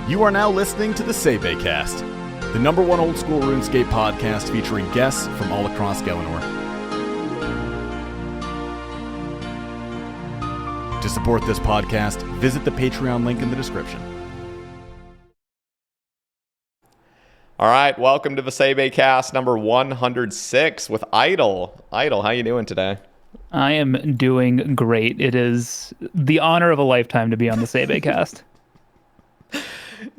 You are now listening to the Sae Bae Cast, the #1 old school RuneScape podcast featuring guests from all across Galanor. To support this podcast, visit the Patreon link in the description. All right, welcome to the Sae Bae Cast number 106 with Idyl. Idyl, how you doing today? I am doing great. It is the honor of a lifetime to be on the Sae Bae Cast.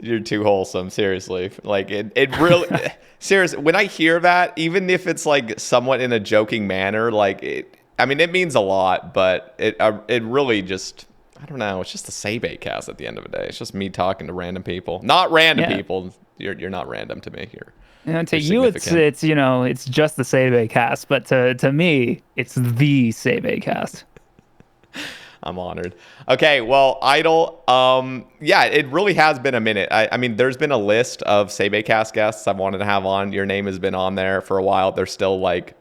You're too wholesome, seriously. Like it really seriously, when I hear that, even if it's like somewhat in a joking manner, like it means a lot, but it really just, I don't know, it's just the Sae Bae Cast at the end of the day. It's just me talking to random people. Not random people. You're not random to me here. To you, it's you know, it's just the Sae Bae Cast, but to me, it's the Sae Bae Cast. I'm honored. Okay, well, Idyl, yeah, it really has been a minute. I mean, there's been a list of Sae Bae Cast guests I've wanted to have on. Your name has been on there for a while. There's still like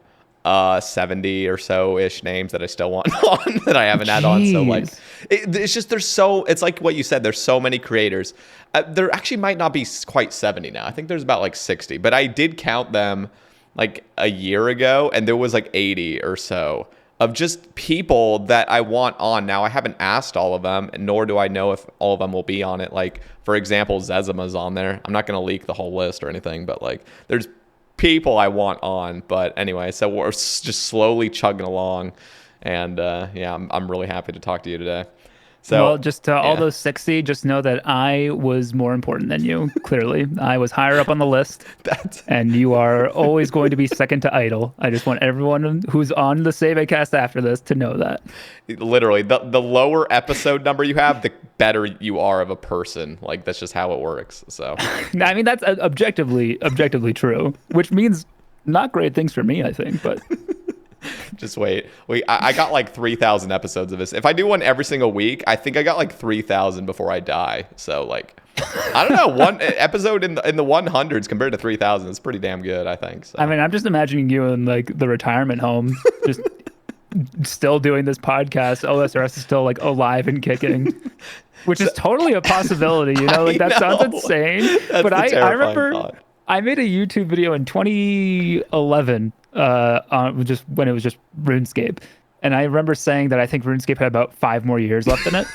70 or so-ish names that I still want on that I haven't had on. So like, it's just, it's like what you said, there's so many creators. There actually might not be quite 70 now. I think there's about like 60, but I did count them like a year ago, and there was like 80 or so of just people that I want on. Now, I haven't asked all of them, nor do I know if all of them will be on it. Like, for example, Zezima's on there. I'm not going to leak the whole list or anything, but like, there's people I want on. But anyway, so we're just slowly chugging along, and yeah, I'm really happy to talk to you today. So, well, just all those 60, just know that I was more important than you, clearly. I was higher up on the list, and you are always going to be second to Idyl. I just want everyone who's on the Sae Bae Cast after this to know that. Literally, the lower episode number you have, the better you are of a person. Like, that's just how it works. So, I mean, that's objectively true, which means not great things for me, I think, but... Just wait. I got like 3,000 episodes of this. If I do one every single week, I think I got like 3,000 before I die. So like, I don't know, one episode in the 100s compared to 3,000 is pretty damn good, I think. So. I mean, I'm just imagining you in like the retirement home, just still doing this podcast. OSRS is still like alive and kicking, which is totally a possibility. You know, like that sounds insane. That's but I remember thought. I made a YouTube video in 2011. Just when it was just RuneScape, and I remember saying that I think RuneScape had about 5 more years left in it.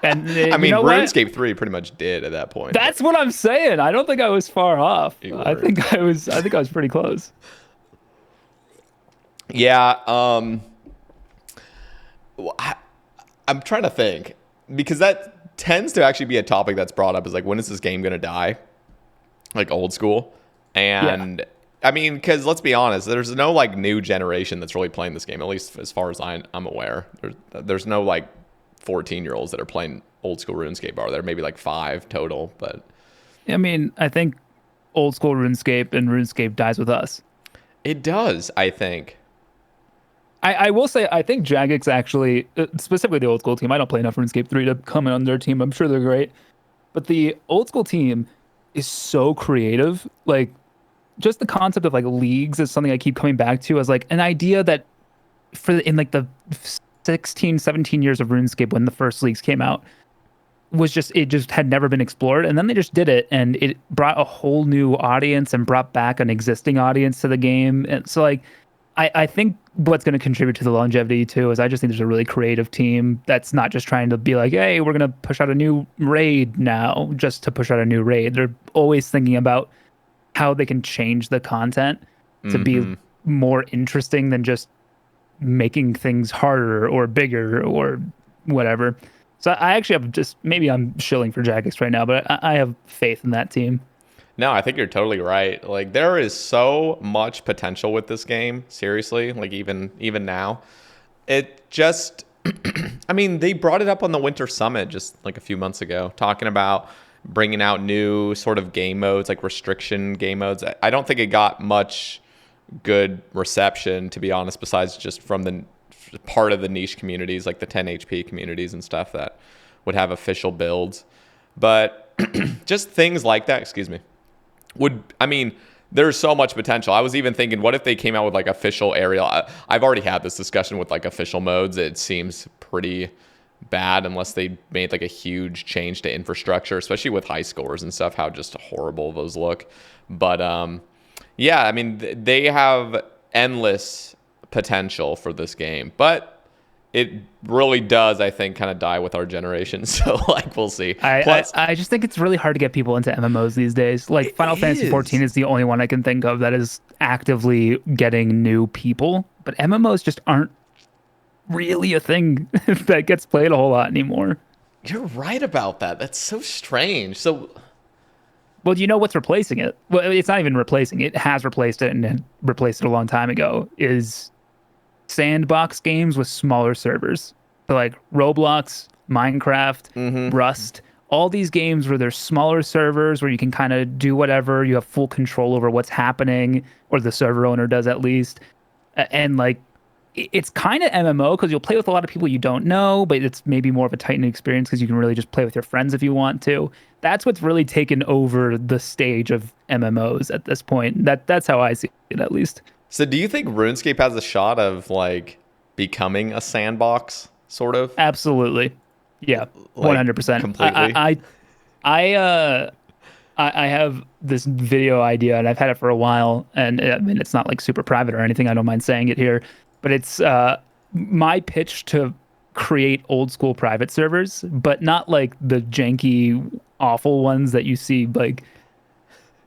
And I mean, RuneScape 3 pretty much did at that point. That's what I'm saying. I don't think I was far off. I think I was pretty close. Yeah. I'm trying to think, because that tends to actually be a topic that's brought up, is like, when is this game gonna die? Like old school, and. Yeah. I mean, because let's be honest, there's no like new generation that's really playing this game, at least as far as I'm aware. There's no like 14-year-olds that are playing old school RuneScape, are there? Maybe like 5 total, but... I mean, I think old school RuneScape and RuneScape dies with us. It does, I think. I will say, I think Jagex actually, specifically the old school team, I don't play enough RuneScape 3 to come in on their team. I'm sure they're great. But the old school team is so creative, like... Just the concept of like leagues is something I keep coming back to as like an idea that in like the 16, 17 years of RuneScape when the first leagues came out it just had never been explored. And then they just did it, and it brought a whole new audience and brought back an existing audience to the game. And so like, I think what's going to contribute to the longevity too is I just think there's a really creative team that's not just trying to be like, hey, we're going to push out a new raid now just to push out a new raid. They're always thinking about how they can change the content to be more interesting than just making things harder or bigger or whatever. So I actually have maybe I'm shilling for Jagex right now, but I have faith in that team. No, I think you're totally right. Like, there is so much potential with this game, seriously, like even now. It just, I mean, they brought it up on the Winter Summit just like a few months ago, talking about bringing out new sort of game modes, like restriction game modes. I don't think it got much good reception, to be honest, besides just from the part of the niche communities, like the 10 HP communities and stuff that would have official builds. But just things like that, there's so much potential. I was even thinking, what if they came out with like official aerial? I've already had this discussion with like official modes. It seems pretty bad unless they made like a huge change to infrastructure, especially with high scores and stuff, how just horrible those look. But yeah, I mean, they have endless potential for this game, but it really does, I think, kind of die with our generation. So like, we'll see. I just think it's really hard to get people into MMOs these days. Like Final Fantasy 14 is the only one I can think of that is actively getting new people, but MMOs just aren't really a thing that gets played a whole lot anymore. You're right about that. That's so strange. So, well, do you know what's replacing it? Well, it's not even replacing it. It has replaced it and had replaced it a long time ago. Is sandbox games with smaller servers. So like Roblox, Minecraft, Rust, all these games where there's smaller servers where you can kind of do whatever. You have full control over what's happening, or the server owner does at least. And like, it's kind of MMO because you'll play with a lot of people you don't know, but it's maybe more of a tight-knit experience because you can really just play with your friends if you want to. That's what's really taken over the stage of MMOs at this point. That's how I see it, at least. So do you think RuneScape has a shot of like becoming a sandbox, sort of? Absolutely. Yeah, 100%. Completely. I have this video idea, and I've had it for a while, and I mean, it's not like super private or anything. I don't mind saying it here, but it's my pitch to create old school private servers, but not like the janky, awful ones that you see like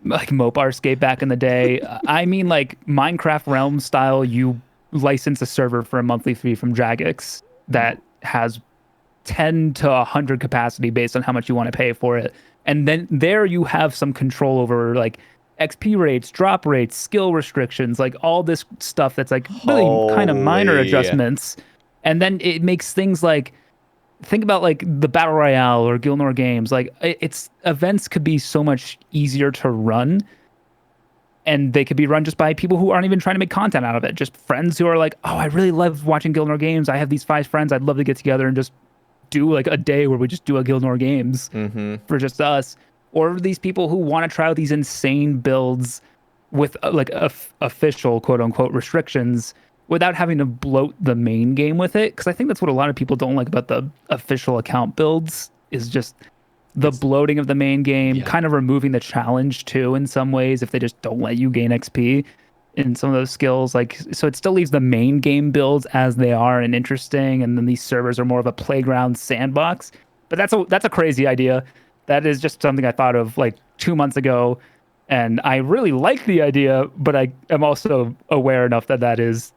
Moparscape back in the day. I mean, like Minecraft Realm style, you license a server for a monthly fee from Jagex that has 10 to 100 capacity based on how much you want to pay for it. And then there you have some control over like XP rates, drop rates, skill restrictions, like all this stuff that's like really kind of minor adjustments. And then it makes things like, think about like the Battle Royale or Gilnor games. Like it's events could be so much easier to run, and they could be run just by people who aren't even trying to make content out of it. Just friends who are like, oh, I really love watching Gilnor games. I have these 5 friends. I'd love to get together and just do like a day where we just do a Gilnor games for just us. Or these people who want to try out these insane builds with like official quote unquote restrictions without having to bloat the main game with it. Because I think that's what a lot of people don't like about the official account builds, is just the bloating of the main game, kind of removing the challenge too in some ways if they just don't let you gain XP in some of those skills. Like, so it still leaves the main game builds as they are and interesting, and then these servers are more of a playground sandbox. But that's a crazy idea. That is just something I thought of like 2 months ago, and I really like the idea, but I am also aware enough that that is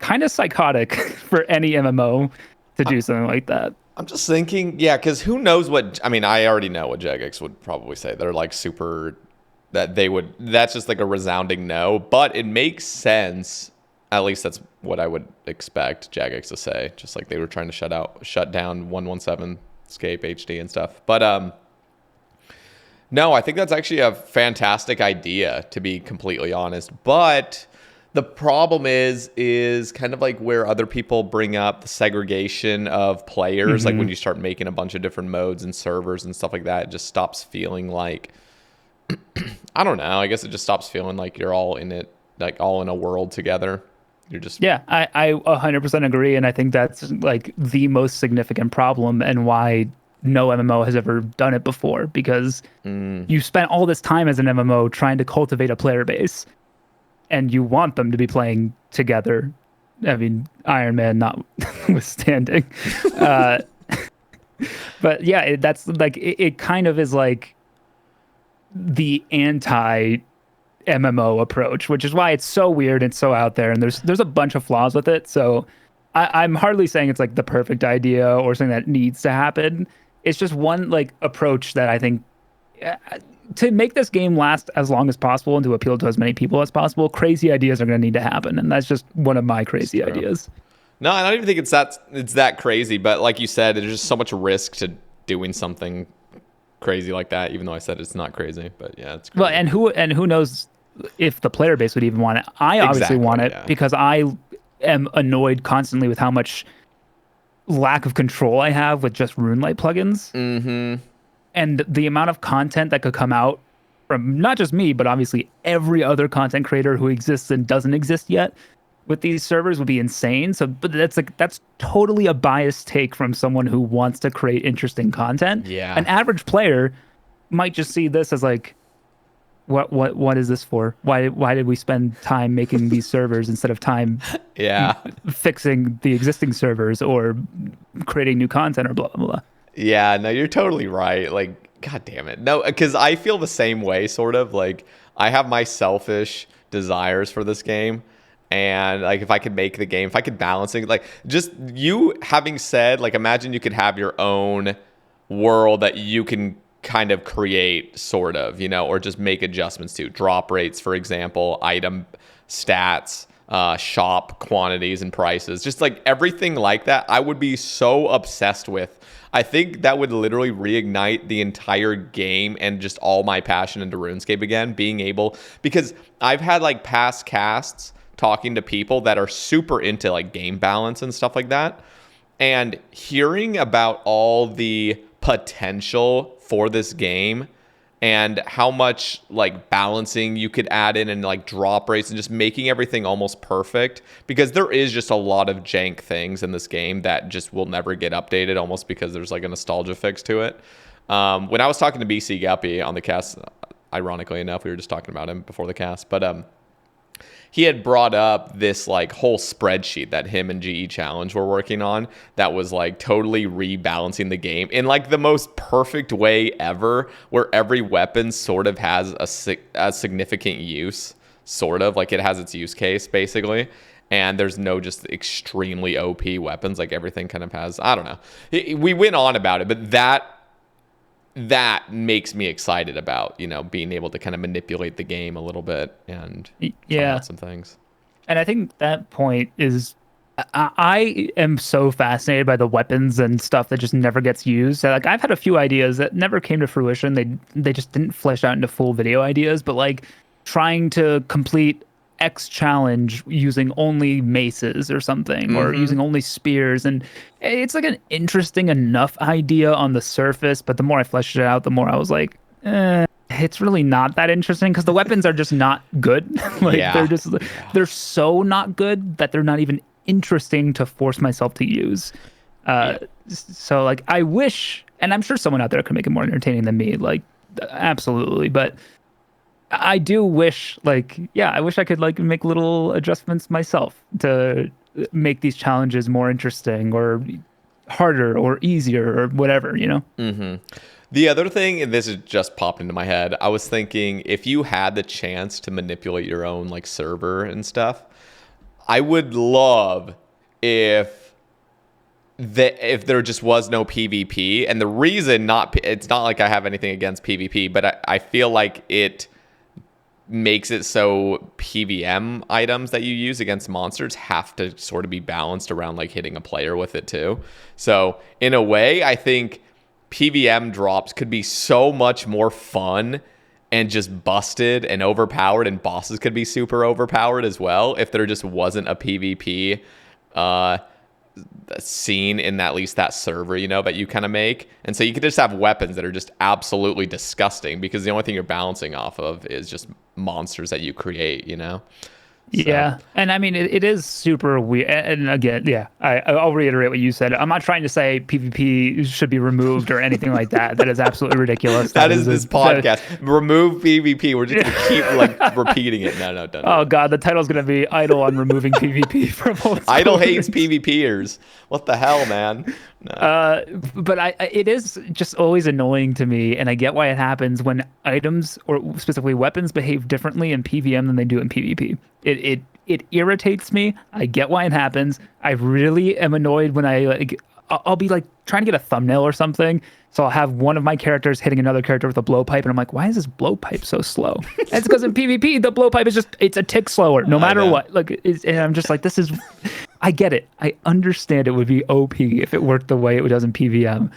kind of psychotic for any MMO to do something like that. I'm just thinking, yeah, because who knows what, I mean, I already know what Jagex would probably say. They're like super, that's just like a resounding no, but it makes sense. At least that's what I would expect Jagex to say. Just like they were trying to shut down 117 Escape HD and stuff. But no, I think that's actually a fantastic idea, to be completely honest. But the problem is kind of like where other people bring up the segregation of players. Like when you start making a bunch of different modes and servers and stuff like that, it just stops feeling like, I don't know, I guess it just stops feeling like you're all in it, like all in a world together. You're just... Yeah, I 100% agree. And I think that's like the most significant problem, and why no MMO has ever done it before, because you spent all this time as an MMO trying to cultivate a player base, and you want them to be playing together. I mean, Iron Man notwithstanding. But yeah, that's like, it kind of is like the anti MMO approach, which is why it's so weird and so out there. And there's a bunch of flaws with it. So I'm hardly saying it's like the perfect idea or something that needs to happen. It's just one like approach that I think, to make this game last as long as possible and to appeal to as many people as possible, crazy ideas are going to need to happen. And that's just one of my crazy ideas. No, I don't even think it's that crazy. But like you said, there's just so much risk to doing something crazy like that, even though I said it's not crazy. But yeah, it's crazy. Well, and who knows if the player base would even want it. I obviously want it because I am annoyed constantly with how much lack of control I have with just Runelite plugins. And the amount of content that could come out from not just me, but obviously every other content creator who exists and doesn't exist yet, with these servers would be insane. So, but that's totally a biased take from someone who wants to create interesting content. Yeah. An average player might just see this as like, what is this for? Why did we spend time making these servers instead of time fixing the existing servers or creating new content or blah blah blah? Yeah, no, you're totally right. Like, God damn it. No, because I feel the same way, sort of. Like, I have my selfish desires for this game. And, like, if I could make the game, if I could balance it, like, just you having said, like, imagine you could have your own world that you can kind of create, sort of, you know, or just make adjustments to. Drop rates, for example, item stats, shop quantities and prices, just like everything like that, I would be so obsessed with. I think that would literally reignite the entire game and just all my passion into RuneScape again, being able, because I've had like past casts talking to people that are super into like game balance and stuff like that, and hearing about all the potential for this game and how much like balancing you could add in and like drop rates and just making everything almost perfect, because there is just a lot of jank things in this game that just will never get updated, almost because there's like a nostalgia fix to it. When I was talking to BC Guppy on the cast, ironically enough, we were just talking about him before the cast, but he had brought up this like whole spreadsheet that him and GE Challenge were working on that was like totally rebalancing the game in like the most perfect way ever, where every weapon sort of has a significant use, sort of like it has its use case basically. And there's no just extremely OP weapons. Like everything kind of has, I don't know. We went on about it, but that makes me excited about, you know, being able to kind of manipulate the game a little bit and try out some things. And I think that point is, I am so fascinated by the weapons and stuff that just never gets used. Like I've had a few ideas that never came to fruition. They just didn't flesh out into full video ideas, but like trying to complete X challenge using only maces or something, or using only spears, and it's like an interesting enough idea on the surface, but the more I fleshed it out, the more I was like, it's really not that interesting, because the weapons are just not good. They're so not good that they're not even interesting to force myself to use. So like I wish, and I'm sure someone out there could make it more entertaining than me, like absolutely, but I do wish, like, I wish I could like make little adjustments myself to make these challenges more interesting or harder or easier or whatever, you know? The other thing, and this has just popped into my head, I was thinking if you had the chance to manipulate your own like server and stuff, I would love if there just was no PvP. And the reason it's not like I have anything against PvP, but I feel like it makes it so PVM items that you use against monsters have to sort of be balanced around like hitting a player with it too. So in a way, I think PVM drops could be so much more fun and just busted and overpowered, and bosses could be super overpowered as well if there just wasn't a PvP scene in at least that server, you know, that you kind of make. And so you could just have weapons that are just absolutely disgusting, because the only thing you're balancing off of is just monsters that you create, you know? So. Yeah, and I mean it is super weird. And again, I'll reiterate what you said. I'm not trying to say PvP should be removed or anything like that. That is absolutely ridiculous. that is this podcast. Remove PvP. We're just gonna keep like repeating it. No, don't. Oh god, the title's gonna be Idyl on removing PvP from Idyl hates PvPers. What the hell, man? No. But it is just always annoying to me, and I get why it happens when items or specifically weapons behave differently in PVM than they do in PvP. It irritates me. I get why it happens. I really am annoyed when I'll be like trying to get a thumbnail or something. So I'll have one of my characters hitting another character with a blowpipe, and I'm like, why is this blowpipe so slow? And it's because in PvP, the blowpipe is it's a tick slower, no matter what. Like, and I'm just like, this is, I get it. I understand it would be OP if it worked the way it does in PVM.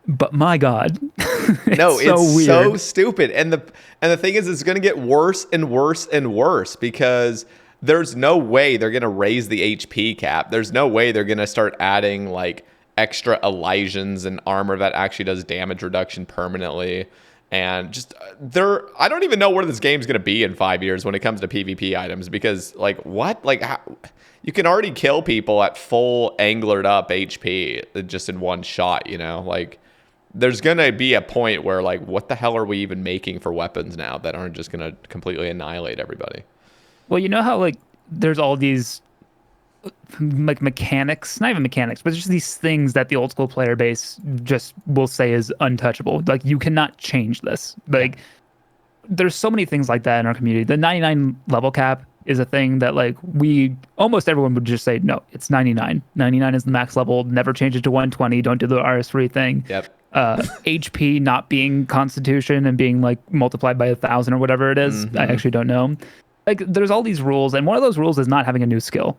But my God, it's so stupid. And the thing is, it's going to get worse and worse and worse, because there's no way they're going to raise the HP cap. There's no way they're going to start adding like extra Elysians and armor that actually does damage reduction permanently. And just I don't even know where this game's going to be in 5 years when it comes to PvP items, because like what? Like how, you can already kill people at full anglered up HP just in one shot, you know? Like there's going to be a point where like what the hell are we even making for weapons now that aren't just going to completely annihilate everybody? Well, you know how like there's all these like mechanics, not even mechanics, but just these things that the old school player base just will say is untouchable. Like you cannot change this. Like there's so many things like that in our community. The 99 level cap is a thing that like almost everyone would just say, no, it's 99. 99 is the max level. Never change it to 120. Don't do the RS3 thing. Yep. HP not being constitution and being like multiplied by 1,000 or whatever it is. I actually don't know. Like there's all these rules, and one of those rules is not having a new skill.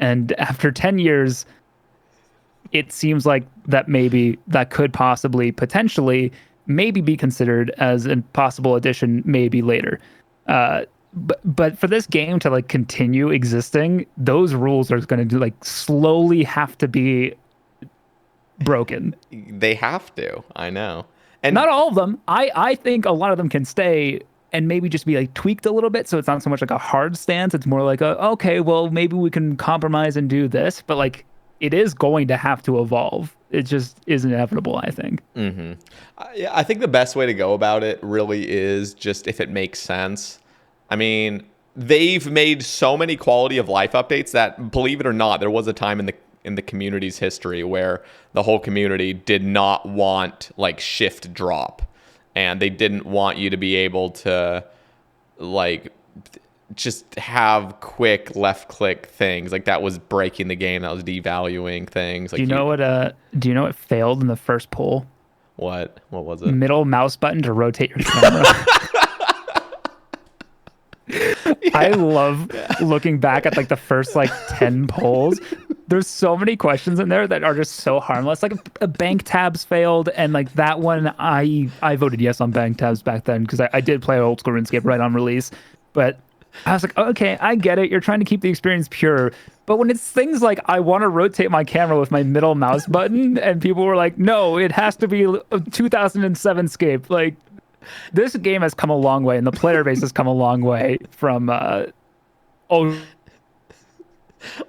And after 10 years, it seems like that maybe that could possibly, potentially, maybe be considered as a possible addition maybe later. But for this game to like continue existing, those rules are going to like slowly have to be broken. They have to. I know. And not all of them. I think a lot of them can stay and maybe just be like tweaked a little bit, so it's not so much like a hard stance. It's more like okay, well maybe we can compromise and do this, but like it is going to have to evolve. It just is inevitable, I think. I think the best way to go about it really is just if it makes sense. I mean, they've made so many quality of life updates that, believe it or not, there was a time in the community's history where the whole community did not want like shift drop. And they didn't want you to be able to, like, just have quick left click things. Like that was breaking the game. That was devaluing things. Like, do you know what failed in the first poll? What was it? Middle mouse button to rotate your camera. I love looking back at like the first like 10 polls. There's so many questions in there that are just so harmless. Like a bank tabs failed, and like that one, I voted yes on bank tabs back then because I did play old school RuneScape right on release. But I was like, okay, I get it. You're trying to keep the experience pure. But when it's things like I want to rotate my camera with my middle mouse button, and people were like, no, it has to be a 2007 scape. Like this game has come a long way, and the player base has come a long way from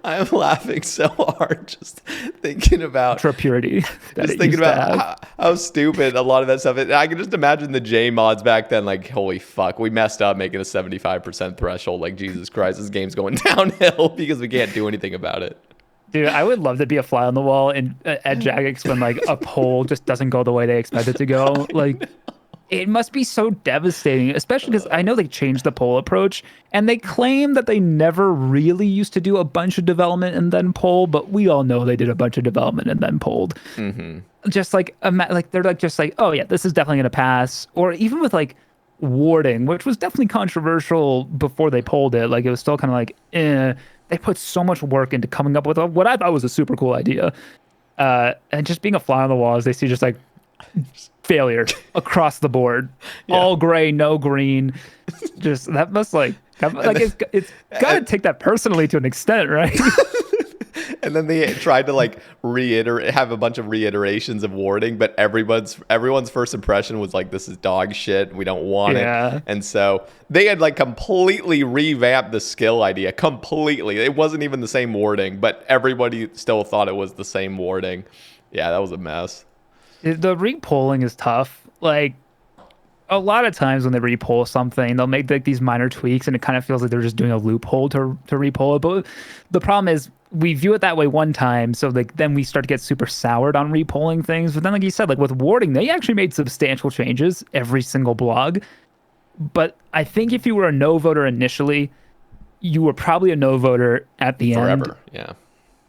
I'm laughing so hard just thinking about ultra purity. Just thinking about how stupid a lot of that stuff is. I can just imagine the J mods back then, like, holy fuck, we messed up making a 75% threshold. Like, Jesus Christ, this game's going downhill because we can't do anything about it. Dude, I would love to be a fly on the wall at Jagex when like a poll just doesn't go the way they expect it to go. Like, it must be so devastating, especially because I know they changed the poll approach, and they claim that they never really used to do a bunch of development and then poll, but we all know they did a bunch of development and then polled. Just like they're like just like, oh yeah, this is definitely gonna pass. Or even with like warding, which was definitely controversial before they polled it. Like it was still kind of like, they put so much work into coming up with what I thought was a super cool idea, and just being a fly on the wall as they see just like failure across the board. All gray, no green. Just that must like it's got to take that personally to an extent, right? And then they tried to like have a bunch of reiterations of warding, but everyone's first impression was like, this is dog shit, we don't want it. And so they had like completely revamped the skill idea completely. It wasn't even the same warding, but everybody still thought it was the same warding. Yeah, that was a mess. The repolling is tough. Like a lot of times when they repoll something, they'll make like these minor tweaks, and it kind of feels like they're just doing a loophole to repoll it. But the problem is we view it that way one time, so like then we start to get super soured on repolling things. But then, like you said, like with warding, they actually made substantial changes every single blog. But I think if you were a no voter initially, you were probably a no voter at the end. Forever, yeah.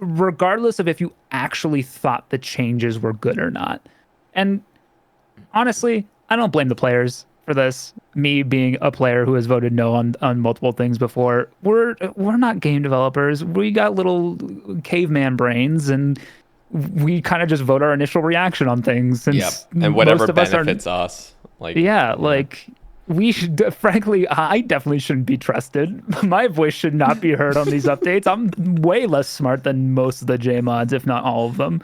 Regardless of if you actually thought the changes were good or not. And honestly, I don't blame the players for this. Me being a player who has voted no on multiple things before, we're not game developers. We got little caveman brains, and we kind of just vote our initial reaction on things. And whatever benefits us. Like we should, frankly, I definitely shouldn't be trusted. My voice should not be heard on these updates. I'm way less smart than most of the J mods, if not all of them.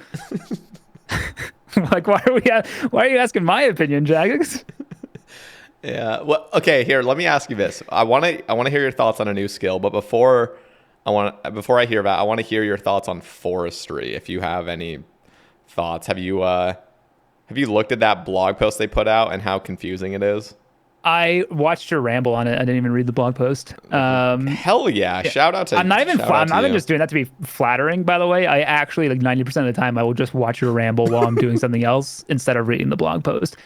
Like, why are you asking my opinion, Jagex? Yeah. Well, okay. Here, let me ask you this. I want to hear your thoughts on a new skill, but before I hear that, I want to hear your thoughts on forestry. If you have any thoughts, have you looked at that blog post they put out and how confusing it is? I watched your ramble on it. I didn't even read the blog post. Hell yeah! Shout out to I'm not even. I'm not even you. just doing that to be flattering. By the way, I actually like 90% of the time I will just watch your ramble while I'm doing something else instead of reading the blog post.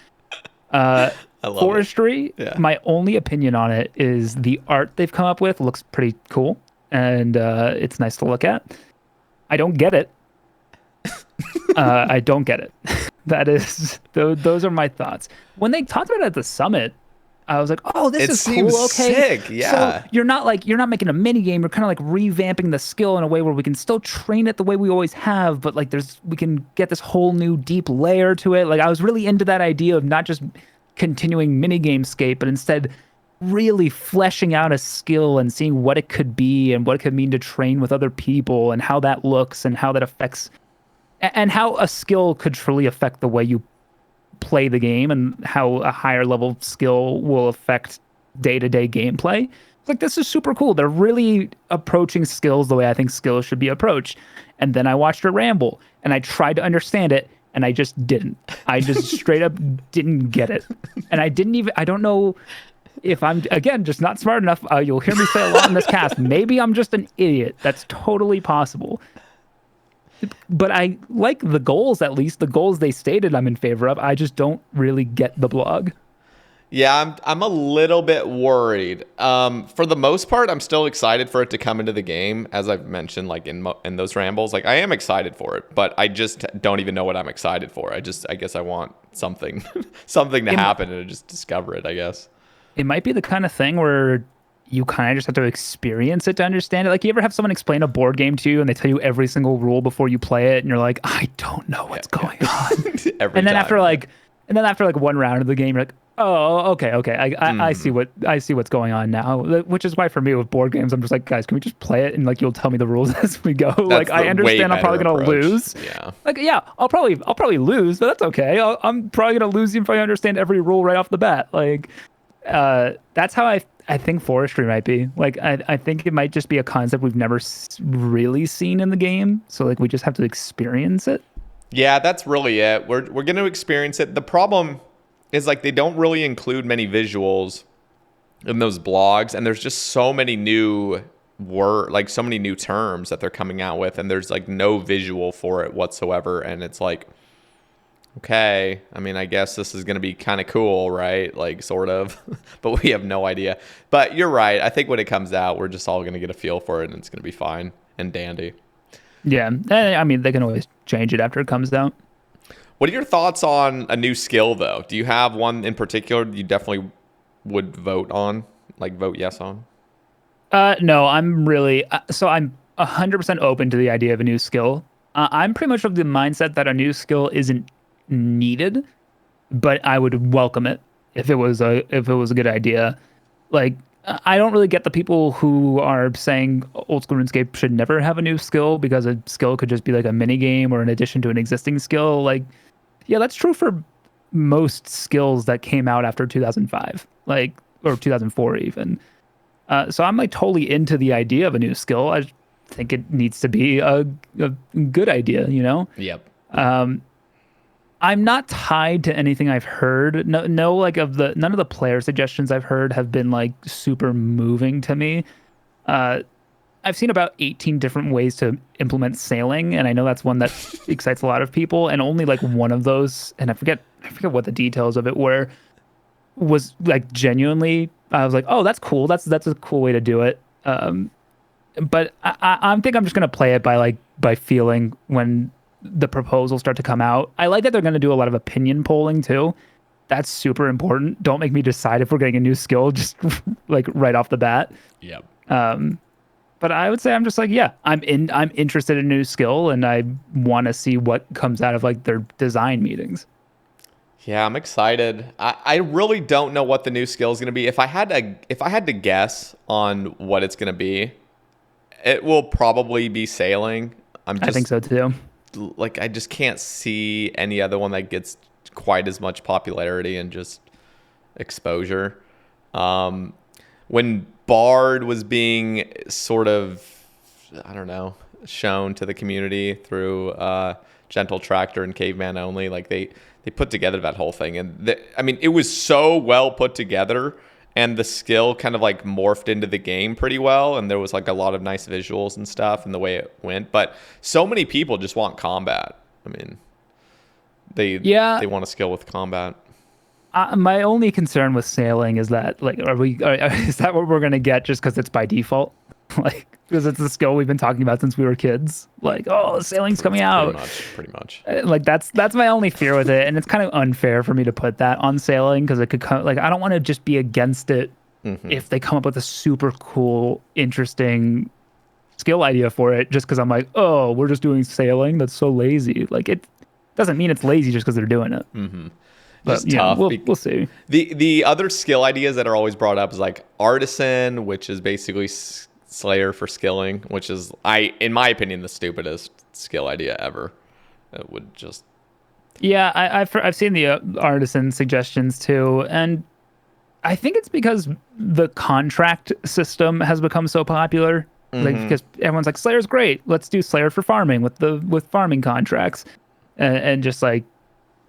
I love Forestry. Yeah. My only opinion on it is the art they've come up with looks pretty cool, and it's nice to look at. I don't get it. I don't get it. That is, those are my thoughts. When they talked about it at the summit, I was like, "Oh, this is cool. Okay, sick. Yeah. So you're not making a mini game. You're kind of like revamping the skill in a way where we can still train it the way we always have, but like we can get this whole new deep layer to it. Like I was really into that idea of not just continuing mini gamescape, but instead really fleshing out a skill and seeing what it could be and what it could mean to train with other people and how that looks and how that affects and how a skill could truly affect the way you play the game and how a higher level skill will affect day-to-day gameplay. It's like, this is super cool. They're really approaching skills the way I think skills should be approached. And then I watched her ramble and I tried to understand it and I just didn't. I just straight up didn't get it. And I don't know if I'm, again, just not smart enough. You'll hear me say a lot in this cast. Maybe I'm just an idiot. That's totally possible. But I like the goals, at least. The goals they stated I'm in favor of. I just don't really get the blog. Yeah, I'm a little bit worried. For the most part, I'm still excited for it to come into the game, as I've mentioned, like in those rambles. Like I am excited for it, but I just don't even know what I'm excited for. I guess I want something, something to happen and to just discover it, I guess. It might be the kind of thing where you kind of just have to experience it to understand it. Like, you ever have someone explain a board game to you and they tell you every single rule before you play it, and you're like, I don't know what's going on. And then after like one round of the game, you're like, oh, okay, I see what's going on now. Which is why for me with board games, I'm just like, guys, can we just play it and like you'll tell me the rules as we go? Like, I understand I'm probably gonna lose. Yeah. Like, yeah, I'll probably lose, but that's okay. I'm probably gonna lose if I understand every rule right off the bat. Like, that's how I think forestry might be. Like, I think it might just be a concept we've never really seen in the game. So like, we just have to experience it. Yeah, that's really it. We're going to experience it. The problem is like they don't really include many visuals in those blogs, and there's just so many new so many new terms that they're coming out with, and there's like no visual for it whatsoever. And it's like, okay, I mean, I guess this is going to be kind of cool, right? Like, sort of, but we have no idea. But you're right. I think when it comes out, we're just all going to get a feel for it, and it's going to be fine and dandy. Yeah, I mean, they can always change it after it comes out. What are your thoughts on a new skill, though? Do you have one in particular you definitely would vote yes on? No, I'm really, so I'm 100% open to the idea of a new skill. I'm pretty much of the mindset that a new skill isn't needed, but I would welcome it if it was a good idea. Like, I don't really get the people who are saying old school RuneScape should never have a new skill because a skill could just be like a mini game or an addition to an existing skill. Like, yeah, that's true for most skills that came out after 2005, like, or 2004 even. So I'm like totally into the idea of a new skill. I think it needs to be a good idea, you know? Yep. I'm not tied to anything I've heard. No, like none of the player suggestions I've heard have been like super moving to me. I've seen about 18 different ways to implement sailing, and I know that's one that excites a lot of people. And only like one of those, and I forget what the details of it were, was like genuinely. I was like, oh, that's cool. That's a cool way to do it. But I think I'm just gonna play it by feeling when the proposals start to come out. I like that they're going to do a lot of opinion polling too. That's super important. Don't make me decide if we're getting a new skill just like right off the bat. Yep. But I would say I'm just like, yeah, I'm interested in a new skill, and I want to see what comes out of like their design meetings. Yeah, I'm excited. I really don't know what the new skill is going to be. If I had to guess on what it's going to be, it will probably be sailing. I think so too. Like, I just can't see any other one that gets quite as much popularity, and just exposure. When Bard was being sort of, I don't know, shown to the community through Gentle Tractor and Caveman Only, like they put together that whole thing, and I mean, it was so well put together, and the skill kind of like morphed into the game pretty well, and there was like a lot of nice visuals and stuff and the way it went. But so many people just want combat. I mean, they want a skill with combat. My only concern with sailing is that, like, is that what we're gonna get just because it's by default? Like, because it's a skill we've been talking about since we were kids. Like, oh, sailing's coming out. Pretty much. Like, that's my only fear with it, and it's kind of unfair for me to put that on sailing because it could come. Like, I don't want to just be against it if they come up with a super cool, interesting skill idea for it, just because I'm like, oh, we're just doing sailing. That's so lazy. Like, it doesn't mean it's lazy just because they're doing it. But yeah, we'll see. The other skill ideas that are always brought up is like Artisan, which is basically Slayer for skilling, which is, in my opinion, the stupidest skill idea ever. It would just... Yeah, I've seen the Artisan suggestions too, and I think it's because the contract system has become so popular. Like, because everyone's like, Slayer's great. Let's do Slayer for farming with farming contracts, and just like,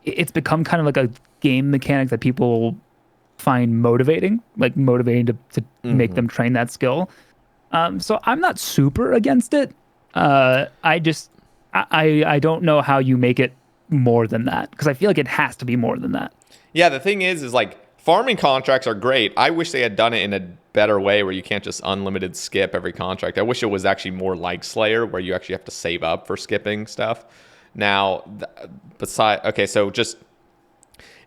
it's become kind of like a game mechanic that people find motivating to make them train that skill. So I'm not super against it. I don't know how you make it more than that, because I feel like it has to be more than that. Yeah, the thing is like, farming contracts are great. I wish they had done it in a better way where you can't just unlimited skip every contract. I wish it was actually more like Slayer, where you actually have to save up for skipping stuff. Now, so just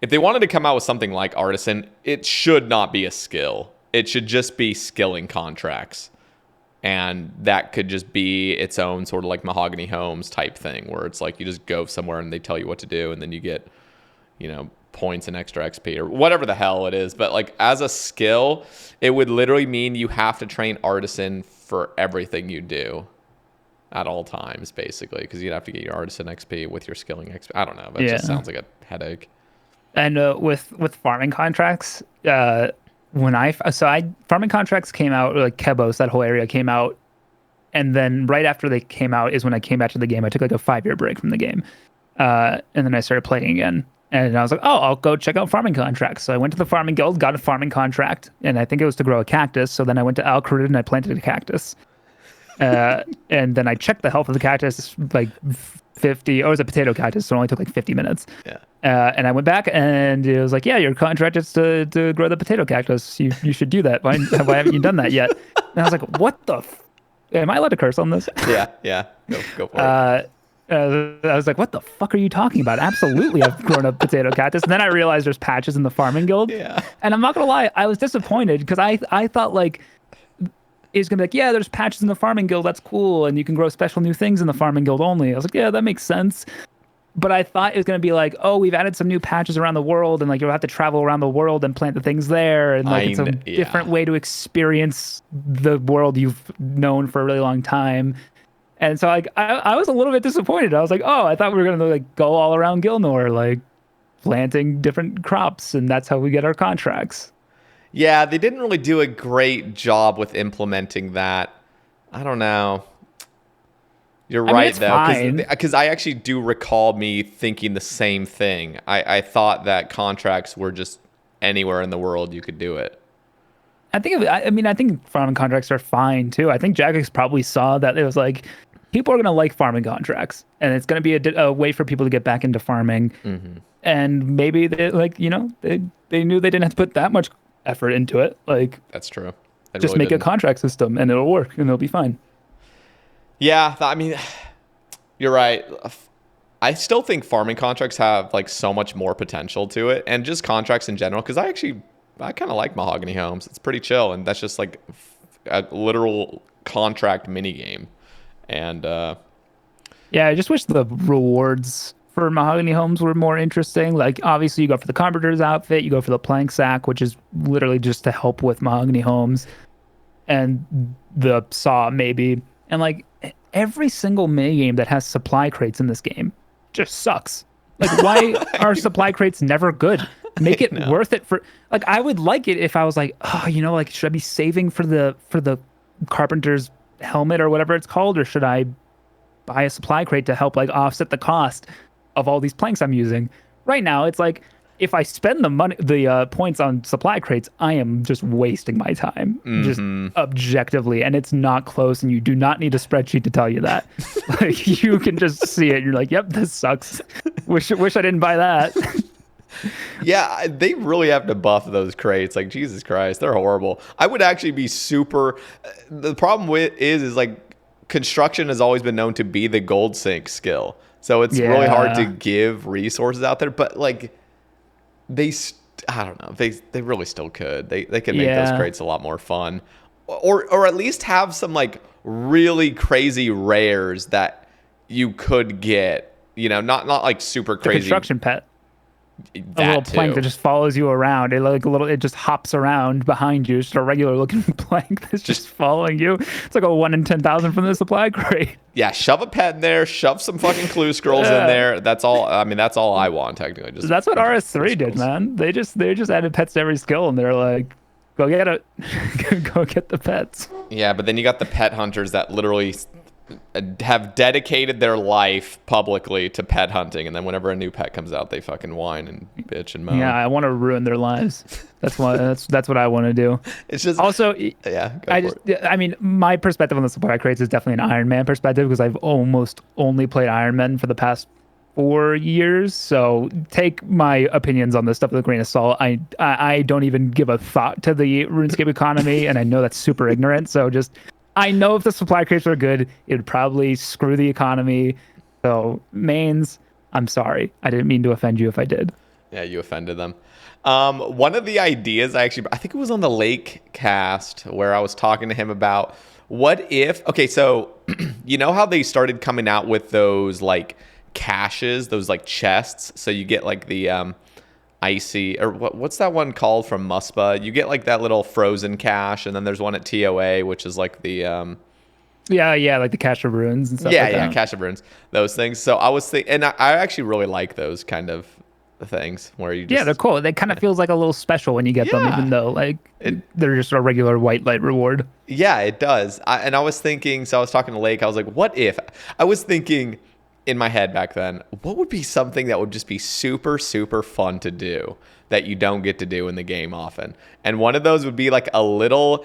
if they wanted to come out with something like Artisan, it should not be a skill. It should just be skilling contracts. And that could just be its own sort of like Mahogany Homes type thing, where it's like you just go somewhere and they tell you what to do, and then you get, points and extra XP or whatever the hell it is. But like, as a skill, it would literally mean you have to train Artisan for everything you do at all times, basically, because you'd have to get your Artisan XP with your skilling XP. I don't know, but it just sounds like a headache. And with farming contracts, farming contracts came out, like Kebos, that whole area came out, and then right after they came out is when I came back to the game. I took like a 5-year break from the game, and then I started playing again. And I was like, oh, I'll go check out farming contracts. So I went to the farming guild, got a farming contract, and I think it was to grow a cactus. So then I went to Al Kharud and I planted a cactus. And then I checked the health of the cactus, like 50, or it was a potato cactus, so it only took like 50 minutes. Yeah. And I went back and it was like, yeah, your contract is to grow the potato cactus. You should do that. Why haven't you done that yet? And I was like, what the am I allowed to curse on this? Yeah. Go for it. I was like, what the fuck are you talking about? Absolutely, I've grown a potato cactus. And then I realized there's patches in the farming guild. Yeah. And I'm not going to lie, I was disappointed because I thought like, it's going to be like, yeah, there's patches in the farming guild. That's cool. And you can grow special new things in the farming guild only. I was like, yeah, that makes sense. But I thought it was going to be like, oh, we've added some new patches around the world, and like you'll have to travel around the world and plant the things there. And like it's a different way to experience the world you've known for a really long time. And so like I was a little bit disappointed. I was like, oh, I thought we were going to like go all around Gilnor, like planting different crops, and that's how we get our contracts. Yeah, they didn't really do a great job with implementing that. I don't know. You're right, though, because I actually do recall me thinking the same thing. I thought that contracts were just anywhere in the world you could do it. I think farming contracts are fine, too. I think Jagex probably saw that it was like, people are going to like farming contracts, and it's going to be a way for people to get back into farming. Mm-hmm. And maybe they they knew they didn't have to put that much effort into it. Like, that's true. Just really make a contract system and it'll work and it'll be fine. Yeah, I mean, you're right. I still think farming contracts have like so much more potential to it, and just contracts in general, because I kind of like Mahogany Homes. It's pretty chill, and that's just like a literal contract mini game. And yeah, I just wish the rewards for Mahogany Homes were more interesting. Like, obviously you go for the Carpenter's outfit, you go for the plank sack, which is literally just to help with Mahogany Homes, and the saw maybe. And like every single mini game that has supply crates in this game just sucks. Like, why are supply crates never good? Make it worth it for like I would like it if I was like, oh, like should I be saving for the carpenter's helmet or whatever it's called, or should I buy a supply crate to help like offset the cost of all these planks I'm using? Right now, it's like if I spend the points on supply crates, I am just wasting my time, just objectively, and it's not close. And you do not need a spreadsheet to tell you that. Like you can just see it. You're like, yep, this sucks. Wish I didn't buy that. Yeah, they really have to buff those crates. Like, Jesus Christ, they're horrible. I would actually be super. The problem with is like construction has always been known to be the gold sink skill. So it's really hard to give resources out there. But like, I don't know. They really still could. They could make those crates a lot more fun, or at least have some like really crazy rares that you could get. Not like super crazy. The construction pet. A little That plank too. that just follows you around. It just hops around behind you. It's just a regular looking plank that's just following you. It's like a 1 in 10,000 from the supply crate. Yeah, shove a pet in there, shove some fucking clue scrolls in there. That's all. I mean, that's all I want technically. Just That's what RS3 did, scrolls. man. They just added pets to every skill, and they're like, go get it, go get the pets. Yeah, but then you got the pet hunters that literally have dedicated their life publicly to pet hunting, and then whenever a new pet comes out, they fucking whine and bitch and moan. Yeah, I want to ruin their lives. That's what I want to do. It's just Also, I mean, my perspective on the supply crates is definitely an Iron Man perspective because I've almost only played Iron Man for the past 4 years. So take my opinions on this stuff with a grain of salt. I don't even give a thought to the RuneScape economy, and I know that's super ignorant. So I know if the supply crates were good, it would probably screw the economy. So mains, I'm sorry. I didn't mean to offend you if I did. Yeah, you offended them. One of the ideas I think it was on the Lake cast where I was talking to him about what if, okay, so you know how they started coming out with those like caches, those like chests. So you get like the icy, or what's that one called from Muspa? You get like that little frozen cache, and then there's one at TOA, which is like the like the Cache of Runes and stuff like that. Cache of Runes, those things. So I was thinking, and I actually really like those kind of things where you just, they're cool. They kind of feels like a little special when you get them, even though like they're just a regular white light reward. Yeah, it does. I was thinking, so I was talking to Lake, I was like, what if, I was thinking in my head back then, what would be something that would just be super, super fun to do that you don't get to do in the game often? And one of those would be like a little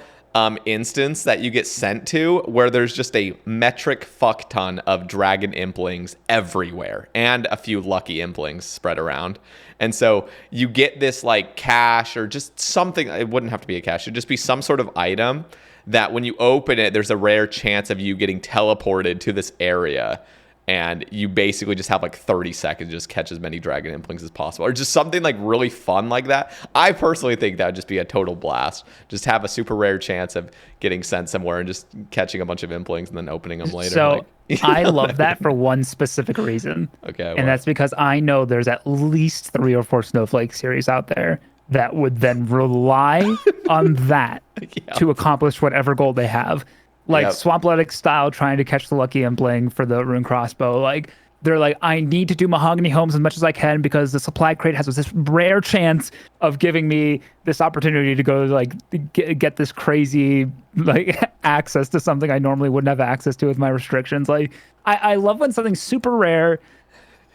instance that you get sent to where there's just a metric fuck ton of dragon implings everywhere and a few lucky implings spread around. And so you get this like cache or just something. It wouldn't have to be a cache. It'd just be some sort of item that when you open it, there's a rare chance of you getting teleported to this area. And you basically just have like 30 seconds to just catch as many dragon implings as possible. Or just something like really fun like that. I personally think that would just be a total blast. Just have a super rare chance of getting sent somewhere and just catching a bunch of implings and then opening them later. So I love that for one specific reason. Okay. And that's because I know there's at least 3 or 4 Snowflake series out there that would then rely on that to accomplish whatever goal they have. Like Swamplotic style, trying to catch the lucky impling for the rune crossbow. Like they're like, I need to do mahogany homes as much as I can because the supply crate has this rare chance of giving me this opportunity to go like get this crazy like access to something I normally wouldn't have access to with my restrictions. Like I love when something's super rare.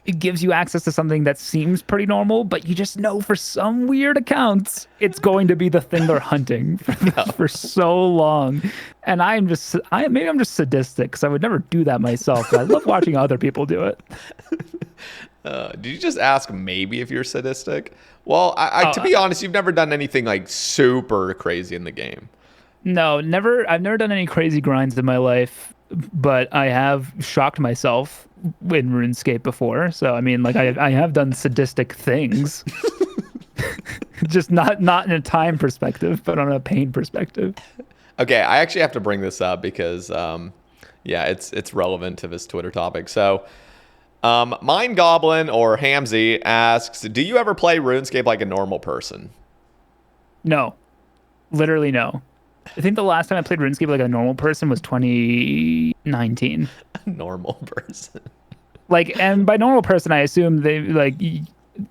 It gives you access to something that seems pretty normal, but you just know for some weird accounts, it's going to be the thing they're hunting for so long. And maybe I'm just sadistic because I would never do that myself. But I love watching other people do it. Did you just ask maybe if you're sadistic? Well, to be honest, you've never done anything like super crazy in the game. No, never. I've never done any crazy grinds in my life, but I have shocked myself in RuneScape before. So I mean, like I have done sadistic things, just not in a time perspective, but on a pain perspective. Okay, I actually have to bring this up because, it's relevant to this Twitter topic. So, Mind Goblin or Hamzy asks, "Do you ever play RuneScape like a normal person?" No, literally no. I think the last time I played RuneScape like a normal person was 2019. A normal person. Like, and by normal person, I assume they like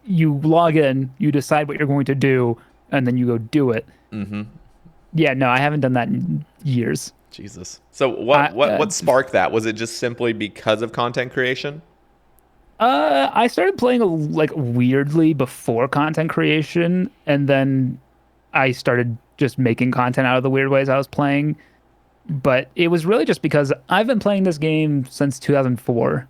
you log in, you decide what you're going to do, and then you go do it. Mm-hmm. Yeah, no, I haven't done that in years. Jesus. So what sparked that? Was it just simply because of content creation? I started playing like weirdly before content creation, and then I started just making content out of the weird ways I was playing. But it was really just because I've been playing this game since 2004,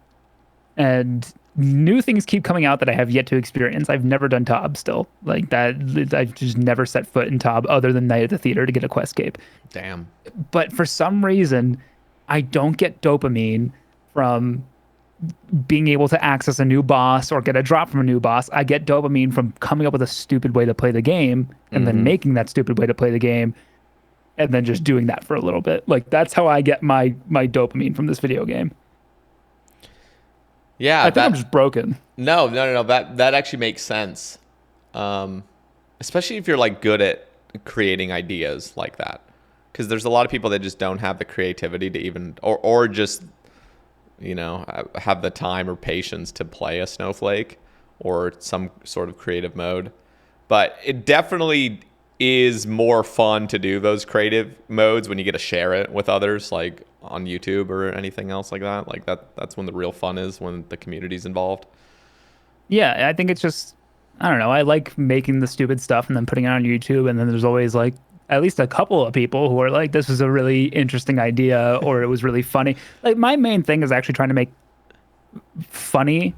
and new things keep coming out that I have yet to experience. I've never done Tob still. Like that, I've just never set foot in Tob other than Night at the Theater to get a Questscape. Damn. But for some reason, I don't get dopamine from being able to access a new boss or get a drop from a new boss. I get dopamine from coming up with a stupid way to play the game and then making that stupid way to play the game and then just doing that for a little bit. Like that's how I get my dopamine from this video game. Yeah, I think I'm just broken. No. That actually makes sense. Especially if you're like good at creating ideas like that, because there's a lot of people that just don't have the creativity to even or just have the time or patience to play a Snowflake or some sort of creative mode. But it definitely is more fun to do those creative modes when you get to share it with others, like on YouTube or anything else like that. Like that's when the real fun is, when the community's involved. Yeah, I think it's just, I don't know. I like making the stupid stuff and then putting it on YouTube. And then there's always like at least a couple of people who are like, this was a really interesting idea or it was really funny. Like my main thing is actually trying to make funny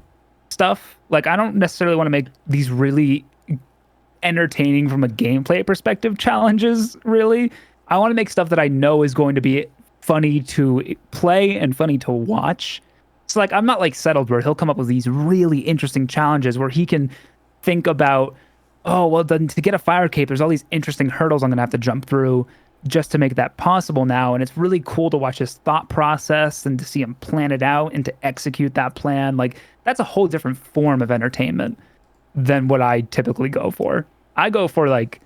stuff. Like I don't necessarily want to make these really entertaining from a gameplay perspective challenges, really. I want to make stuff that I know is going to be funny to play and funny to watch. So like I'm not like Settled, where he'll come up with these really interesting challenges where he can think about, oh, well, then to get a fire cape, there's all these interesting hurdles I'm going to have to jump through just to make that possible now. And it's really cool to watch his thought process and to see him plan it out and to execute that plan. Like that's a whole different form of entertainment than what I typically go for. I go for like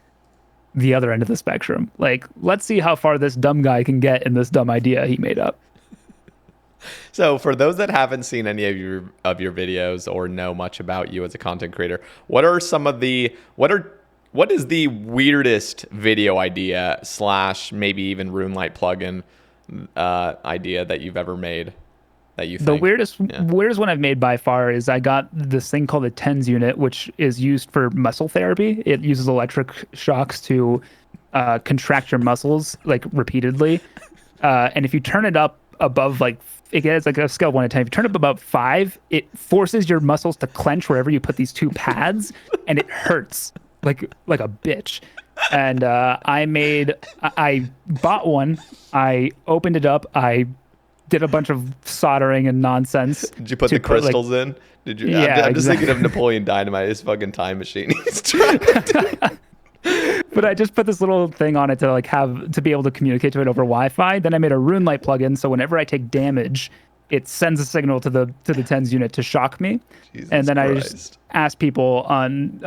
the other end of the spectrum. Like, let's see how far this dumb guy can get in this dumb idea he made up. So for those that haven't seen any of your videos or know much about you as a content creator, what is the weirdest video idea / maybe even Runelite plugin idea that you've ever made? That you think? The weirdest one I've made by far is I got this thing called the TENS unit, which is used for muscle therapy. It uses electric shocks to contract your muscles like repeatedly. And if you turn it up above like, it has like a scale of 1 to 10. If you turn it up about 5, it forces your muscles to clench wherever you put these two pads, and it hurts like a bitch. And I bought one. I opened it up. I did a bunch of soldering and nonsense. Did you put the crystals in? Did you? Yeah, I'm just thinking of Napoleon Dynamite, his fucking time machine. He's trying to But I just put this little thing on it to like to be able to communicate to it over Wi-Fi. Then I made a Runelite plugin, so whenever I take damage, it sends a signal to the TENS unit to shock me. Jesus and then Christ. I just ask people on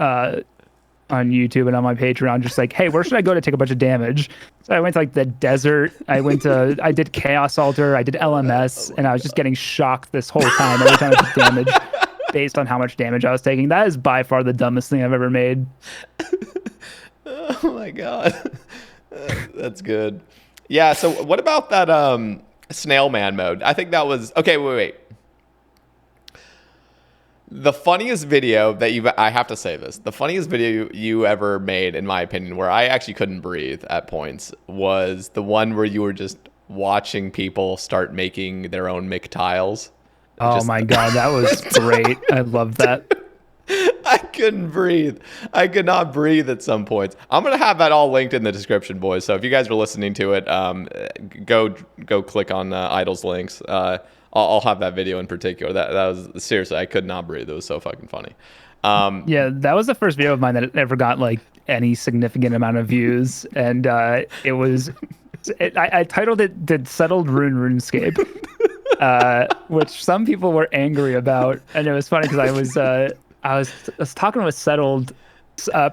YouTube and on my Patreon, just like, hey, where should I go to take a bunch of damage? So I went to like the desert. I did Chaos Altar. I did LMS, and I was just getting shocked this whole time every time I took damage based on how much damage I was taking. That is by far the dumbest thing I've ever made. Oh my God. That's good. Yeah. So what about that snail man mode? I think that was, okay, wait. The funniest video that I have to say this, the funniest video you ever made, in my opinion, where I actually couldn't breathe at points, was the one where you were just watching people start making their own McTiles. Oh my God, that was great. I love that. I couldn't breathe. I could not breathe at some points. I'm going to have that all linked in the description, boys. So if you guys are listening to it, go click on Idyl's links. I'll have that video in particular. That was seriously, I could not breathe. It was so fucking funny. Yeah, that was the first video of mine that ever got like any significant amount of views, and it was. I titled it "Did Settled Ruin RuneScape," which some people were angry about, and it was funny because I was talking with Settled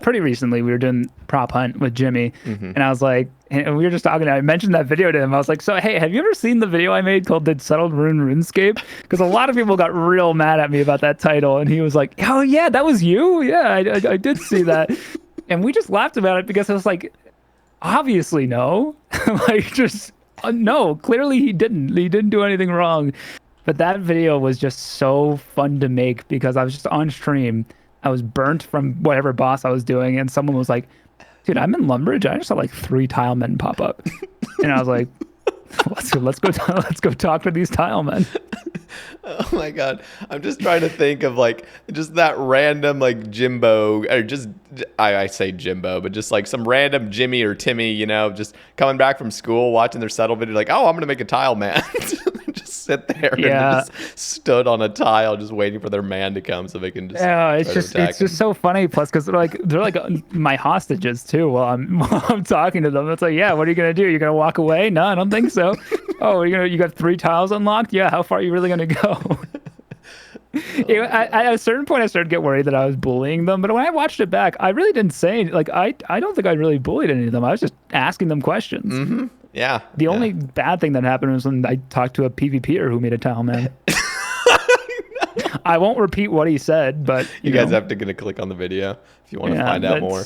pretty recently we were doing prop hunt with Jimmy, and I was like, and we were just talking. I mentioned that video to him. I was like, so hey, have you ever seen the video I made called "Did Settled Ruin RuneScape"? Because a lot of people got real mad at me about that title, and he was like, oh yeah, that was you. Yeah, I did see that, and we just laughed about it because it was like, obviously no, like just no. Clearly he didn't. He didn't do anything wrong. But that video was just so fun to make because I was just on stream. I was burnt from whatever boss I was doing, and someone was like, dude, I'm in Lumbridge. I just saw like 3 tile men pop up. And I was like, let's go talk to these tile men. Oh my god. I'm just trying to think of like just that random like Jimbo, or just I say Jimbo, but just like some random Jimmy or Timmy, you know, just coming back from school, watching their settle video, like, oh, I'm gonna make a tile man. Just sit there and just stood on a tile just waiting for their man to come so they can just it's just so funny. Plus because they're like my hostages too while I'm talking to them. It's like, yeah, what are you gonna do? You're gonna walk away? No, I don't think so. Oh, you got 3 tiles unlocked? Yeah, how far are you really gonna go? At a certain point I started to get worried that I was bullying them, but when I watched it back, I really didn't say like I don't think I really bullied any of them. I was just asking them questions. Mm-hmm. Yeah. The only bad thing that happened was when I talked to a PvPer who made a tile man. I won't repeat what he said, but you guys have to get a click on the video if you want to find out more.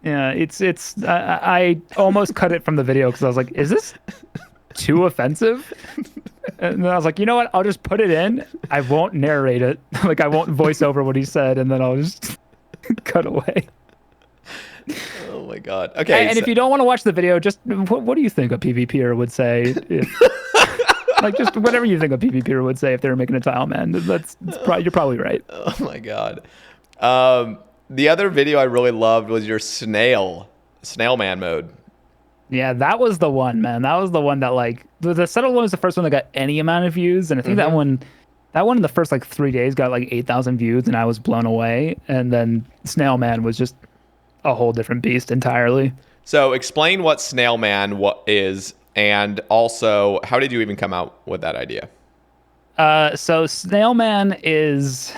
Yeah, it's I almost cut it from the video because I was like, is this too offensive? And then I was like, you know what? I'll just put it in. I won't narrate it. Like I won't voice over what he said, and then I'll just cut away. Oh my god. Okay. And if you don't want to watch the video, just what do you think a PvPer would say? Like just whatever you think a PvPer would say if they were making a tile man. You're probably right. Oh my god. The other video I really loved was your snail man mode. Yeah, that was the one, man. That was the one that like the settled one was the first one that got any amount of views, and I think that one in the first like 3 days got like 8,000 views, and I was blown away. And then Snail Man was just a whole different beast entirely. So explain what Snail Man is, and also how did you even come out with that idea? So Snail Man it's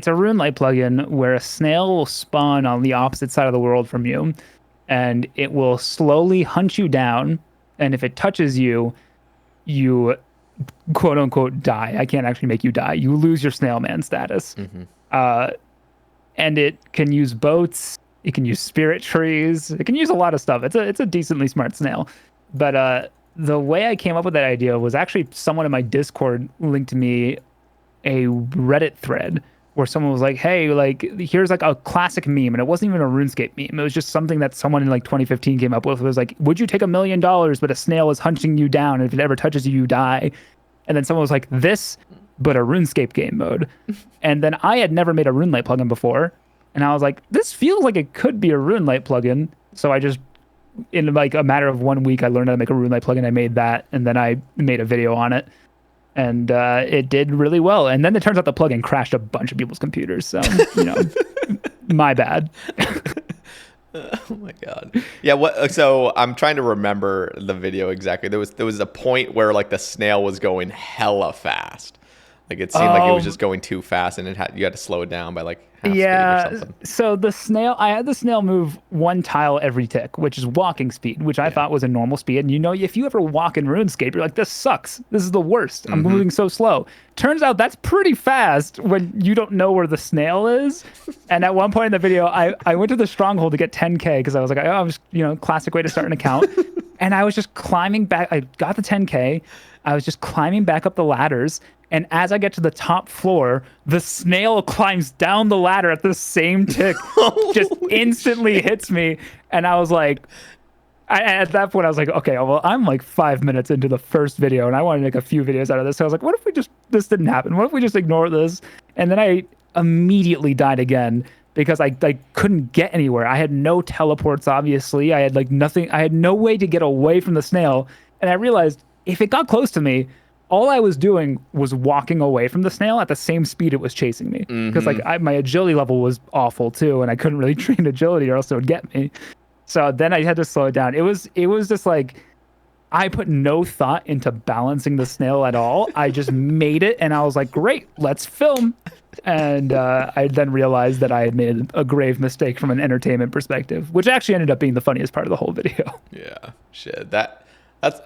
a Runelite plugin where a snail will spawn on the opposite side of the world from you, and it will slowly hunt you down. And if it touches you, you quote unquote die. I can't actually make you die. You lose your Snail Man status. And it can use boats. It can use spirit trees. It can use a lot of stuff. It's a decently smart snail. But the way I came up with that idea was actually someone in my Discord linked to me a Reddit thread where someone was like, hey, like here's like a classic meme, and it wasn't even a RuneScape meme. It was just something that someone in like 2015 came up with. It was like, would you take $1 million, but a snail is hunting you down, and if it ever touches you, you die? And then someone was like, this, but a RuneScape game mode. And then I had never made a Runelite plugin before, and I was like, this feels like it could be a Runelite plugin. So I just, in like a matter of 1 week, I learned how to make a Runelite plugin. I made that, and then I made a video on it. And it did really well. And then it turns out the plugin crashed a bunch of people's computers. So, you know, my bad. Oh my god. Yeah. So I'm trying to remember the video exactly. There was a point where like the snail was going hella fast. Like it seemed like it was just going too fast, and you had to slow it down by like half speed or something. So I had the snail move 1 tile every tick, which is walking speed, which I thought was a normal speed. And you know, if you ever walk in RuneScape, you're like, this sucks. This is the worst. I'm moving so slow. Turns out that's pretty fast when you don't know where the snail is. And at one point in the video, I went to the stronghold to get 10K because I was like, oh, I was, classic way to start an account. And I was just climbing back. I got the 10K. I was just climbing back up the ladders. And as I get to the top floor, the snail climbs down the ladder at the same tick, just instantly hits me. And I was like, at that point, I was like, okay, well, I'm like 5 minutes into the first video, and I want to make a few videos out of this. So I was like, what if this didn't happen? What if we just ignore this? And then I immediately died again because I couldn't get anywhere. I had no teleports, obviously. I had like nothing. I had no way to get away from the snail. And I realized if it got close to me, all I was doing was walking away from the snail at the same speed it was chasing me. Because my agility level was awful too, and I couldn't really train agility or else it would get me. So then I had to slow it down. It was just like, I put no thought into balancing the snail at all. I just made it, and I was like, great, let's film. And I then realized that I had made a grave mistake from an entertainment perspective, which actually ended up being the funniest part of the whole video. Yeah, shit. That's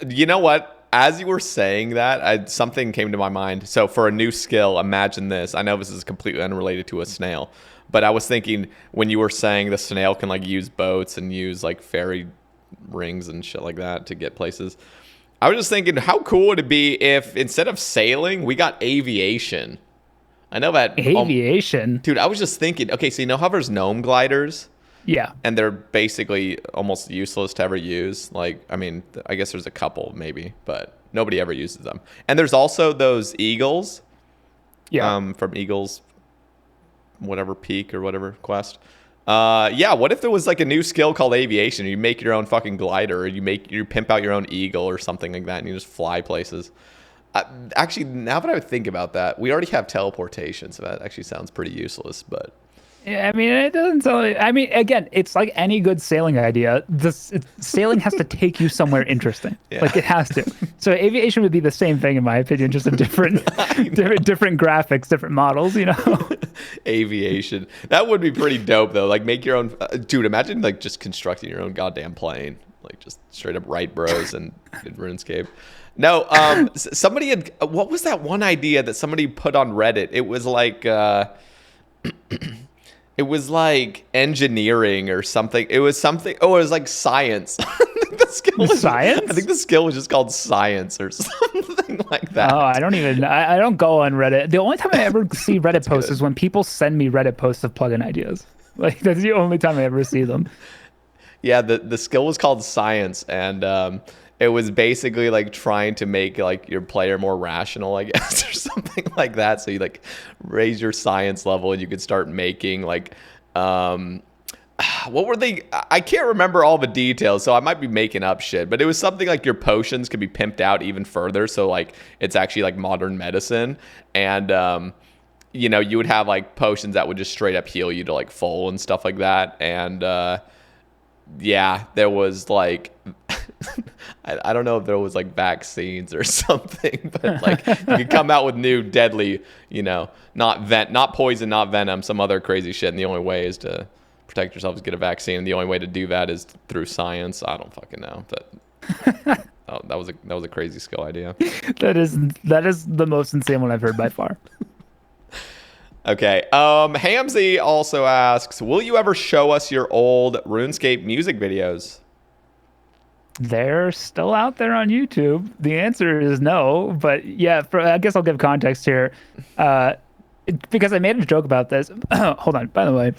you know what? As you were saying that, something came to my mind. So for a new skill, imagine this. I know this is completely unrelated to a snail, but I was thinking when you were saying the snail can like use boats and use like fairy rings and shit like that to get places. I was just thinking, how cool would it be if instead of sailing, we got aviation? I know that Aviation, dude. I was just thinking. Okay, so you know how there's gnome gliders, yeah, and they're basically almost useless to ever use. Like, I mean, I guess there's a couple maybe, but nobody ever uses them. And there's also those eagles, from Eagles, whatever peak or whatever quest. Yeah, what if there was like a new skill called aviation? You make your own fucking glider, or you pimp out your own eagle or something like that, and you just fly places. Actually, now that I would think about that, we already have teleportation, so that actually sounds pretty useless. But yeah, I mean, it doesn't sound like, I mean, again, it's like any good sailing idea. Sailing has to take you somewhere interesting. Yeah. Like it has to. So aviation would be the same thing in my opinion, just a different graphics, different models, you know. Aviation. That would be pretty dope though. Like make your own dude, imagine like just constructing your own goddamn plane. Like just straight up Wright Bros and RuneScape. No, somebody had, what was that one idea that somebody put on Reddit? It was like it was like engineering or something. It was something, it was like science. Science? I think the skill was just called science or something like that. Oh, I don't go on Reddit. The only time I ever see Reddit posts is when people send me Reddit posts of plugin ideas. Like that's the only time I ever see them. Yeah, the skill was called science, and it was basically like trying to make like your player more rational, I guess, or something like that. So you like raise your science level and you could start making like what were they? I can't remember all the details, so I might be making up shit. But it was something like your potions could be pimped out even further, so like it's actually like modern medicine, and you know, you would have like potions that would just straight up heal you to like full and stuff like that, and yeah, there was like I don't know if there was like vaccines or something, but like you could come out with new deadly, you know, not poison, not venom, some other crazy shit, and the only way is to protect yourself is get a vaccine, and the only way to do that is through science. I don't fucking know, but oh, that was a crazy skill idea. That is the most insane one I've heard by far. Okay. Hamzy also asks, will you ever show us your old RuneScape music videos? They're still out there on YouTube. The answer is no, but yeah, I guess I'll give context here. Because I made a joke about this. Hold on. By the way,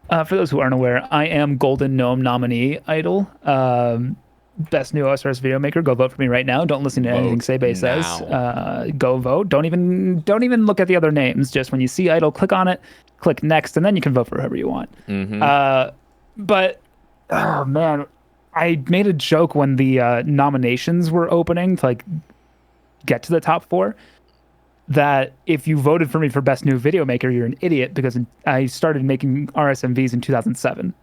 for those who aren't aware, I am Golden Gnome nominee Idyl. Best new OSRS video maker. Go vote for me right now. Don't listen to anything Sae Bae says. Go vote. Don't even look at the other names. Just when you see Idyl, click on it, click next, and then you can vote for whoever you want. Mm-hmm. But oh man, I made a joke when the nominations were opening to like get to the top 4. That if you voted for me for best new video maker, you're an idiot, because I started making RSMVs in 2007.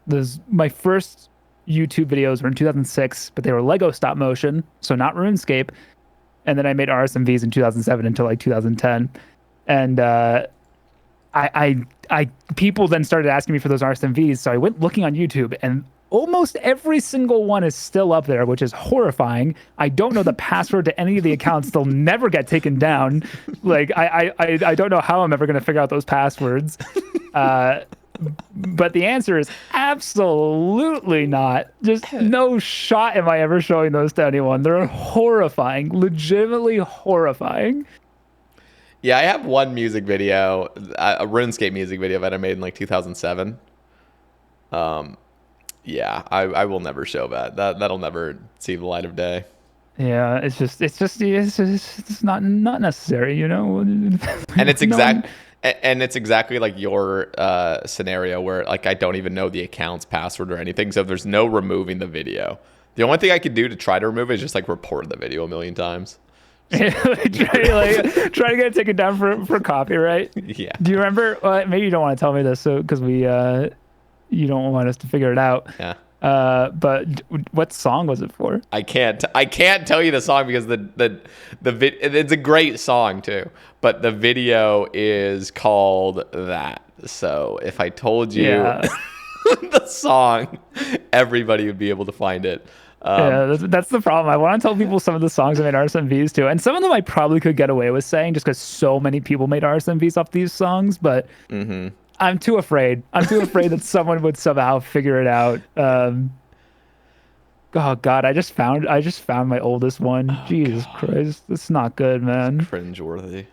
My first YouTube videos were in 2006, but they were Lego stop motion, so not RuneScape. And then I made RSMVs in 2007 until like 2010. And I people then started asking me for those RSMVs, so I went looking on YouTube, and almost every single one is still up there, which is horrifying. I don't know the password to any of the accounts. They'll never get taken down. Like I don't know how I'm ever going to figure out those passwords. But the answer is absolutely not. Just no shot am I ever showing those to anyone. They're horrifying, legitimately horrifying. Yeah, I have one music video, a RuneScape music video that I made in like 2007. Yeah, I will never show that. That'll never see the light of day. Yeah, it's just not necessary, you know. And it's exactly like your scenario where like I don't even know the account's password or anything, so there's no removing the video. The only thing I could do to try to remove it is just like report the video a million times. try to get it taken down for copyright. Yeah. Do you remember? Maybe you don't want to tell me this, so because you don't want us to figure it out. Yeah. But what song was it for? I can't tell you the song because it's a great song too, but the video is called that. So if I told you the song, everybody would be able to find it. Yeah, that's the problem. I want to tell people some of the songs I made RSMVs to, and some of them I probably could get away with saying just because so many people made RSMVs off these songs, but I'm too afraid. I'm too afraid that someone would somehow figure it out. Oh God, I just found my oldest one. Oh, Jesus Christ, it's not good, man. Cringeworthy.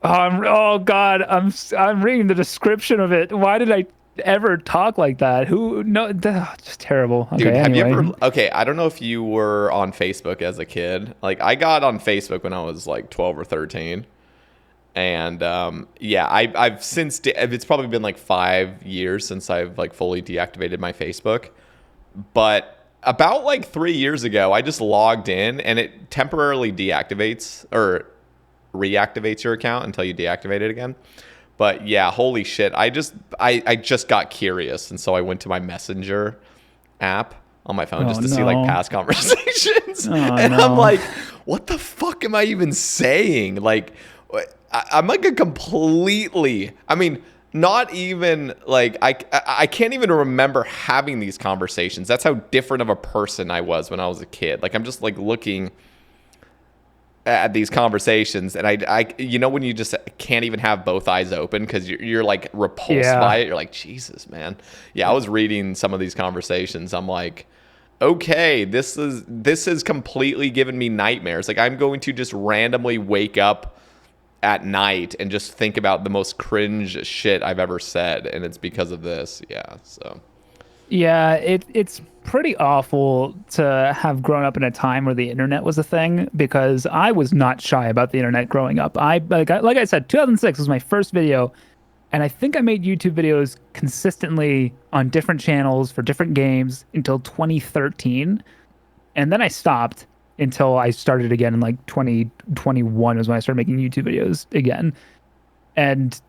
Oh God, I'm reading the description of it. Why did I ever talk like that? Who? No, just terrible. Okay, dude, have anyway. you ever? Okay, I don't know if you were on Facebook as a kid. Like, I got on Facebook when I was like 12 or 13, and I've since it's probably been like 5 years since I've like fully deactivated my Facebook, but about like 3 years ago, I just logged in and it temporarily deactivates or reactivates your account until you deactivate it again. But yeah, holy shit. I just got curious. And so I went to my Messenger app on my phone just to see like past conversations. I'm like, what the fuck am I even saying? Like, I'm like not even like I can't even remember having these conversations. That's how different of a person I was when I was a kid. Like, I'm just like looking at these conversations, and I when you just can't even have both eyes open because you're like repulsed by it. You're like, Jesus, man. Yeah, I was reading some of these conversations. I'm like, okay, this has completely given me nightmares. Like, I'm going to just randomly wake up at night and just think about the most cringe shit I've ever said, and it's because of this. Yeah, so yeah, it's pretty awful to have grown up in a time where the internet was a thing, because I was not shy about the internet growing up. Like I said, 2006 was my first video, and I think I made YouTube videos consistently on different channels for different games until 2013, and then I stopped until I started again in like 2021 was when I started making YouTube videos again. And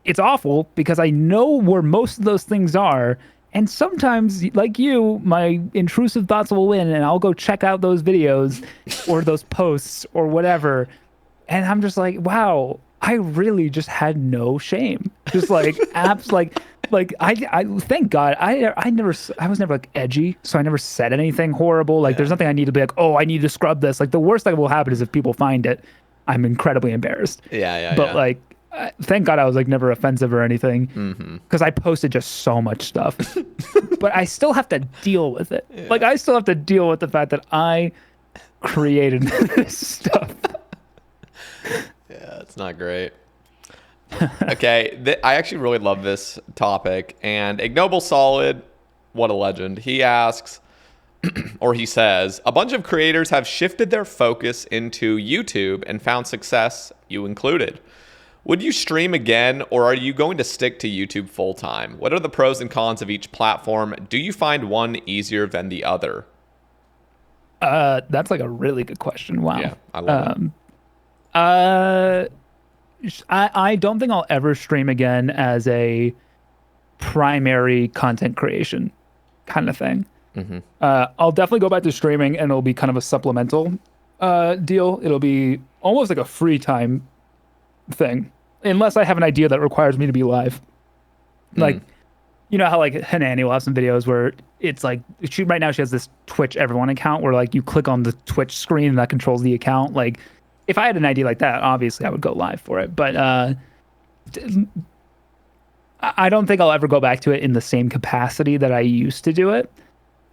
it's awful because I know where most of those things are. And sometimes, like you, my intrusive thoughts will win and I'll go check out those videos or those posts or whatever. And I'm just like, wow, I really just had no shame. Just like apps like I thank God I was never like edgy, so I never said anything horrible. Like there's nothing I need to be like, oh, I need to scrub this. Like the worst that will happen is if people find it, I'm incredibly embarrassed. But like, thank God I was like never offensive or anything, because I posted just so much stuff. But I still have to deal with it. Yeah. Like I still have to deal with the fact that I created this stuff. Yeah, it's not great. Okay, I actually really love this topic. And Ignoble Solid, what a legend. He asks, or he says, a bunch of creators have shifted their focus into YouTube and found success, you included. Would you stream again, or are you going to stick to YouTube full time? What are the pros and cons of each platform? Do you find one easier than the other? That's like a really good question. Wow. Yeah, I love it. I don't think I'll ever stream again as a primary content creation kind of thing. I'll definitely go back to streaming, and it'll be kind of a supplemental deal. It'll be almost like a free time thing, unless I have an idea that requires me to be live. Like, you know how like Hanani will have some videos where it's like right now she has this Twitch Everyone account where like you click on the Twitch screen and that controls the account. Like, if I had an idea like that, obviously I would go live for it. But I don't think I'll ever go back to it in the same capacity that I used to do it.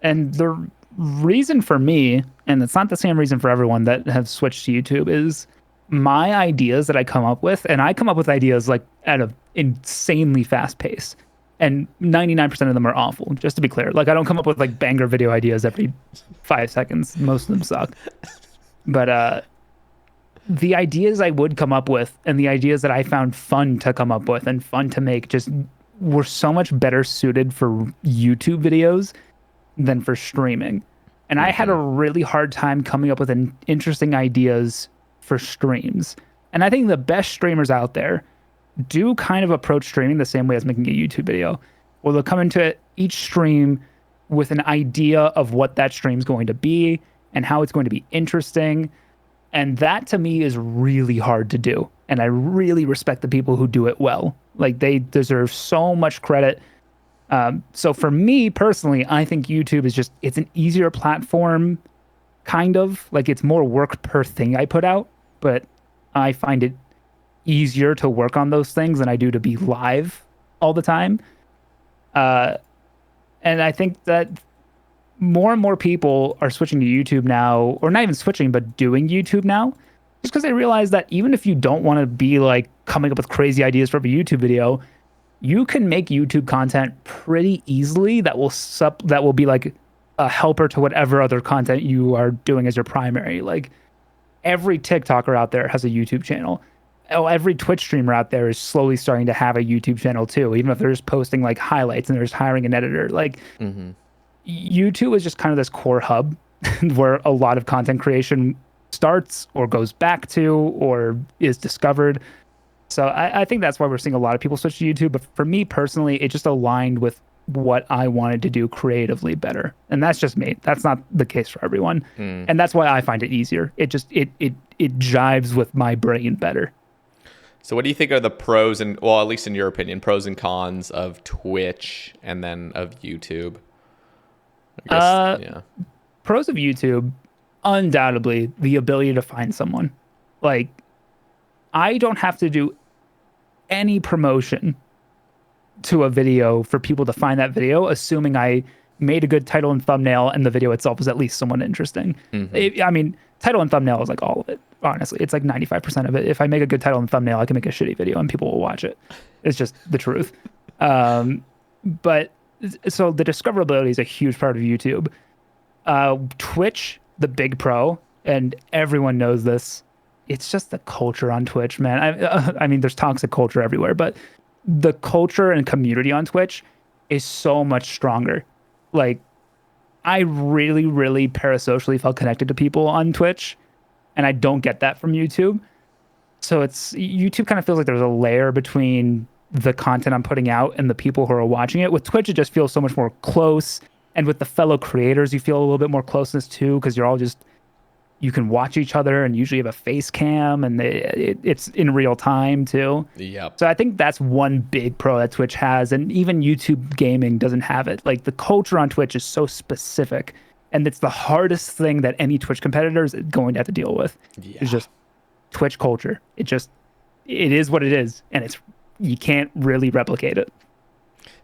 And the reason for me, and it's not the same reason for everyone that have switched to YouTube, is my ideas that I come up with, and I come up with ideas like at an insanely fast pace. And 99% of them are awful, just to be clear. Like, I don't come up with like banger video ideas every 5 seconds. Most of them suck. But the ideas I would come up with and the ideas that I found fun to come up with and fun to make just were so much better suited for YouTube videos than for streaming. And I had a really hard time coming up with interesting ideas for streams. And I think the best streamers out there do kind of approach streaming the same way as making a YouTube video. Well, they'll come into each stream with an idea of what that stream's going to be and how it's going to be interesting. And that to me is really hard to do. And I really respect the people who do it well. Like, they deserve so much credit. So for me personally, I think YouTube is just, it's an easier platform, kind of. Like, it's more work per thing I put out, but I find it easier to work on those things than I do to be live all the time. And I think that more and more people are switching to YouTube now, or not even switching, but doing YouTube now, just because they realize that even if you don't want to be like coming up with crazy ideas for a YouTube video, you can make YouTube content pretty easily that will be like a helper to whatever other content you are doing as your primary. Like, every TikToker out there has a YouTube channel. Oh, every Twitch streamer out there is slowly starting to have a YouTube channel too, even if they're just posting like highlights and they're just hiring an editor. Like, YouTube is just kind of this core hub where a lot of content creation starts or goes back to or is discovered. So I think that's why we're seeing a lot of people switch to YouTube. But for me personally, it just aligned with what I wanted to do creatively better. And that's just me. That's not the case for everyone. And that's why I find it easier. It just, it jives with my brain better. So what do you think are the pros and, well, at least in your opinion, pros and cons of Twitch and then of YouTube? I guess, Pros of YouTube, undoubtedly, the ability to find someone. Like, I don't have to do any promotion to a video for people to find that video, assuming I made a good title and thumbnail and the video itself was at least somewhat interesting. I mean, title and thumbnail is like all of it, honestly. It's like 95% of it. If I make a good title and thumbnail, I can make a shitty video and people will watch it. It's just the truth. But so the discoverability is a huge part of YouTube. Twitch, the big pro, and everyone knows this, it's just the culture on Twitch, man. I mean, there's toxic culture everywhere, but the culture and community on Twitch is so much stronger. Like, I really, really parasocially felt connected to people on Twitch, and I don't get that from YouTube. So YouTube kind of feels like there's a layer between the content I'm putting out and the people who are watching it. With Twitch, it just feels so much more close. And with the fellow creators, you feel a little bit more closeness too, because you're all just, you can watch each other and usually have a face cam and it's in real time too. Yep. So I think that's one big pro that Twitch has, and even YouTube gaming doesn't have it. Like, the culture on Twitch is so specific, and it's the hardest thing that any Twitch competitor is going to have to deal with. It's just Twitch culture. It is what it is, and you can't really replicate it.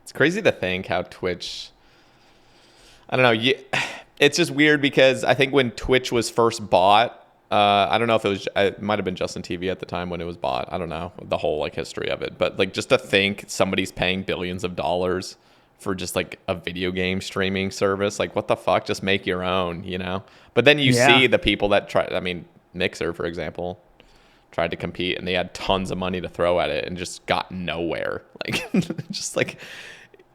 It's crazy to think how Twitch, I don't know, it's just weird because I think when Twitch was first bought, I don't know if it might have been Justin TV at the time when it was bought. I don't know the whole like history of it, but like, just to think somebody's paying billions of dollars for just like a video game streaming service, like, what the fuck, just make your own, you know? But then you see the people that try, I mean, Mixer, for example, tried to compete and they had tons of money to throw at it and just got nowhere. Like, just like,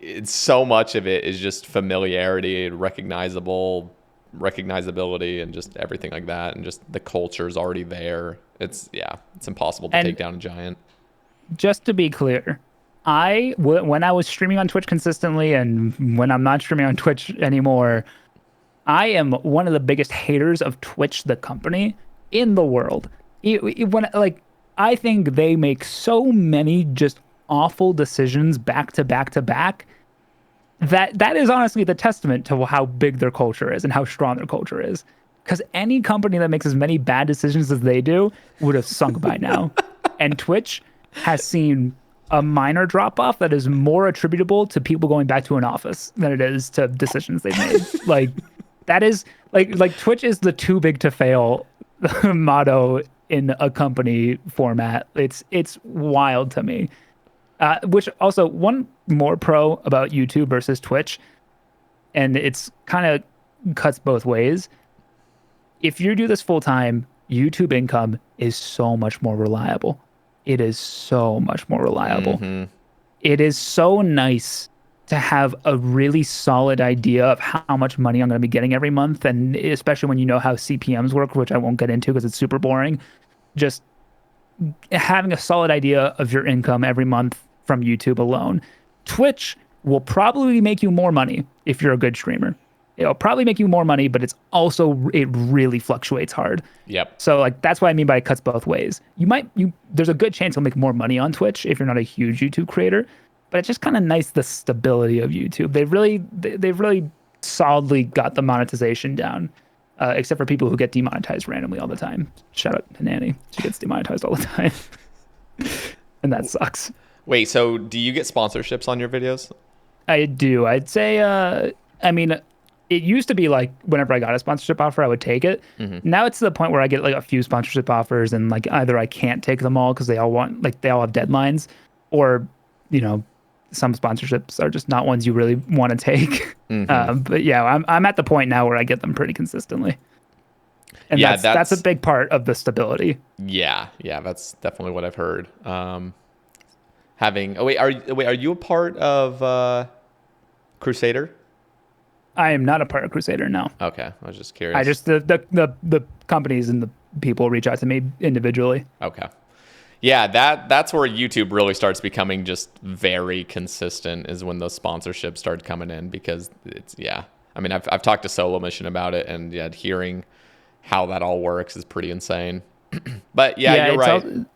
it's so much of it is just familiarity, recognizability, and just everything like that. And just the culture is already there. It's impossible to take down a giant. Just to be clear, when I was streaming on Twitch consistently and when I'm not streaming on Twitch anymore, I am one of the biggest haters of Twitch, the company, in the world. I think they make so many just awful decisions back to back to back that is honestly the testament to how big their culture is and how strong their culture is. Because any company that makes as many bad decisions as they do would have sunk by now. And Twitch has seen a minor drop off that is more attributable to people going back to an office than it is to decisions they've made. Like, that is like Twitch is the too big to fail motto in a company format. It's wild to me. Which also, one more pro about YouTube versus Twitch, and it's kind of cuts both ways. If you do this full time, YouTube income is so much more reliable. It is so much more reliable. It is so nice to have a really solid idea of how much money I'm going to be getting every month, and especially when you know how CPMs work, which I won't get into because it's super boring. Just having a solid idea of your income every month from YouTube alone. Twitch will probably make you more money if you're a good streamer. It'll probably make you more money, but it really fluctuates hard. Yep. So like that's what I mean by it cuts both ways. There's a good chance you'll make more money on Twitch if you're not a huge YouTube creator, but it's just kind of nice the stability of YouTube. They've really solidly got the monetization down, except for people who get demonetized randomly all the time. Shout out to Nanny, she gets demonetized all the time, and that sucks. Wait, so do you get sponsorships on your videos? I do. I'd say, I mean, it used to be like whenever I got a sponsorship offer, I would take it. Now it's to the point where I get like a few sponsorship offers and like either I can't take them all because they all have deadlines, or, you know, some sponsorships are just not ones you really want to take. But yeah, I'm at the point now where I get them pretty consistently. And Yeah, that's a big part of the stability. Yeah, that's definitely what I've heard. Are you a part of Crusader? I am not a part of Crusader now. Okay, I was just curious. I just the companies and the people reach out to me individually. Okay. Yeah, that's where YouTube really starts becoming just very consistent, is when those sponsorships start coming in, because I mean, I've talked to Solo Mission about it, and yeah, hearing how that all works is pretty insane. But yeah, you're right.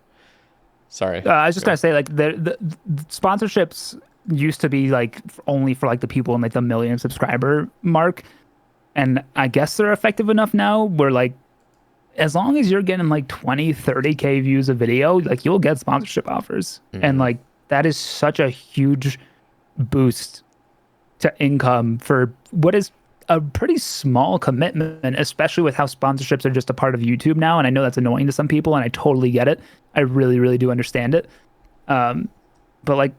Sorry. I was just gonna say, like, the sponsorships used to be like only for like the people in like the 1 million subscriber mark, and I guess they're effective enough now where like as long as you're getting like 20-30K views a video, like you'll get sponsorship offers. And like that is such a huge boost to income for what is a pretty small commitment, especially with how sponsorships are just a part of YouTube now. And I know that's annoying to some people, and I totally get it. I really, really do understand it. But like,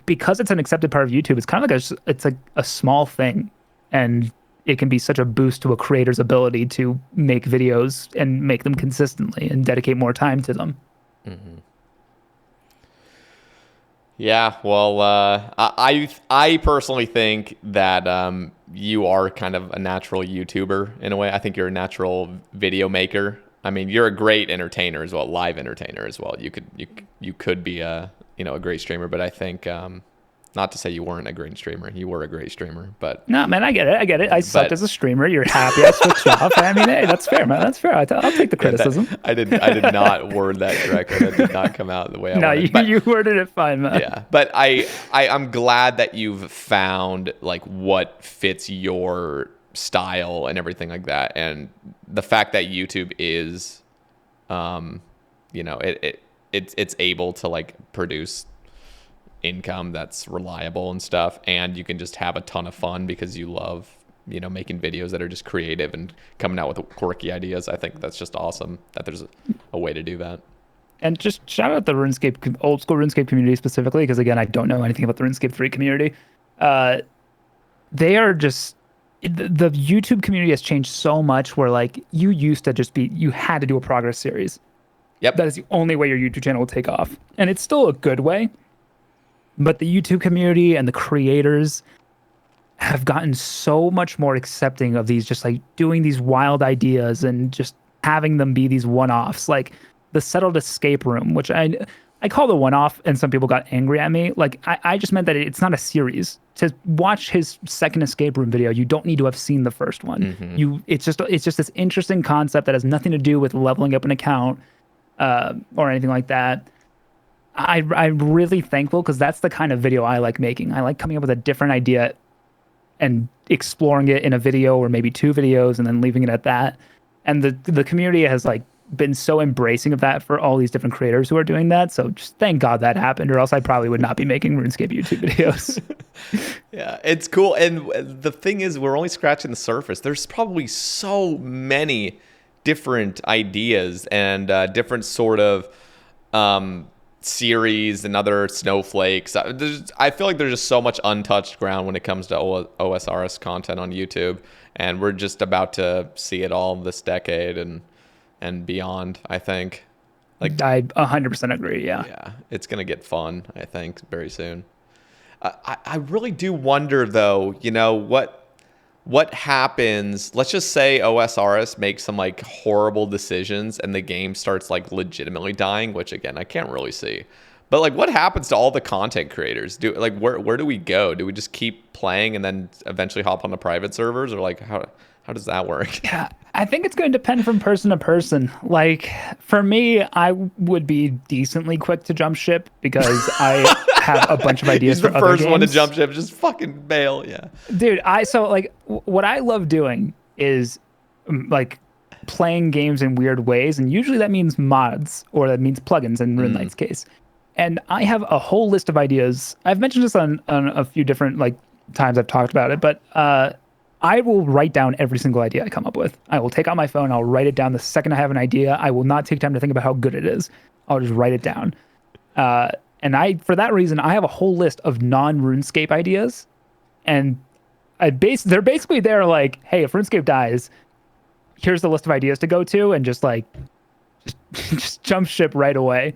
because it's an accepted part of YouTube, it's kind of like a small thing, and it can be such a boost to a creator's ability to make videos and make them consistently and dedicate more time to them. Yeah, well, I personally think that you are kind of a natural YouTuber in a way. I think you're a natural video maker. I mean, you're a great entertainer as well, live entertainer as well. You could be a great streamer, but I think not to say you weren't a great streamer. You were a great streamer, but no, man, I get it. I sucked as a streamer. You're happy I switched off. I mean, hey, that's fair, man. That's fair. I'll take the criticism. I did not word that correctly. That did not come out the way I wanted. No, you worded it fine, man. Yeah, but I'm glad that you've found like what fits your style and everything like that, and the fact that YouTube is, it's able to like produce income that's reliable and stuff, and you can just have a ton of fun because you love making videos that are just creative and coming out with quirky ideas. I think that's just awesome that there's a way to do that. And just shout out the RuneScape, old school RuneScape community specifically, because again, I don't know anything about the RuneScape 3 community. They are just, the YouTube community has changed so much where like you used to you had to do a progress series. Yep. That is the only way your YouTube channel will take off. And it's still a good way. But the YouTube community and the creators have gotten so much more accepting of these, just like doing these wild ideas and just having them be these one-offs, like the Settled Escape Room, which I call the one-off, and some people got angry at me. Like I just meant that it's not a series. To watch his second escape room video, you don't need to have seen the first one. It's just this interesting concept that has nothing to do with leveling up an account or anything like that. I'm really thankful, because that's the kind of video I like making. I like coming up with a different idea and exploring it in a video or maybe 2 videos and then leaving it at that. And the community has like been so embracing of that for all these different creators who are doing that. So just thank God that happened, or else I probably would not be making RuneScape YouTube videos. Yeah, it's cool. And the thing is, we're only scratching the surface. There's probably so many different ideas and different sort of series and other snowflakes. I feel like there's just so much untouched ground when it comes to OSRS content on YouTube, and we're just about to see it all this decade and beyond. I think, like, I 100% agree. Yeah, it's gonna get fun, I think, very soon. I really do wonder though, what happens. Let's just say OSRS makes some like horrible decisions and the game starts like legitimately dying, which again I can't really see, But like, what happens to all the content creators? Where do we go? Do we just keep playing and then eventually hop on the private servers, or like how does that work? Yeah, I think it's going to depend from person to person. Like for me, I would be decently quick to jump ship because I have a bunch of ideas He's the for other first games. one to jump ship, just fucking bail. Yeah, Dude, what I love doing is like playing games in weird ways, and usually that means mods or that means plugins in Runelite's case. And I have a whole list of ideas. I've mentioned this on a few different like times I've talked about it, but I will write down every single idea I come up with. I will take out my phone, I'll write it down the second I have an idea. I will not take time to think about how good it is. I'll just write it down. And for that reason, I have a whole list of non-RuneScape ideas. And they're basically there like, hey, if RuneScape dies, here's the list of ideas to go to, and just just jump ship right away.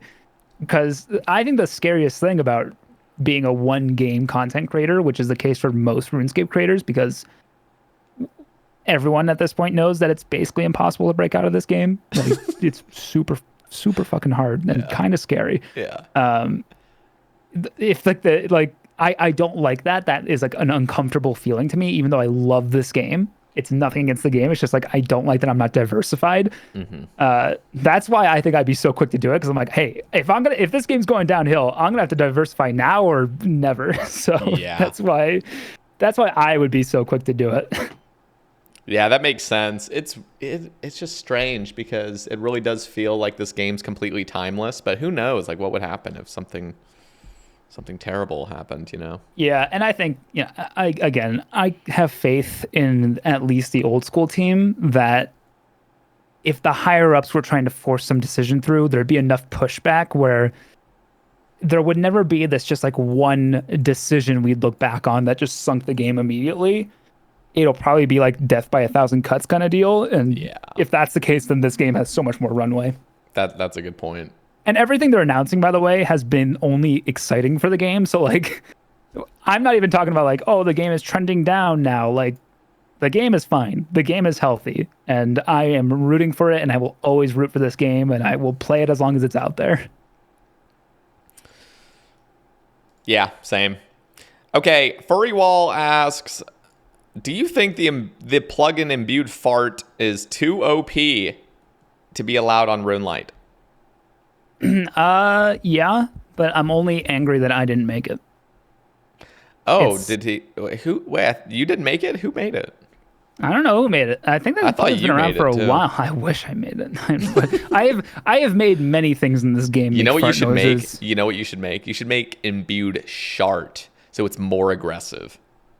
Because I think the scariest thing about being a one game content creator, which is the case for most RuneScape creators, because everyone at this point knows that it's basically impossible to break out of this game. Like, it's super, super fucking hard and kind of scary. yeah. If I don't like that. That is like an uncomfortable feeling to me, even though I love this game. It's nothing against the game. It's just like, I don't like that I'm not diversified. That's why I think I'd be so quick to do it. Cause I'm like, hey, if this game's going downhill, I'm gonna have to diversify now or never. So Yeah. that's why I would be so quick to do it. Yeah, that makes sense. It's just strange because it really does feel like this game's completely timeless, but who knows like what would happen if something terrible happened, you know? Yeah, and I think, I have faith in at least the old school team that if the higher ups were trying to force some decision through, there'd be enough pushback where there would never be this just like one decision we'd look back on that just sunk the game immediately. It'll probably be like death by 1,000 cuts kind of deal. And if that's the case, then this game has so much more runway. That's a good point. And everything they're announcing, by the way, has been only exciting for the game. So like, I'm not even talking about like, oh, the game is trending down now. Like, the game is fine. The game is healthy. And I am rooting for it. And I will always root for this game. And I will play it as long as it's out there. Yeah, same. Okay, Furrywall asks, do you think the plugin imbued fart is too OP to be allowed on Runelite? Yeah, but I'm only angry that I didn't make it. Oh, did he? Wait, you didn't make it? Who made it? I don't know who made it. I think that plugin's been around for a too. while. I wish I made it. But I have made many things in this game. You know what you should noises. make? You know what you should make? You should make imbued shart, so it's more aggressive.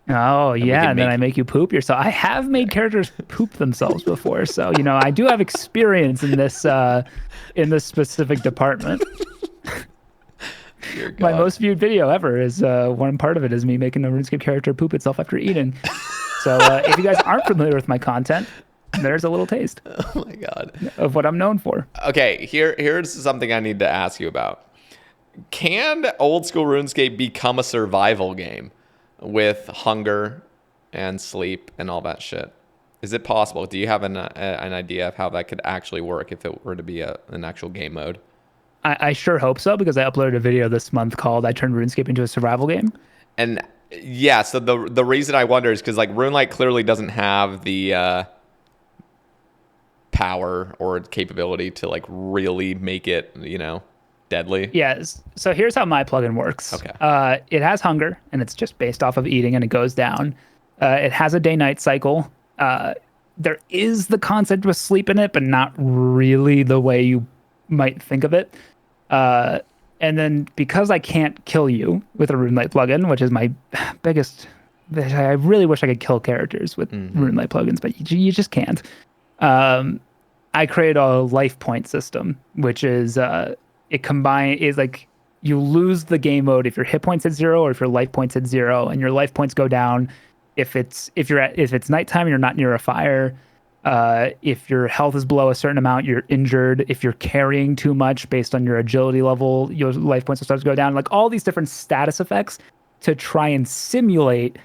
Oh, yeah, and then I make you poop yourself. I have made characters poop themselves before, so I do have experience in this specific department. My most viewed video ever is one part of it is me making a RuneScape character poop itself after eating. So if you guys aren't familiar with my content, there's a little taste. Oh my god. Of what I'm known for. Okay, here's something I need to ask you about. Can old school RuneScape become a survival game with hunger and sleep and all that shit? Is it possible? Do you have an idea of how that could actually work if it were to be an actual game mode? I sure hope so, because I uploaded a video this month called I Turned RuneScape into a Survival Game. And yeah, so the reason I wonder is because like Runelite clearly doesn't have the power or capability to like really make it, deadly. Yes. So here's how my plugin works. Okay. It has hunger, and it's just based off of eating, and it goes down. It has a day-night cycle. There is the concept of sleep in it, but not really the way you might think of it. And then because I can't kill you with a Runelite plugin, which is my biggest... I really wish I could kill characters with Runelite plugins, but you just can't. I created a life point system, which is... is like you lose the game mode if your hit points at 0 or if your life points at 0, and your life points go down if it's nighttime and you're not near a fire. If your health is below a certain amount, you're injured. If you're carrying too much based on your agility level, your life points will start to go down. Like all these different status effects to try and simulate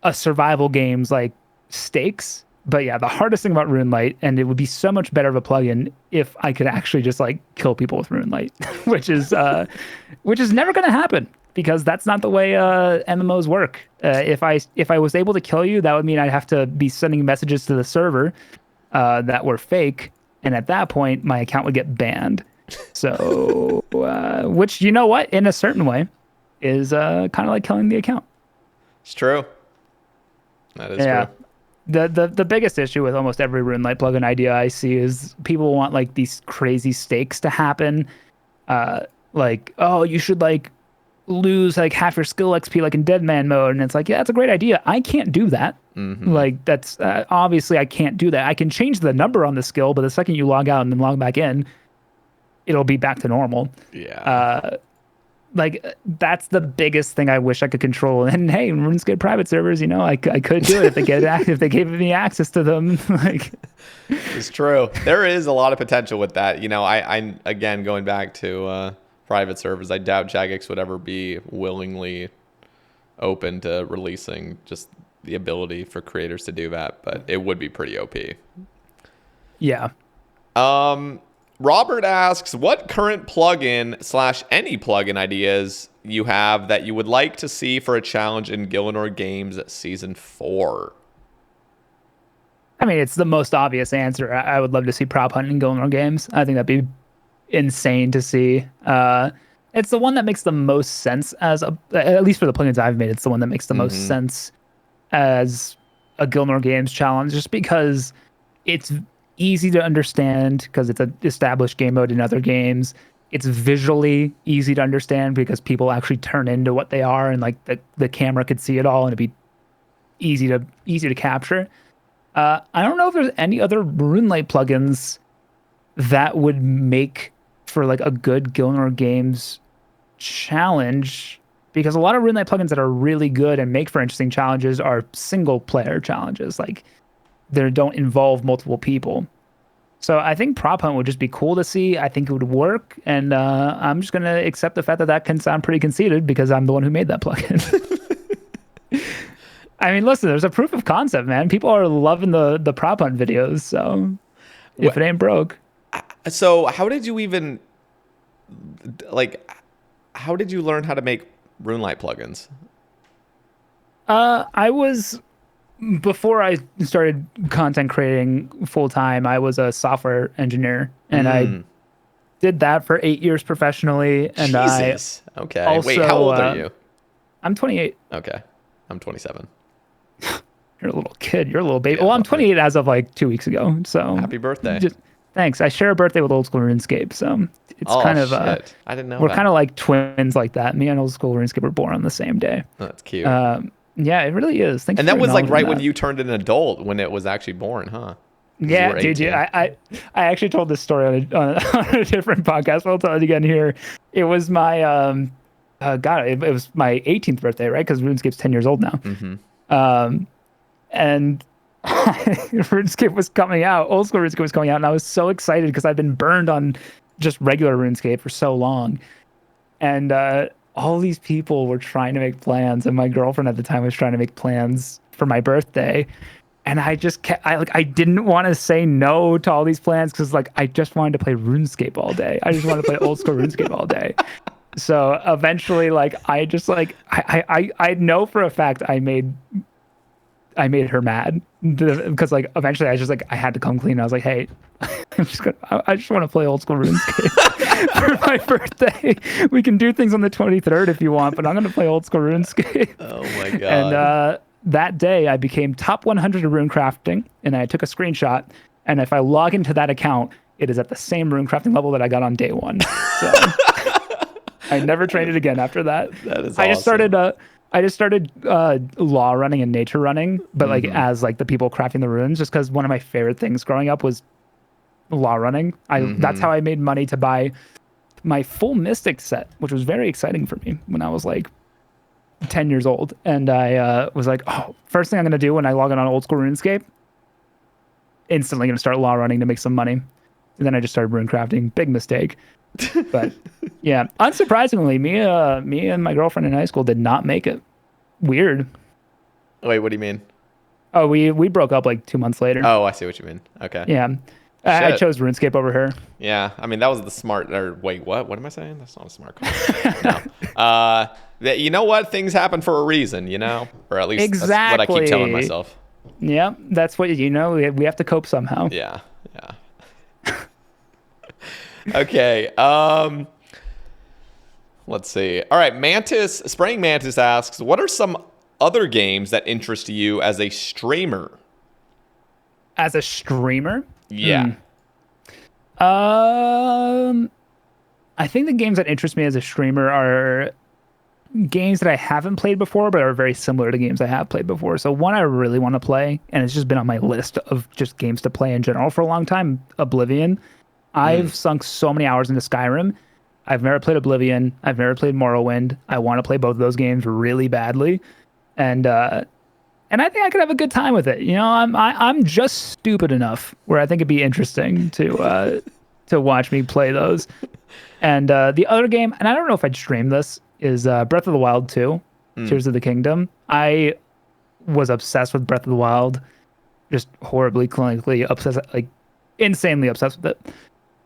a survival game's like stakes But yeah, the hardest thing about Runelite, and it would be so much better of a plugin if I could actually just like kill people with Runelite, which is never going to happen because that's not the way MMOs work. If I was able to kill you, that would mean I'd have to be sending messages to the server that were fake, and at that point, my account would get banned. So, which, you know what, in a certain way, is kind of like killing the account. It's true. That is true. The biggest issue with almost every Runelite plugin idea I see is people want like these crazy stakes to happen. Like, oh, you should like lose like half your skill XP like in Dead Man mode, and it's like, yeah, that's a great idea. I can't do that. Like that's obviously I can't do that. I can change the number on the skill, but the second you log out and then log back in, it'll be back to normal. Yeah. Like that's the biggest thing I wish I could control. And hey, RuneScape private servers, you know, I could do it if they gave me access to them. Like, it's true. There is a lot of potential with that. You know, I again going back to private servers, I doubt Jagex would ever be willingly open to releasing just the ability for creators to do that, but it would be pretty OP. Yeah. Robert asks, what current plugin / any plugin ideas you have that you would like to see for a challenge in Gillenor Games Season 4? I mean, it's the most obvious answer. I would love to see prop hunt in Golden Gnome Games. I think that'd be insane to see. It's the one that makes the most sense at least for the plugins I've made, it's the one that makes the most sense as a Gillenor Games challenge, just because it's easy to understand because it's an established game mode in other games. It's visually easy to understand because people actually turn into what they are, and like the camera could see it all, and it'd be easy to capture. I don't know if there's any other Runelite plugins that would make for like a good Gillenor Games challenge, because a lot of Runelite plugins that are really good and make for interesting challenges are single player challenges. Like, they don't involve multiple people. So I think prop hunt would just be cool to see. I think it would work, and I'm just gonna accept the fact that can sound pretty conceited because I'm the one who made that plugin. I mean, listen, there's a proof of concept, man. People are loving the prop hunt videos, so if it ain't broke. So how did you even how did you learn how to make Runelite plugins? I was, before I started content creating full time, I was a software engineer, and I did that for 8 years professionally. And Jesus. Okay. Also, wait, how old are you? I'm 28. Okay. I'm 27. You're a little kid. You're a little baby. Yeah, well, I'm 28 as of like 2 weeks ago. So happy birthday. Thanks. I share a birthday with Old School RuneScape, so it's kind of shit. I didn't know we're kind of like twins like that. Me and Old School RuneScape were born on the same day. Oh, that's cute. Yeah, it really is. Thanks. And for that was like right acknowledging when that. you turned an adult, when it was actually born, huh? Yeah, dude. I actually told this story on a different podcast. But I'll tell it again here. It was my it was my 18th birthday, right? Because RuneScape's 10 years old now. And RuneScape was coming out. Old School RuneScape was coming out, and I was so excited because I've been burned on just regular RuneScape for so long, and all these people were trying to make plans, and my girlfriend at the time was trying to make plans for my birthday. And I just I didn't want to say no to all these plans because like I just wanted to play RuneScape all day. I just wanted to play Old School RuneScape all day. So eventually, like I just like I know for a fact I made her mad because like eventually I just like I had to come clean. I was like, hey, I just want to play Old School RuneScape for my birthday. We can do things on the 23rd if you want, but I'm gonna play Old School RuneScape. Oh my god! And that day I became top 100 of runecrafting, and I took a screenshot. And if I log into that account, it is at the same runecrafting level that I got on day one. So I never trained it again after that. That is I awesome. just started law running and nature running, but like as like the people crafting the runes, just because one of my favorite things growing up was law running. That's how I made money to buy my full Mystic set, which was very exciting for me when I was like 10 years old. And I was like, oh, first thing I'm gonna do when I log in on Old School RuneScape, instantly gonna start law running to make some money. And then I just started rune crafting. Big mistake. But yeah, unsurprisingly, me and my girlfriend in high school did not make it. Weird. Wait, what do you mean? Oh, we broke up like 2 months later. Oh, I see what you mean. Okay. Yeah. I Shit. chose RuneScape over her. Yeah, I mean that was the smart. Or wait, what? What am I saying? That's not a smart call. No. You know what? Things happen for a reason. You know, or at least that's what I keep telling myself. Yeah, that's what we have to cope somehow. Yeah. Yeah. Okay. Let's see. All right. Spraying Mantis asks, what are some other games that interest you as a streamer? As a streamer? Yeah. I think the games that interest me as a streamer are games that I haven't played before, but are very similar to games I have played before. So one I really want to play, and it's just been on my list of just games to play in general for a long time, Oblivion. I've sunk so many hours into Skyrim. I've never played Oblivion. I've never played Morrowind. I want to play both of those games really badly. And I think I could have a good time with it. You know, I'm just stupid enough where I think it'd be interesting to watch me play those. And the other game, and I don't know if I'd stream this, is Breath of the Wild 2, Tears of the Kingdom. I was obsessed with Breath of the Wild, just horribly, clinically obsessed, like insanely obsessed with it,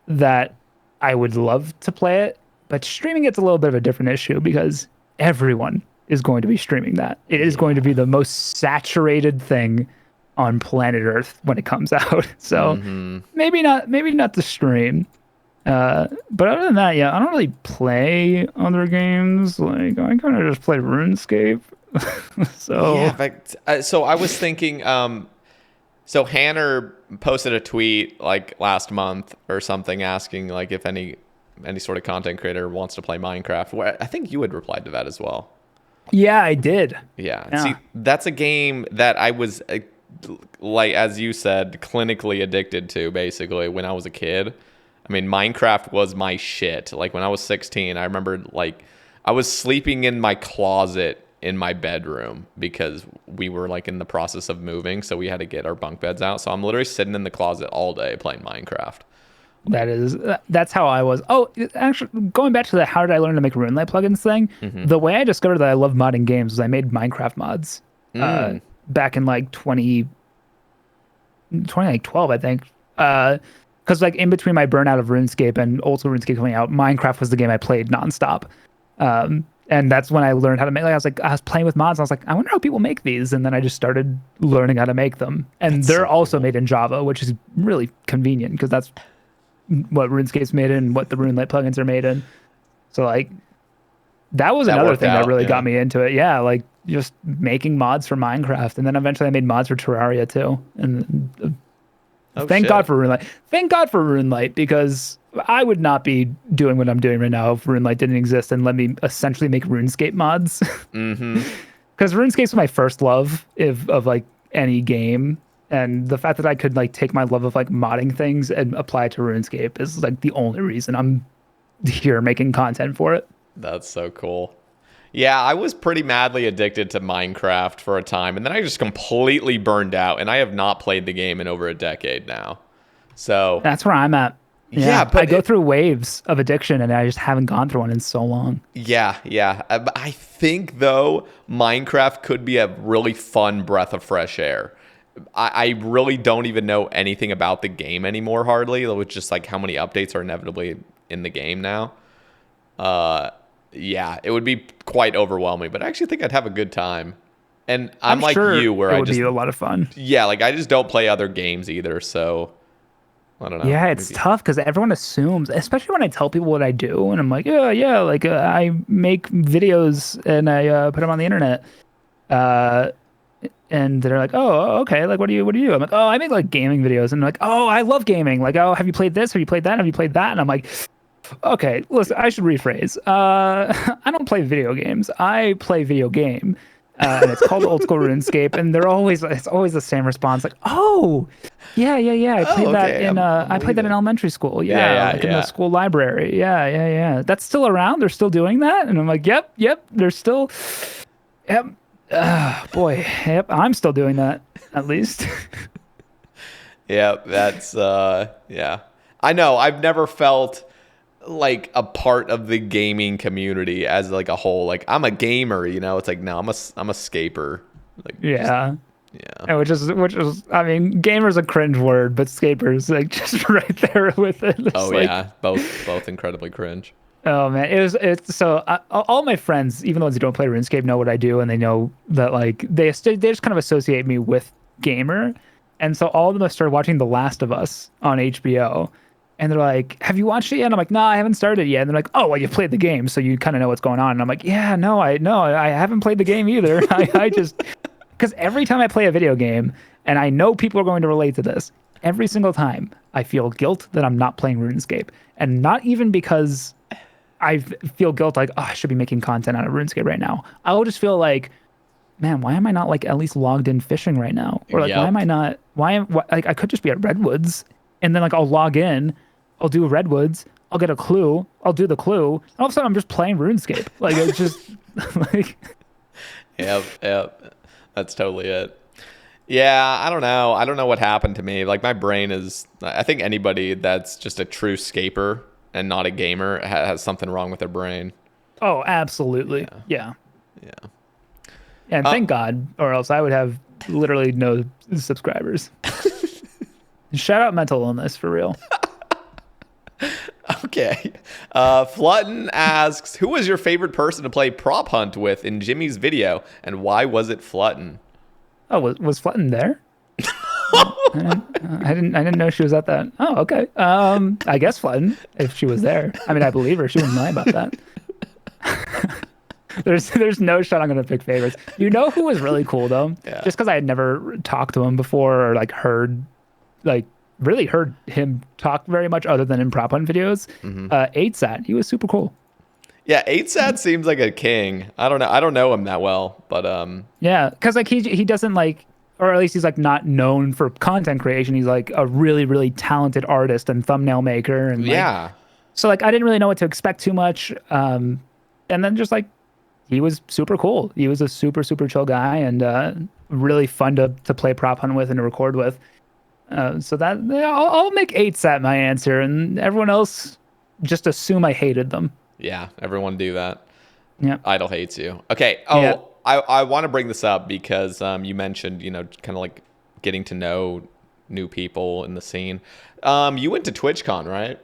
that I would love to play it. But streaming it's a little bit of a different issue because everyone is going to be streaming that. It is going to be the most saturated thing on planet Earth when it comes out. So maybe not the stream. But other than that, yeah, I don't really play other games. Like I kind of just play RuneScape. So yeah, but, so I was thinking. So Hanner posted a tweet like last month or something asking like if any sort of content creator wants to play Minecraft. Where I think you had replied to that as well. Yeah, I did. Yeah. See, that's a game that I was like, as you said, clinically addicted to basically when I was a kid. I mean, Minecraft was my shit. Like when I was 16, I remember like I was sleeping in my closet in my bedroom because we were like in the process of moving. So we had to get our bunk beds out. So I'm literally sitting in the closet all day playing Minecraft. That's how I was. Oh, actually, going back to the how did I learn to make Runelite plugins thing, the way I discovered that I love modding games was I made Minecraft mods back in like 2012, I think. Because like in between my burnout of RuneScape and Old School RuneScape coming out, Minecraft was the game I played nonstop. And that's when I learned how to make. Like I was playing with mods. And I was like, I wonder how people make these. And then I just started learning how to make them. And they're also made in Java, which is really convenient because that's what RuneScape's made in, and what the Runelite plugins are made in. So like that was another thing that really got me into it. Yeah, like just making mods for Minecraft, and then eventually I made mods for Terraria too. And thank God for Runelite. Thank God for Runelite, because I would not be doing what I'm doing right now if Runelite didn't exist and let me essentially make RuneScape mods. Because RuneScape's my first love of like any game. And the fact that I could like take my love of like modding things and apply it to RuneScape is like the only reason I'm here making content for it. That's so cool. Yeah, I was pretty madly addicted to Minecraft for a time, and then I just completely burned out, and I have not played the game in over a decade now. So that's where I'm at. Yeah, but I go through waves of addiction, and I just haven't gone through one in so long. Yeah. I think though Minecraft could be a really fun breath of fresh air. I really don't even know anything about the game anymore, hardly, with just like how many updates are inevitably in the game now. Yeah, it would be quite overwhelming, but I actually think I'd have a good time. And I'm like sure you, where it would be a lot of fun. Yeah, like I just don't play other games either, so I don't know. Yeah, it's tough because everyone assumes, especially when I tell people what I do, and I'm like, yeah, like I make videos and I put them on the internet. And they're like, oh, okay, like what do you do? I'm like, oh, I make like gaming videos, and they're like, oh, I love gaming. Like, oh, have you played this? Have you played that? Have you played that? And I'm like, okay, listen, I should rephrase. I don't play video games. I play video game. And it's called Old School RuneScape, and it's always the same response, like, oh, yeah. I played that in elementary school. Yeah, in the school library. Yeah. That's still around. They're still doing that, and I'm like, yep. They're still, yep. Boy, yep. I'm still doing that at least. Yeah, that's yeah. I know. I've never felt like a part of the gaming community as like a whole. Like I'm a gamer, you know. It's like no, I'm a scaper. Like yeah. Yeah. And which is I mean, gamer's a cringe word, but skater's like just right there with it. It's Oh like, yeah, both incredibly cringe. oh man, it's so all my friends, even the ones who don't play RuneScape, know what I do, and they know that like they just kind of associate me with gamer, and so all of them have started watching The Last of Us on HBO, and they're like, "Have you watched it yet?" And I'm like, "No, I haven't started yet." And they're like, "Oh, well, you played the game, so you kind of know what's going on." And I'm like, "Yeah, no, I haven't played the game either. I just because every time I play a video game, and I know people are going to relate to this, every single time I feel guilt that I'm not playing RuneScape, and not even because I feel guilt like, oh, I should be making content out of RuneScape right now. I'll just feel like, man, why am I not like at least logged in fishing right now? Or like, why am I not? Like I could just be at Redwoods, and then like I'll log in, I'll do Redwoods, I'll get a clue, I'll do the clue, and all of a sudden I'm just playing RuneScape. Like it's just like, Yep. That's totally it. Yeah, I don't know. I don't know what happened to me. Like my brain is. I think anybody that's just a true scaper and not a gamer has something wrong with their brain. oh, absolutely, yeah. Yeah. And thank God, or else I would have literally no subscribers. Shout out mental illness for real. Okay. Flutton asks, who was your favorite person to play prop hunt with in Jimmy's video, and why was it Flutton? Oh, was Flutton there? I didn't know she was at that. Oh, okay. I guess Flutton, if she was there. I mean, I believe her. She wouldn't lie about that. There's no shot I'm gonna pick favorites. You know who was really cool though? Yeah. Just because I had never talked to him before or like really heard him talk very much other than in prop hunt videos. 8sat, he was super cool. Yeah, 8sat seems like a king. I don't know him that well, but yeah, because like he doesn't like, or at least he's like not known for content creation. He's like a really really talented artist and thumbnail maker, and like, yeah. so like I didn't really know what to expect too much. And then just like he was super cool. He was a super super chill guy and really fun to play prop hunt with and to record with. So that I'll make 8sat my answer, and everyone else just assume I hated them. Yeah, everyone do that. Yeah. Idyl hates you. Okay. Oh, Yeah. I want to bring this up because you mentioned, kind of like getting to know new people in the scene. You went to TwitchCon, right?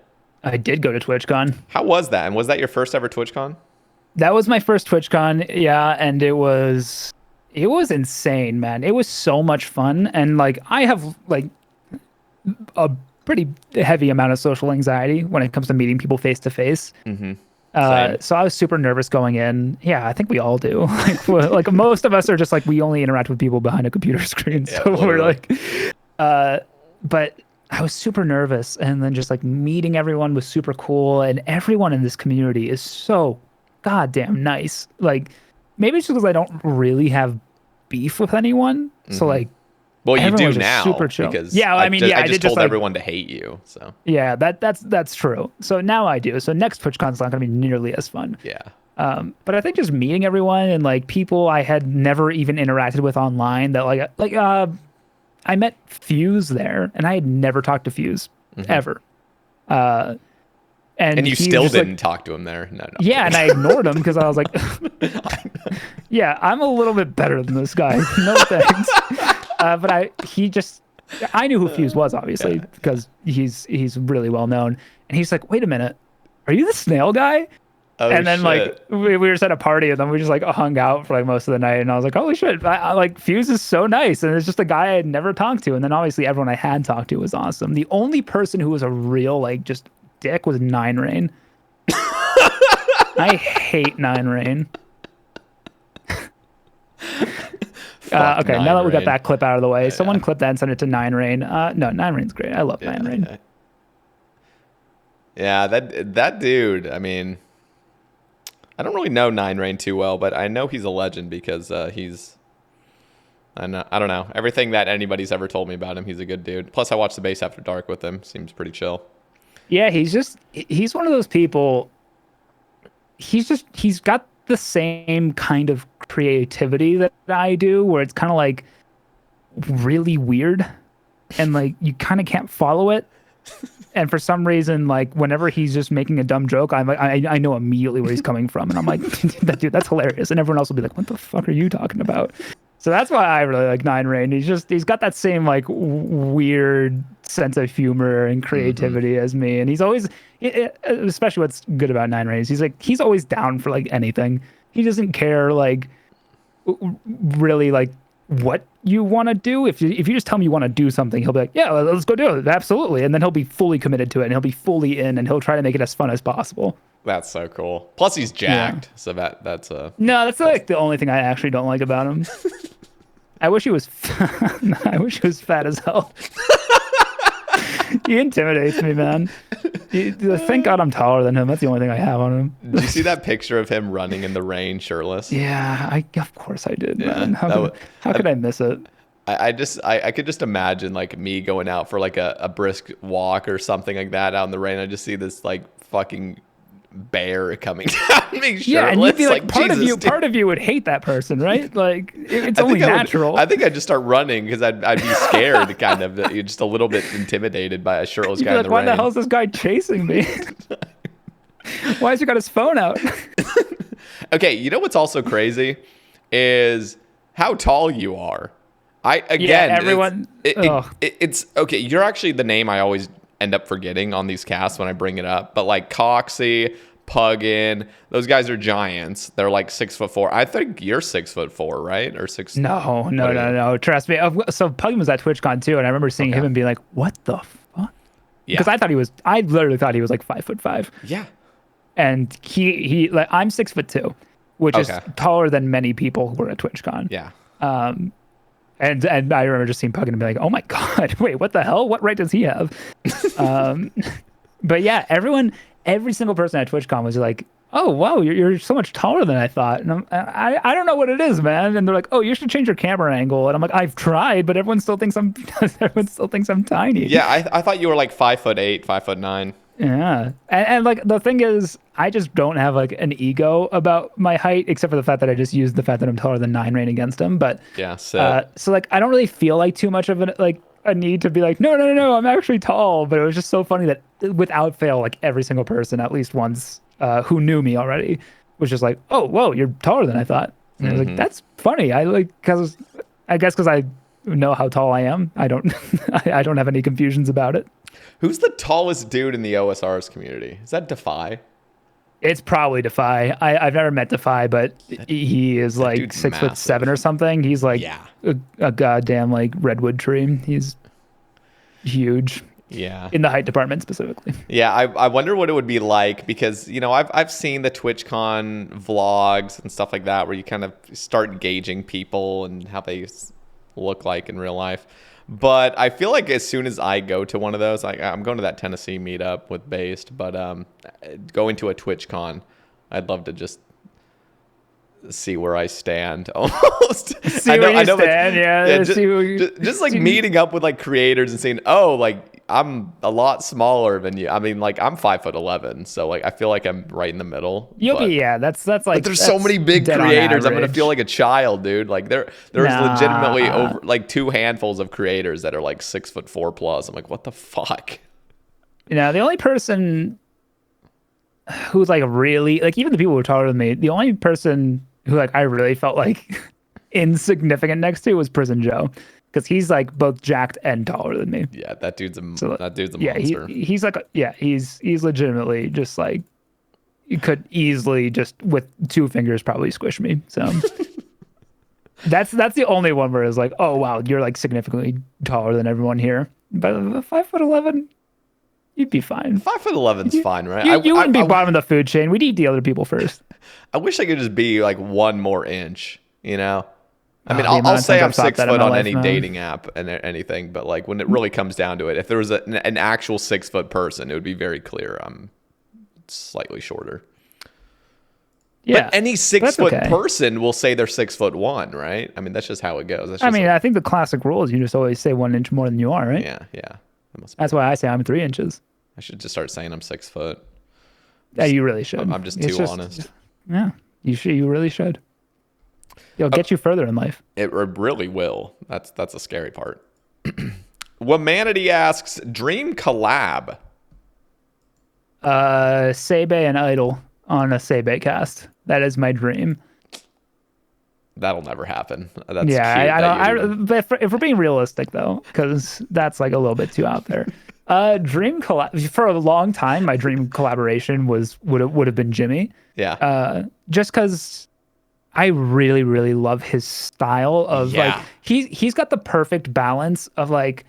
I did go to TwitchCon. How was that? And was that your first ever TwitchCon? That was my first TwitchCon, yeah, and it was insane, man. It was so much fun, and like I have like a pretty heavy amount of social anxiety when it comes to meeting people face to face. So I was super nervous going in. Yeah, I think we all do. Like most of us are just like we only interact with people behind a computer screen, so we're like, but I was super nervous, and then just like meeting everyone was super cool, and everyone in this community is so goddamn nice. Like maybe it's because I don't really have beef with anyone, so like. Well, you do was just now super chill. because yeah, I mean, I did just told like, everyone to hate you. So yeah, that's true. So now I do. So next TwitchCon's not going to be nearly as fun. yeah. But I think just meeting everyone and like people I had never even interacted with online that I met Fuse there, and I had never talked to Fuse ever. And you still didn't talk to him there. No. Yeah, and I ignored him because I was like, yeah, I'm a little bit better than this guy. No thanks. But I knew who Fuse was, obviously, because he's really well known. And he's like, wait a minute, are you the snail guy? Oh, and then shit. like we were just at a party, and then we just like hung out for like most of the night. And I was like, holy shit, I like Fuse is so nice. And it's just a guy I had never talked to. And then obviously everyone I had talked to was awesome. The only person who was a real like just dick was 9rain. I hate 9rain. Okay, now that we got that clip out of the way, someone clip that and send it to 9rain. No, 9rain's great. I love 9rain. Yeah, that dude. I mean, I don't really know 9rain too well, but I know he's a legend because he's. I don't know everything that anybody's ever told me about him. He's a good dude. Plus, I watched the Base After Dark with him. Seems pretty chill. Yeah, he's one of those people. He's got the same kind of creativity that I do, where it's kind of like really weird and like you kind of can't follow it. And for some reason, like whenever he's just making a dumb joke, I'm like, I know immediately where he's coming from, and I'm like, that dude, that's hilarious. And everyone else will be like, what the fuck are you talking about? So that's why I really like Nine Rain. He's got that same like weird sense of humor and creativity as me, and he's always, especially what's good about Nine Rain is he's always down for like anything. He doesn't care like really like what you want to do. If you just tell him you want to do something, he'll be like, yeah, let's go do it, absolutely, and then he'll be fully committed to it, and he'll be fully in, and he'll try to make it as fun as possible. That's so cool. Plus he's jacked, so that's a like the only thing I actually don't like about him. I wish he was fat as hell. He intimidates me, man. Thank God I'm taller than him. That's the only thing I have on him. Did you see that picture of him running in the rain shirtless? Yeah, of course I did, man. How could I miss it? I could just imagine like me going out for like a brisk walk or something like that out in the rain. I just see this like fucking bear coming down me shirtless. Yeah, and you'd be like, Jesus, part of you would hate that person, right? Like it's only natural. I think I'd just start running because I'd be scared, kind of. You're just a little bit intimidated by a shirtless guy in the rain. Why the hell is this guy chasing me? Why has he got his phone out? Okay, you know what's also crazy is how tall you are. Everyone. It's okay. You're actually the name I always end up forgetting on these casts when I bring it up. But like Coxie, Puggin, those guys are giants. They're like 6'4". I think you're 6'4", right? Or 6. No. Trust me. So Puggin was at TwitchCon too, and I remember seeing him and being like, "What the fuck?" Yeah. Because I literally thought he was like 5'5". Yeah. And he like I'm 6'2", which is taller than many people who were at TwitchCon. Yeah. And I remember just seeing Puggin and be like, "Oh my God, wait, what the hell? What right does he have?" But yeah, every single person at TwitchCon was like, "Oh wow, you're so much taller than I thought." And I don't know what it is, man. And they're like, "Oh, you should change your camera angle." And I'm like, "I've tried, but everyone still thinks I'm tiny." Yeah, I thought you were like 5'8", 5'9". Yeah, and like the thing is, I just don't have like an ego about my height, except for the fact that I just used the fact that I'm taller than Nine Rain against him. But yeah, so like I don't really feel like too much of a need to be like, no, I'm actually tall. But it was just so funny that without fail, like every single person at least once who knew me already was just like, "Oh, whoa, you're taller than I thought." And I was like, "That's funny." I guess because I know how tall I am. I don't I don't have any confusions about it. Who's the tallest dude in the OSRS community? Is that Defy? It's probably Defy. I've never met Defy, but he is like 6'7" or something. He's like a goddamn like redwood tree. He's huge. Yeah. In the height department specifically. Yeah, I wonder what it would be like because, you know, I've seen the TwitchCon vlogs and stuff like that where you kind of start gauging people and how they look like in real life. But I feel like as soon as I go to one of those, I'm going to that Tennessee meetup with Based, but going to a TwitchCon, I'd love to just see where I stand almost. See where you stand, yeah. Just like meeting up with like creators and saying, "Oh, like I'm a lot smaller than you." I mean, like I'm 5'11", so like I feel like I'm right in the middle. That's like. But there's so many big creators. I'm gonna feel like a child, dude. Like there's legitimately over like 2 handfuls of creators that are like 6'4" plus. I'm like, what the fuck? You know, the only person who's like really like even the people who are taller than me, the only person who like I really felt like insignificant next to was Prison Joe. Because he's like both jacked and taller than me. Yeah, that dude's a monster. He's like he's legitimately just like you could easily just with 2 fingers probably squish me. So that's the only one where it's like, oh wow, you're like significantly taller than everyone here. But 5'11", you'd be fine. 5'11's fine, right? You wouldn't be bottom of the food chain. We'd eat the other people first. I wish I could just be like 1 more inch, you know? I mean, I'll say I'm 6 foot on any dating app and anything, but like when it really comes down to it, if there was an actual 6 foot person, it would be very clear I'm slightly shorter. Yeah, but any 6 foot person will say they're 6'1", right? I mean, that's just how it goes. I think the classic rule is you just always say 1 inch more than you are, right? Yeah. That's why I say I'm 3 inches. I should just start saying I'm 6 foot. Yeah, you really should. I'm just too honest. Yeah, you should. You really should. It'll get you further in life. It really will. That's a scary part. Womanity asks, dream collab. Sae Bae and Idyl on a Sae Bae cast. That is my dream. that'll never happen. That's Yeah, cute. I don't. But if we're being realistic though, because that's like a little bit too out there. Dream collab for a long time. My dream collaboration would have been Jimmy. Yeah. Just because I really really love his style of like he's got the perfect balance of like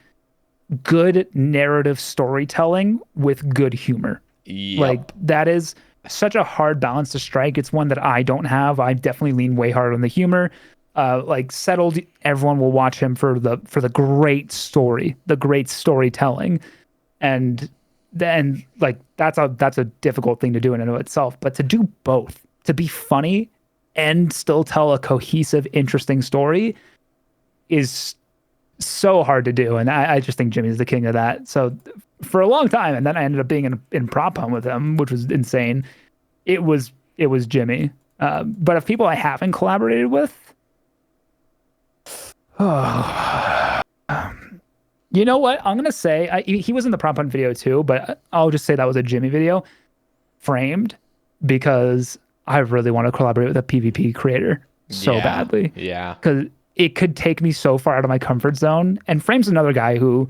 good narrative storytelling with good humor. Yep. Like that is such a hard balance to strike. It's one that I don't have. I definitely lean way hard on the humor. Like Settled, everyone will watch him for the great story, the great storytelling, and then like that's a difficult thing to do in and of itself. But to do both, to be funny and still tell a cohesive, interesting story, is so hard to do. And I just think Jimmy's the king of that. So for a long time, and then I ended up being in prop hunt with him, which was insane. It was Jimmy. But of people I haven't collaborated with, you know what? I'm gonna say he was in the prop hunt video too, but I'll just say that was a Jimmy video, Framed, because I really want to collaborate with a PvP creator so badly. Yeah. Because it could take me so far out of my comfort zone. And Frame's another guy who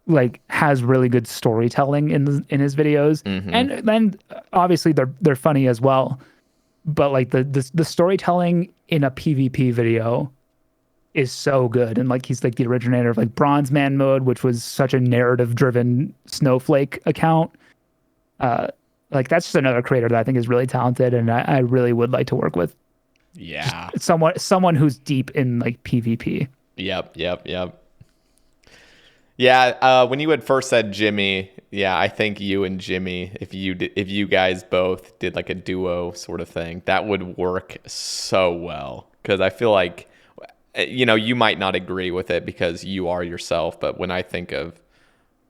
like has really good storytelling in his videos, and then obviously they're funny as well. But like the storytelling in a PvP video is so good, and like he's like the originator of like Bronze Man mode, which was such a narrative driven Snowflake account. Like that's just another creator that I think is really talented, and I really would like to work with. Yeah. Just someone who's deep in like PvP. Yep. Yeah, when you had first said Jimmy, yeah, I think you and Jimmy, if you guys both did like a duo sort of thing, that would work so well. Because I feel like, you might not agree with it because you are yourself, but when I think of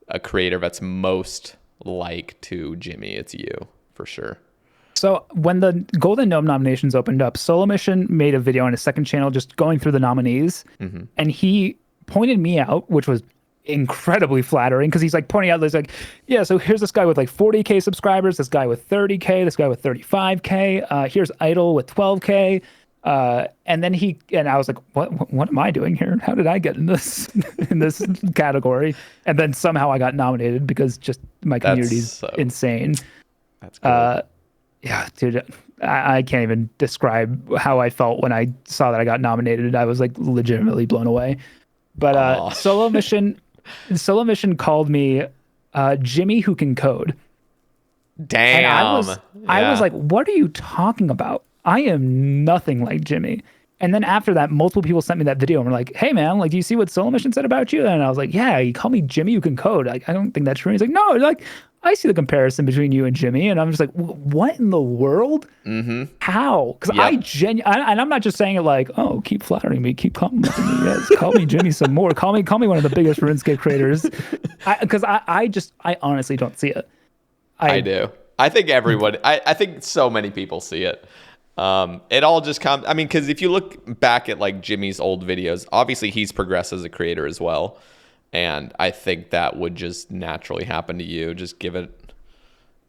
a creator that's most like to Jimmy, it's you for sure. So when the Golden Gnome nominations opened up, Solo Mission made a video on his second channel just going through the nominees, and he pointed me out, which was incredibly flattering because he's like pointing out, there's like, yeah, so here's this guy with like 40K subscribers, this guy with 30K, this guy with 35K, here's Idyl with 12K, and I was like, what am I doing here? How did I get in this category? And then somehow I got nominated because just my community's insane. That's cool. Yeah, dude, I can't even describe how I felt when I saw that I got nominated. I was like legitimately blown away. But Solo Mission called me Jimmy who can code. Damn. And I was like, what are you talking about? I am nothing like Jimmy. And then after that, multiple people sent me that video and were like, hey man, like, do you see what Solo Mission said about you? And I was like, yeah, you call me Jimmy who can code. Like, I don't think that's true. He's like, no, like, I see the comparison between you and Jimmy. And I'm just like, what in the world? How? Because and I'm not just saying it like, oh, keep flattering me, keep complimenting me. Yes, call me Jimmy some more. Call me one of the biggest RuneScape creators. Because I honestly don't see it. I do. I think everyone, I think so many people see it. It all just comes, I mean, because if you look back at like Jimmy's old videos, obviously he's progressed as a creator as well. And I think that would just naturally happen to you. Just give it,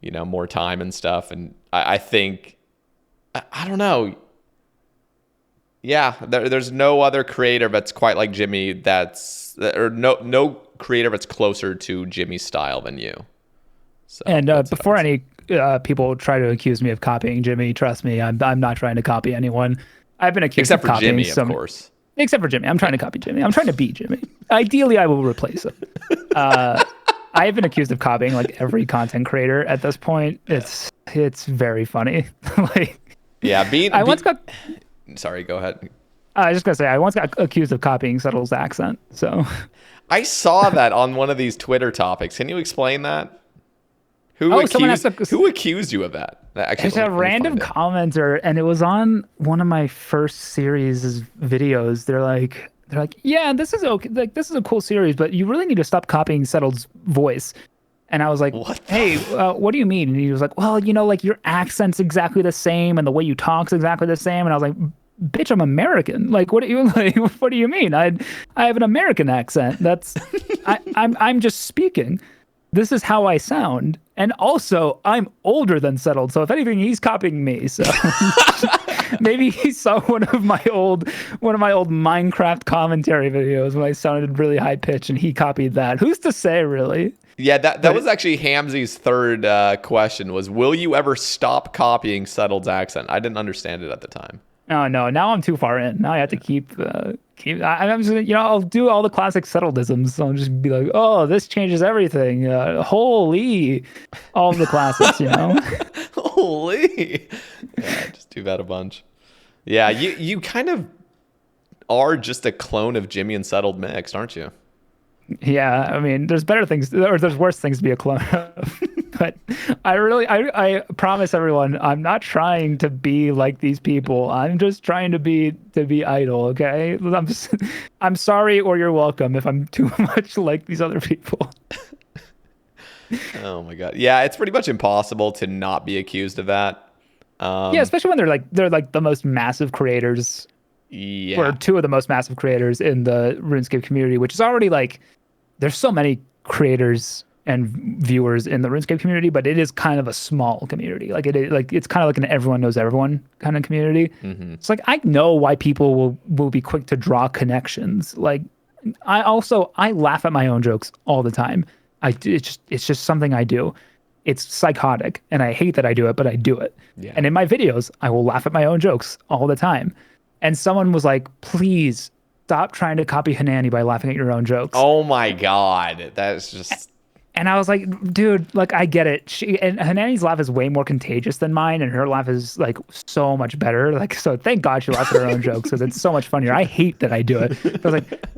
more time and stuff. And I think, I don't know. Yeah, there's no other creator that's quite like Jimmy or no creator that's closer to Jimmy's style than you. So, and before any people try to accuse me of copying Jimmy, trust me, I'm not trying to copy anyone. I've been accused except of for copying Jimmy, of course. Except for Jimmy. I'm trying to copy Jimmy. I'm trying to beat Jimmy. Ideally, I will replace him. I've been accused of copying like every content creator at this point. It's very funny. Sorry, go ahead. I was just gonna say I once got accused of copying Settle's accent. So I saw that on one of these Twitter topics. Can you explain that? Who accused you of that? It's a random commenter, and it was on one of my first series videos. They're like, yeah, this is okay. Like, this is a cool series, but you really need to stop copying Settled's voice. And I was like, hey, what do you mean? And he was like, well, like your accent's exactly the same, and the way you talk's exactly the same. And I was like, bitch, I'm American. Like, what do you mean? I have an American accent. That's I'm just speaking. This is how I sound. And also, I'm older than Settled. So if anything, he's copying me. So Maybe he saw one of my old Minecraft commentary videos when I sounded really high pitched, and he copied that. Who's to say, really? Yeah, that was actually Hamzy's third question was, will you ever stop copying Settled's accent? I didn't understand it at the time. Oh no, now I'm too far in. Now I have to keep. I'm just gonna, I'll do all the classic Settledisms. I'll just be like, oh, this changes everything. Holy, all the classics, Holy. Yeah, just do that a bunch. Yeah, you kind of are just a clone of Jimmy and Settled mixed, aren't you? Yeah, I mean, there's better things, or there's worse things to be a clone of. But I promise everyone, I'm not trying to be like these people. I'm just trying to be Idyl. Okay, I'm sorry, or you're welcome if I'm too much like these other people. Oh my god, yeah, it's pretty much impossible to not be accused of that. Yeah, especially when they're like the most massive creators. Yeah, or two of the most massive creators in the RuneScape community, which is already like, there's so many creators and viewers in the RuneScape community, but it is kind of a small community. Like it's kind of like an everyone knows everyone kind of community. Mm-hmm. It's like, I know why people will be quick to draw connections. Like I laugh at my own jokes all the time. It's just something I do. It's psychotic, and I hate that I do it, but I do it. Yeah. And in my videos, I will laugh at my own jokes all the time. And someone was like, please stop trying to copy Hanani by laughing at your own jokes. Oh my god, that's just. And I was like, dude, like, I get it. And Hanani's laugh is way more contagious than mine, and her laugh is like so much better. Like, so thank God she laughs at her own jokes, because it's so much funnier. I hate that I do it.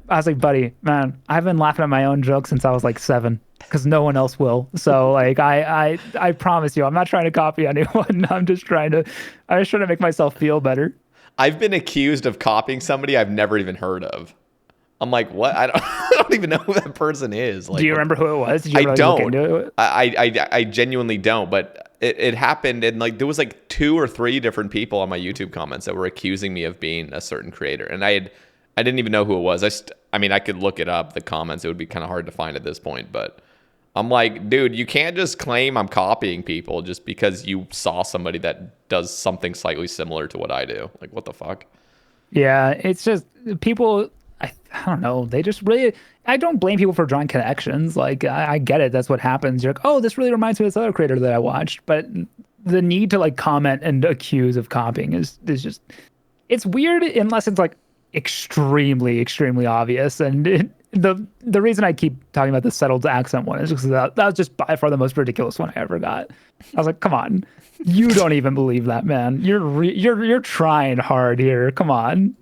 I was like, buddy, man, I've been laughing at my own jokes since I was like 7, because no one else will. So like, I promise you, I'm not trying to copy anyone. I'm just trying to make myself feel better. I've been accused of copying somebody I've never even heard of. I'm like, what? I don't even know who that person is. Like, do you remember who it was? Did you I don't. Look into it? I genuinely don't. But it happened, and like there was like 2 or 3 different people on my YouTube comments that were accusing me of being a certain creator, and I didn't even know who it was. I mean, I could look it up. The comments, it would be kind of hard to find at this point, but. I'm like, dude, you can't just claim I'm copying people just because you saw somebody that does something slightly similar to what I do. Like, what the fuck? Yeah, it's just people, I don't know. They just really, I don't blame people for drawing connections. Like, I get it. That's what happens. You're like, oh, this really reminds me of this other creator that I watched. But the need to like comment and accuse of copying is just, it's weird unless it's like extremely, extremely obvious. And the reason I keep talking about the Settled accent one is because that was just by far the most ridiculous one I ever got. I was like, come on, you don't even believe that, man. You're trying hard here. Come on.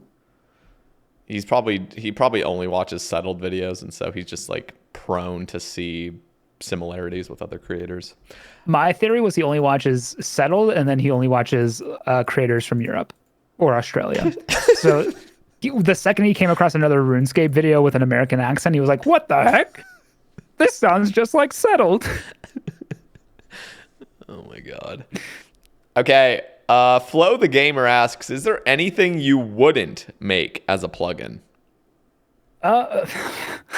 He probably only watches Settled videos, and so he's just like prone to see similarities with other creators. My theory was he only watches Settled, and then he only watches creators from Europe or Australia. So the second he came across another RuneScape video with an American accent, he was like, what the heck? This sounds just like Settled. Oh my god. Okay, Flo the Gamer asks, is there anything you wouldn't make as a plugin?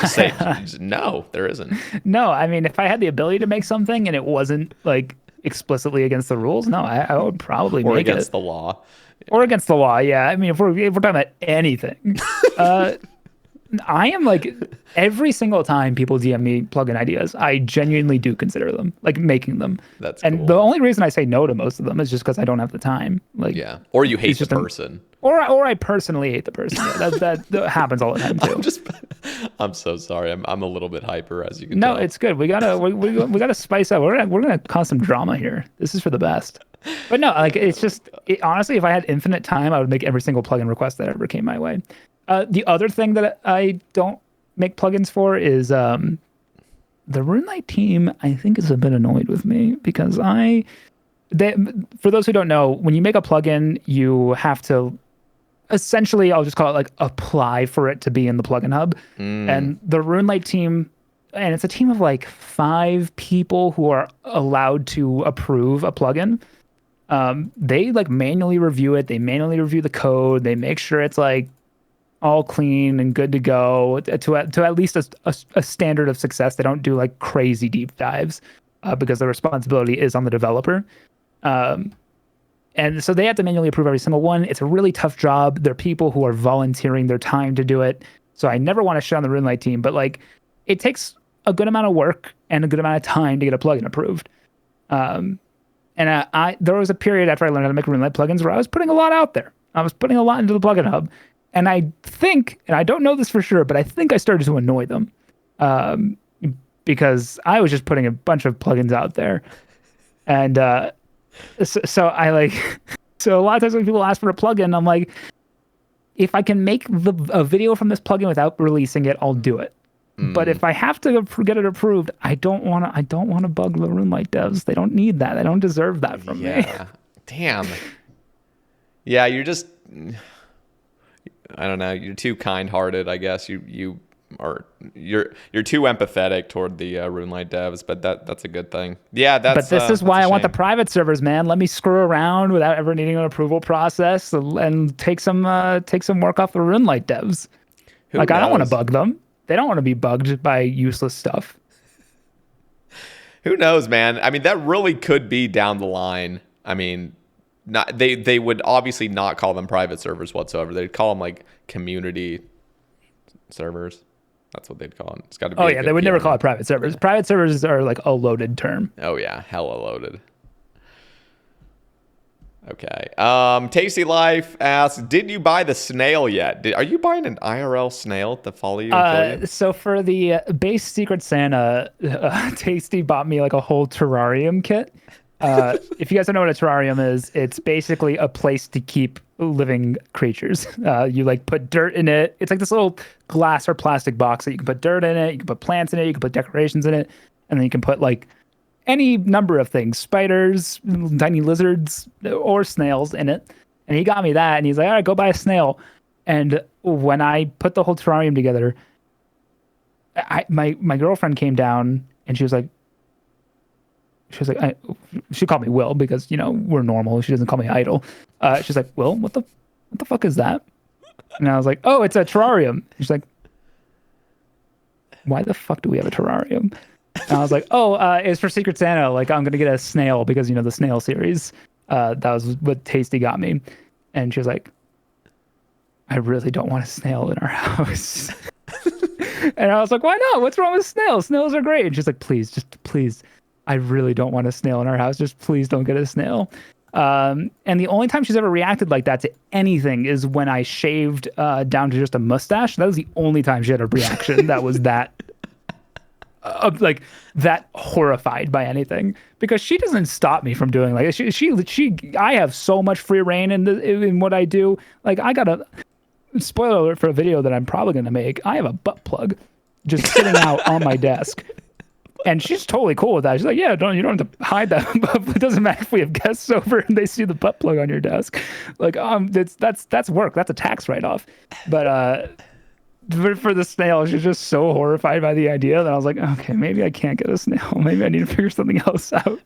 Say, no, there isn't. No, I mean, if I had the ability to make something and it wasn't like explicitly against the rules, no, I would probably or make it. Or against the law. Or against the law, yeah. I mean, if we're talking about anything, I am like, every single time people DM me plugin ideas, I genuinely do consider them, like making them. That's and cool. The only reason I say no to most of them is just because I don't have the time. Like, yeah, or you hate the person, or I personally hate the person. Yeah, that happens all the time too. I'm so sorry. I'm a little bit hyper, as you can tell. No, it's good. We gotta spice up. We're gonna cause some drama here. This is for the best. But no, like, it's just, honestly, if I had infinite time, I would make every single plugin request that ever came my way. The other thing that I don't make plugins for is the Runelite team, I think, is a bit annoyed with me because for those who don't know, when you make a plugin, you have to essentially, I'll just call it like apply for it to be in the plugin hub. And the Runelite team, and it's a team of like 5 people who are allowed to approve a plugin. They like manually review it. They manually review the code. They make sure it's like all clean and good to go to at least a standard of success. They don't do like crazy deep dives because the responsibility is on the developer. And so they have to manually approve every single one. It's a really tough job. There are people who are volunteering their time to do it. So I never want to shit on the Runelite team, but like it takes a good amount of work and a good amount of time to get a plugin approved. And there was a period after I learned how to make Runelite plugins where I was putting a lot out there. I was putting a lot into the plugin hub. And I think, and I don't know this for sure, but I think I started to annoy them because I was just putting a bunch of plugins out there. And so I like, so a lot of times when people ask for a plugin, I'm like, if I can make a video from this plugin without releasing it, I'll do it. But if I have to get it approved, I don't want to bug the Runelite devs. They don't need that. They don't deserve that from me. Yeah. Damn. Yeah, you're just, I don't know. You're too kind-hearted, I guess. You're too empathetic toward the Runelite devs, but that's a good thing. Yeah, But this is why I want the private servers, man. Let me screw around without ever needing an approval process and take some work off the Runelite devs. I don't want to bug them. They don't want to be bugged by useless stuff. Who knows, man? I mean, that really could be down the line. I mean, they would obviously not call them private servers whatsoever. They'd call them like community servers. That's what they'd call them. It's got to be. Oh yeah, they would never call it private servers. Private servers are like a loaded term. Oh yeah, hella loaded. Okay. Tasty Life asks, did you buy the snail yet? Are you buying an IRL snail to follow you? So for the base Secret Santa, Tasty bought me like a whole terrarium kit. If you guys don't know what a terrarium is, it's basically a place to keep living creatures. You like put dirt in it. It's like this little glass or plastic box that you can put dirt in it. You can put plants in it. You can put decorations in it. And then you can put like any number of things, spiders, tiny lizards, or snails in it. And he got me that, and he's like, all right, go buy a snail. And when I put the whole terrarium together, my girlfriend came down, and she was like, she called me Will because, you know, we're normal. She doesn't call me Idyl. She's like, Will, what the fuck is that? And I was like, oh, it's a terrarium. She's like, why the fuck do we have a terrarium? And I was like, oh, it's for Secret Santa. Like, I'm going to get a snail because, you know, the snail series. That was what Tasty got me. And she was like, I really don't want a snail in our house. And I was like, why not? What's wrong with snails? Snails are great. And she's like, please. I really don't want a snail in our house. Just please don't get a snail. And the only time she's ever reacted like that to anything is when I shaved down to just a mustache. That was the only time she had a reaction that was that like that horrified by anything, because she doesn't stop me from doing like she I have so much free reign in what I do. Like, I got a spoiler alert for a video that I'm probably going to make. I have a butt plug just sitting out on my desk. And she's totally cool with that. She's like, yeah, you don't have to hide that. It doesn't matter if we have guests over and they see the butt plug on your desk. Like, that's work. That's a tax write-off. But for the snail, she's just so horrified by the idea that I was like, okay, maybe I can't get a snail. Maybe I need to figure something else out.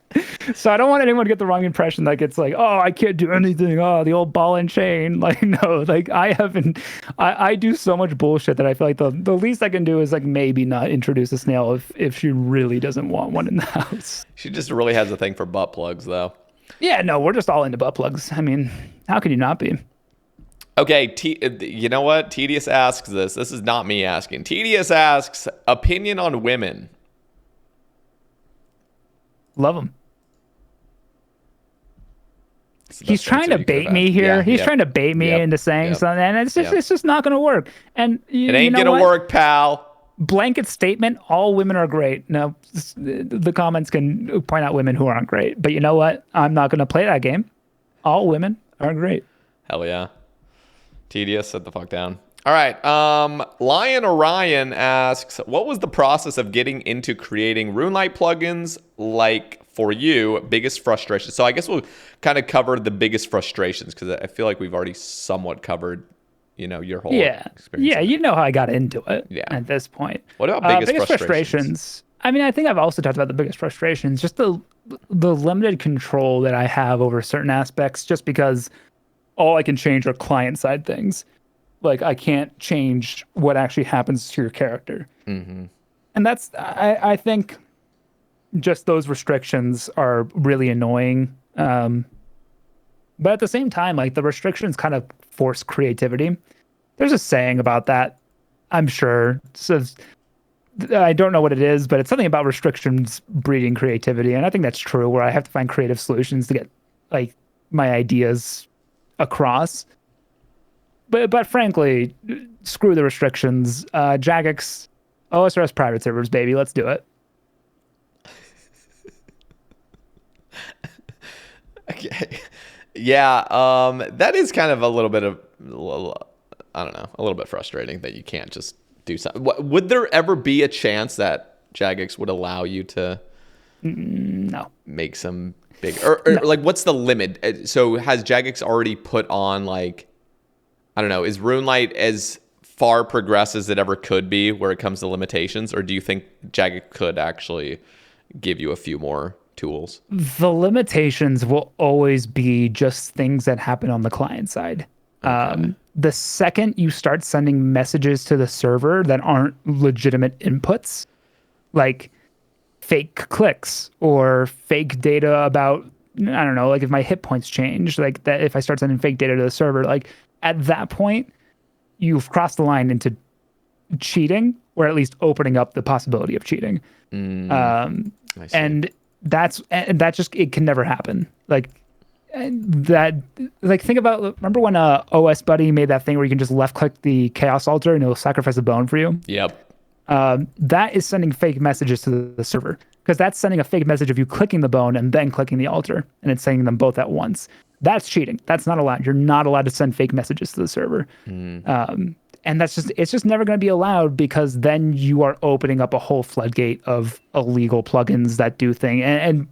So I don't want anyone to get the wrong impression. Like, it's like, oh, I can't do anything. Oh, the old ball and chain. Like, no, like I do so much bullshit that I feel like the least I can do is like maybe not introduce a snail if she really doesn't want one in the house. She just really has a thing for butt plugs, though. Yeah, no, we're just all into butt plugs. I mean, how could you not be? Okay, you know what? Tedious asks this. This is not me asking. Tedious asks, opinion on women. Love them. He's trying to bait me here. He's trying to bait me into saying something, and it's just not going to work. And it ain't going to work, pal. Blanket statement, all women are great. Now, the comments can point out women who aren't great, but you know what? I'm not going to play that game. All women are great. Hell yeah. Tedious, sit the fuck down. All right. Lion Orion asks, what was the process of getting into creating Runelite plugins like for you? Biggest frustration. So I guess we'll kind of cover the biggest frustrations, because I feel like we've already somewhat covered, you know, your whole experience. Yeah, you know how I got into it at this point. What about biggest frustrations? I mean, I think I've also talked about the biggest frustrations, just the limited control that I have over certain aspects, just because all I can change are client-side things. Like, I can't change what actually happens to your character. Mm-hmm. And that's, I think, just those restrictions are really annoying. But at the same time, like the restrictions kind of force creativity. There's a saying about that, I'm sure. So I don't know what it is, but it's something about restrictions breeding creativity. And I think that's true, where I have to find creative solutions to get like my ideas across. But frankly, screw the restrictions. Jagex, OSRS private servers, baby. Let's do it. Okay. Yeah, that is kind of a little bit of, I don't know, a little bit frustrating that you can't just do something. Would there ever be a chance that Jagex would allow you to No. make some big, or No. like, what's the limit? So has Jagex already put on, like, I don't know, is Runelite as far progressed as it ever could be where it comes to limitations, or do you think Jagex could actually give you a few more tools? The limitations will always be just things that happen on the client side. Okay. The second you start sending messages to the server that aren't legitimate inputs, like fake clicks or fake data about, I don't know, like if my hit points change, like that, if I start sending fake data to the server, like at that point, you've crossed the line into cheating, or at least opening up the possibility of cheating. I see. And that just, it can never happen. Like that, like think about, remember when OS Buddy made that thing where you can just left click the chaos altar and it'll sacrifice a bone for you? Yep. That is sending fake messages to the server, because that's sending a fake message of you clicking the bone and then clicking the altar, and it's sending them both at once. That's cheating. That's not allowed. You're not allowed to send fake messages to the server. And it's just never going to be allowed, because then you are opening up a whole floodgate of illegal plugins that do things. And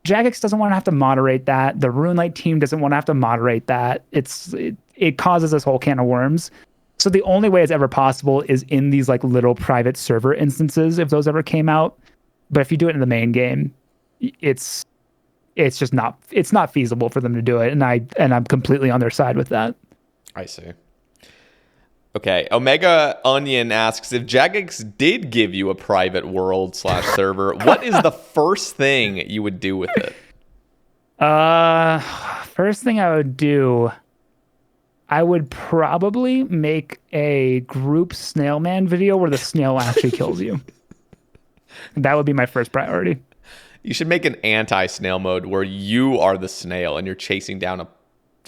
Jagex doesn't want to have to moderate that. The Runelite team doesn't want to have to moderate that. It causes this whole can of worms. So the only way it's ever possible is in these like little private server instances, if those ever came out. But if you do it in the main game, it's just not feasible for them to do it. And I'm completely on their side with that. I see. Okay, Omega Onion asks, if Jagex did give you a private world / server, what is the first thing you would do with it? First thing I would do, I would probably make a group Snailman video where the snail actually kills you. That would be my first priority. You should make an anti-snail mode where you are the snail and you're chasing down a...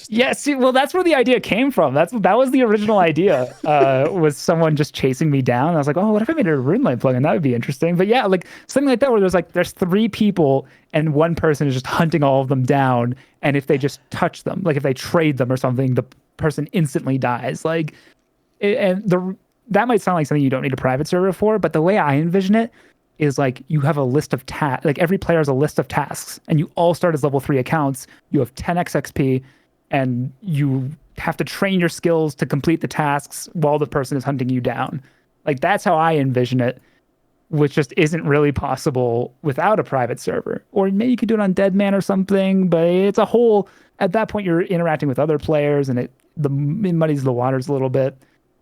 Yeah, see, well, that's where the idea came from. That was the original idea. Was someone just chasing me down? I was like, oh, what if I made a Runelite plugin? That would be interesting. But yeah, like something like that where there's 3 people and one person is just hunting all of them down, and if they just touch them, like if they trade them or something, the person instantly dies. Like, that might sound like something you don't need a private server for, but the way I envision it is like you have a list of tasks. Like every player has a list of tasks, and you all start as level 3 accounts. You have 10x XP. And you have to train your skills to complete the tasks while the person is hunting you down. Like that's how I envision it, which just isn't really possible without a private server. Or maybe you could do it on Deadman or something, but it's a whole, at that point you're interacting with other players and it muddies the waters a little bit.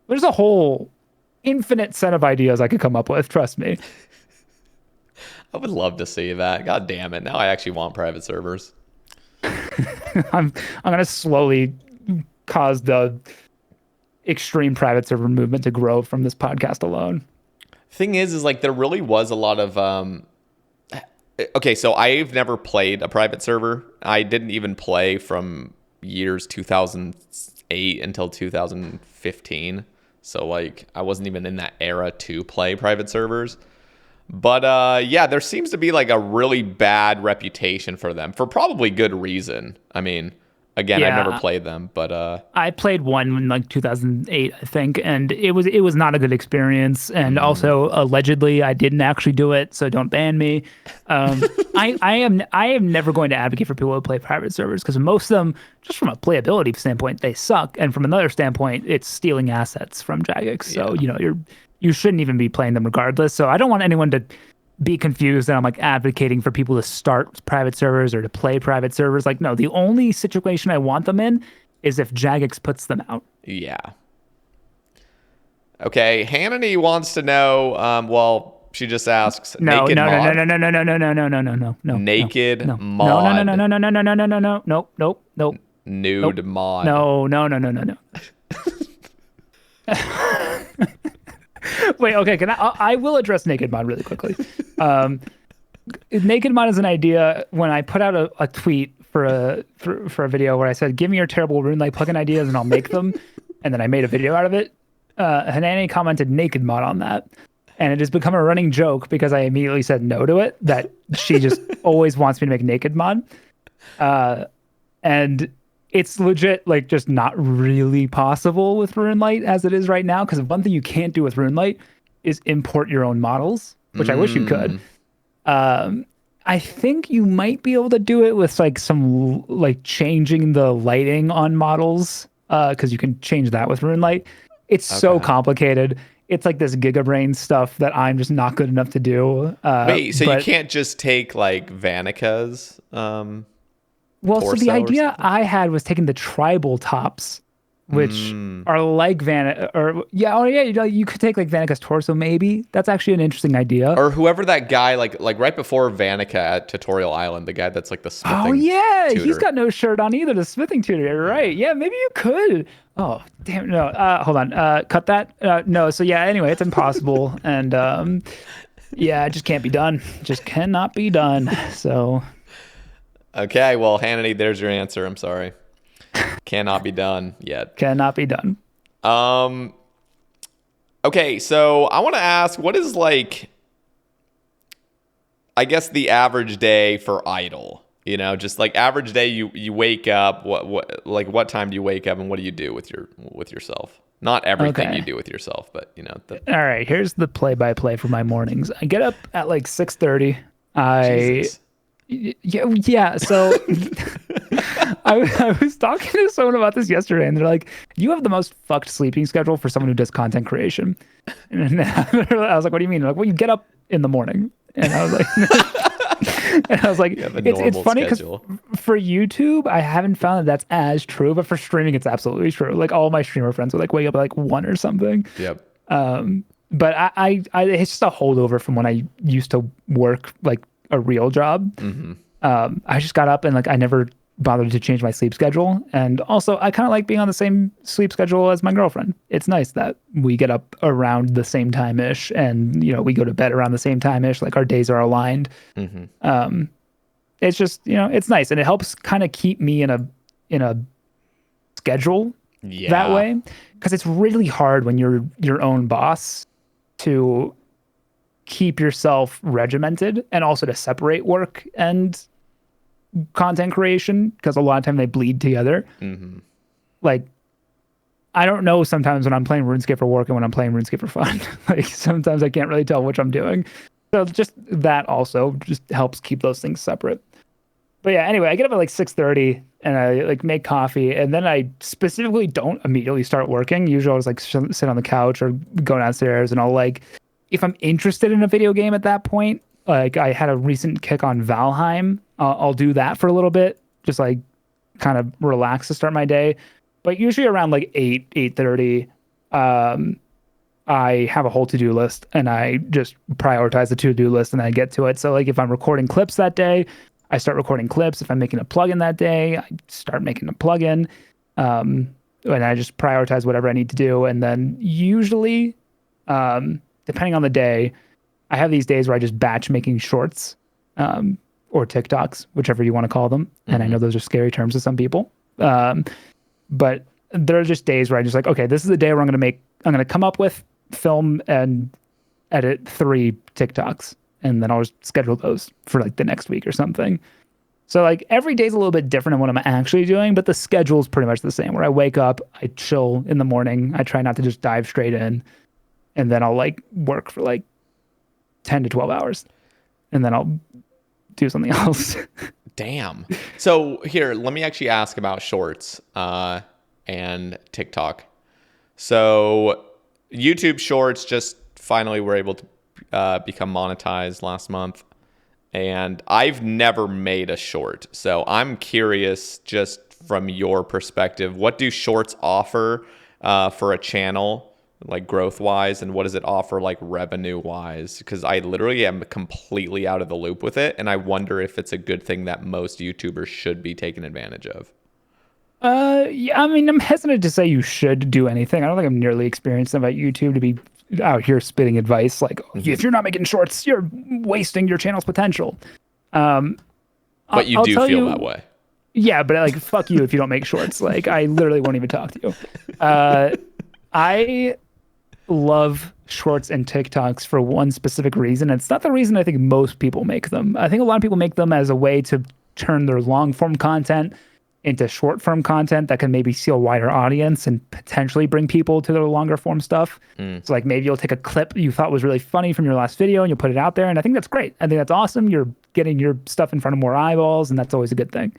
There's a whole infinite set of ideas I could come up with, trust me. I would love to see that. God damn it. Now I actually want private servers. I'm gonna slowly cause the extreme private server movement to grow from this podcast alone. Thing is like there really was a lot of okay, so I've never played a private server. I didn't even play from years 2008 until 2015. So like I wasn't even in that era to play private servers. But yeah, there seems to be like a really bad reputation for them for probably good reason. I mean, again, Yeah. I've never played them, but I played one in like 2008, I think, and it was not a good experience. And also, allegedly, I didn't actually do it, so don't ban me. I am never going to advocate for people who play private servers, because most of them, just from a playability standpoint, they suck, and from another standpoint, it's stealing assets from Jagex. So you shouldn't even be playing them regardless. So I don't want anyone to be confused that I'm like advocating for people to start private servers or to play private servers. Like, no, the only situation I want them in is if Jagex puts them out. yeah. Okay, Hannity wants to know, well, she just asks, No, naked no, mod? no, no, no, no, no, no, no, no, no, no, no, Naked no, mod. no, no, no, no, no, no, no, no, no, no, nope, nope, nope. nude mod. No. Wait, okay. I will address naked mod really quickly. Naked mod is an idea. When I put out a tweet for a video where I said, "Give me your terrible Runelite plugin ideas and I'll make them," and then I made a video out of it. Hanani commented naked mod on that, and it has become a running joke because I immediately said no to it. That she just always wants me to make naked mod, and it's legit like just not really possible with Runelite as it is right now. Because one thing you can't do with Runelite is import your own models, which I wish you could. I think you might be able to do it with like some like changing the lighting on models, because you can change that with Runelite. It's so complicated. It's like this gigabrain stuff that I'm just not good enough to do. Wait, so you can't just take like Vanika's well, so the idea I had was taking the tribal tops, which are like you could take like Vanika's torso, maybe. That's actually an interesting idea. Or whoever that guy, like right before Vanika at Tutorial Island, the guy that's like the smithing tutor. He's got no shirt on either, the smithing tutor. You're right. Yeah, maybe you could. Oh, damn, no. Hold on. Cut that. No, so yeah, anyway, it's impossible. And yeah, it just can't be done. Just cannot be done. So. Okay, well, Hannity, there's your answer. I'm sorry. Cannot be done yet. Cannot be done. Okay, so I want to ask, what is like, I guess the average day for Idyl? You know, just like average day, you wake up. What time do you wake up, and what do you do with yourself? Not everything you do with yourself, but you know. All right, here's the play-by-play for my mornings. I get up at like 6:30. Yeah. So I was talking to someone about this yesterday, and they're like, "You have the most fucked sleeping schedule for someone who does content creation." And I was like, "What do you mean?" They're like, "Well, you get up in the morning." And I was like, it's funny because for YouTube, I haven't found that that's as true, but for streaming, it's absolutely true. Like all my streamer friends would like wake up at like 1 or something. Yep. But I it's just a holdover from when I used to work like a real job. I just got up and like I never bothered to change my sleep schedule, and also I kind of like being on the same sleep schedule as my girlfriend. It's nice that we get up around the same time ish, and you know we go to bed around the same time ish. Like our days are aligned. It's just, you know, it's nice, and it helps kind of keep me in a schedule that way, because it's really hard when you're your own boss to keep yourself regimented and also to separate work and content creation, because a lot of time they bleed together. Like I don't know sometimes when I'm playing RuneScape for work and when I'm playing RuneScape for fun. Like sometimes I can't really tell which I'm doing. So just that also just helps keep those things separate. But yeah, anyway, I get up at like 6:30 and I like make coffee, and then I specifically don't immediately start working. Usually I'll just like sit on the couch or go downstairs, and I'll like, if I'm interested in a video game at that point, like I had a recent kick on Valheim, I'll do that for a little bit, just like kind of relax to start my day. But usually around like 8:30, I have a whole to-do list, and I just prioritize the to-do list and I get to it. So like if I'm recording clips that day, I start recording clips. If I'm making a plugin that day, I start making a plugin. And I just prioritize whatever I need to do. And then usually, depending on the day, I have these days where I just batch making shorts, or TikToks, whichever you want to call them. And I know those are scary terms to some people. But there are just days where I just like, okay, this is the day where I'm going to come up with, film, and edit 3 TikToks. And then I'll just schedule those for like the next week or something. So like every day's a little bit different in what I'm actually doing, but the schedule is pretty much the same, where I wake up, I chill in the morning. I try not to just dive straight in, and then I'll like work for like 10 to 12 hours, and then I'll do something else. Damn. So here, let me actually ask about shorts and TikTok. So YouTube shorts just finally were able to become monetized last month, and I've never made a short. So I'm curious, just from your perspective, what do shorts offer for a channel, like growth wise, and what does it offer like revenue wise? Because I literally am completely out of the loop with it, and I wonder if it's a good thing that most YouTubers should be taking advantage of. Yeah, I mean, I'm hesitant to say you should do anything. I don't think I'm nearly experienced enough at YouTube to be out here spitting advice like, if you're not making shorts, you're wasting your channel's potential. Um, But you I'll do tell feel you, that way. yeah, but like, fuck you if you don't make shorts. Like, I literally won't even talk to you. I love shorts and TikToks for one specific reason. It's not the reason I think most people make them. I think a lot of people make them as a way to turn their long form content into short form content that can maybe see a wider audience and potentially bring people to their longer form stuff. So like maybe you'll take a clip you thought was really funny from your last video and you'll put it out there. And I think that's great. I think that's awesome. You're getting your stuff in front of more eyeballs, and that's always a good thing.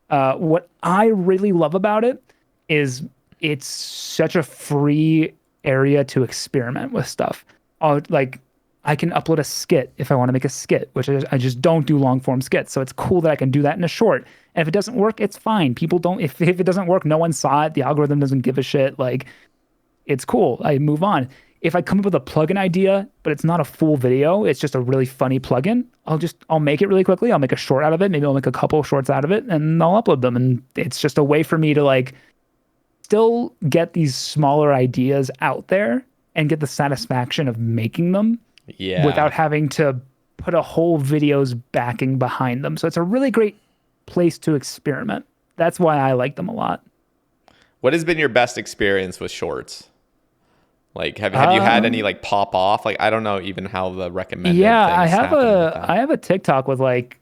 What I really love about it is it's such a free area to experiment with stuff. Like I can upload a skit if I want to make a skit, which I just don't do long form skits. So it's cool that I can do that in a short. And if it doesn't work, it's fine. People don't, if it doesn't work, no one saw it. The algorithm doesn't give a shit. Like it's cool. I move on. If I come up with a plugin idea, but it's not a full video, it's just a really funny plugin, I'll make it really quickly. I'll make a short out of it. Maybe I'll make a couple of shorts out of it and I'll upload them. And it's just a way for me to like still get these smaller ideas out there and get the satisfaction of making them without having to put a whole video's backing behind them. So it's a really great place to experiment. That's why I like them a lot. What has been your best experience with shorts? Like, have you had any like pop off? Like, I don't know even how the recommended. Yeah, things I have a TikTok with like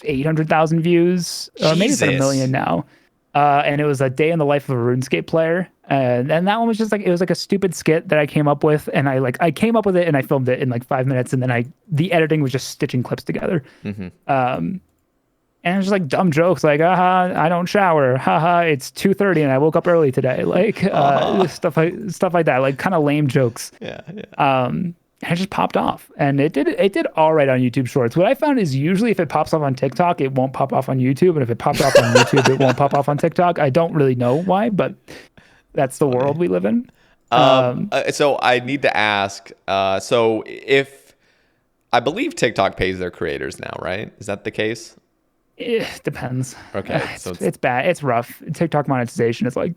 800,000 views, or maybe it's at 1 million now. And it was a day in the life of a RuneScape player. And that one was just like, it was like a stupid skit that I came up with. And I came up with it and I filmed it in like 5 minutes. And then the editing was just stitching clips together. And it was just like dumb jokes like, I don't shower. It's 2:30 and I woke up early today. Like stuff like that, like kind of lame jokes. Yeah. And it just popped off, and it did all right on YouTube Shorts. What I found is usually if it pops off on TikTok, it won't pop off on YouTube, and if it pops off on YouTube, it won't pop off on TikTok. I don't really know why, but that's the world we live in. So I need to ask. So if I believe TikTok pays their creators now, right? Is that the case? It depends. Okay, it's bad. It's rough. TikTok monetization is like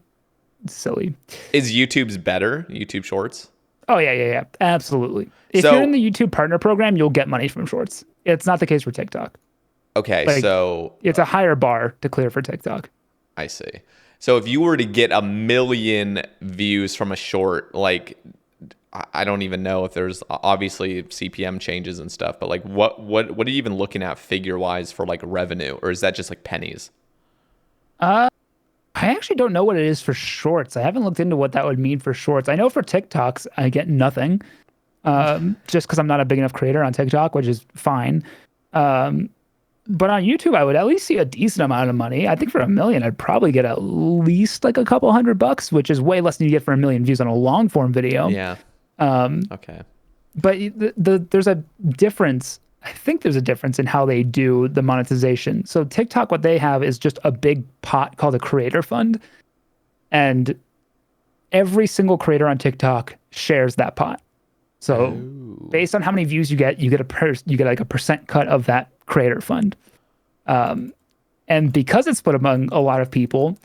silly. Is YouTube's better? YouTube Shorts? Oh yeah, absolutely. If you're in the YouTube Partner Program, you'll get money from Shorts. It's not the case for TikTok. Okay, like, so it's a higher bar to clear for TikTok. I see. So if you were to get 1 million views from a short, like I don't even know if there's obviously CPM changes and stuff, but like what are you even looking at figure wise for like revenue, or is that just like pennies? I actually don't know what it is for shorts. I haven't looked into what that would mean for shorts. I know for TikToks, I get nothing, just because I'm not a big enough creator on TikTok, which is fine. But on YouTube, I would at least see a decent amount of money. I think for 1 million, I'd probably get at least like a couple $100, which is way less than you get for 1 million views on a long form video. Yeah. Okay. But there's a difference. I think there's a difference in how they do the monetization. So TikTok, what they have is just a big pot called a creator fund. And every single creator on TikTok shares that pot. So based on how many views you get like a percent cut of that creator fund. And because it's split among a lot of people,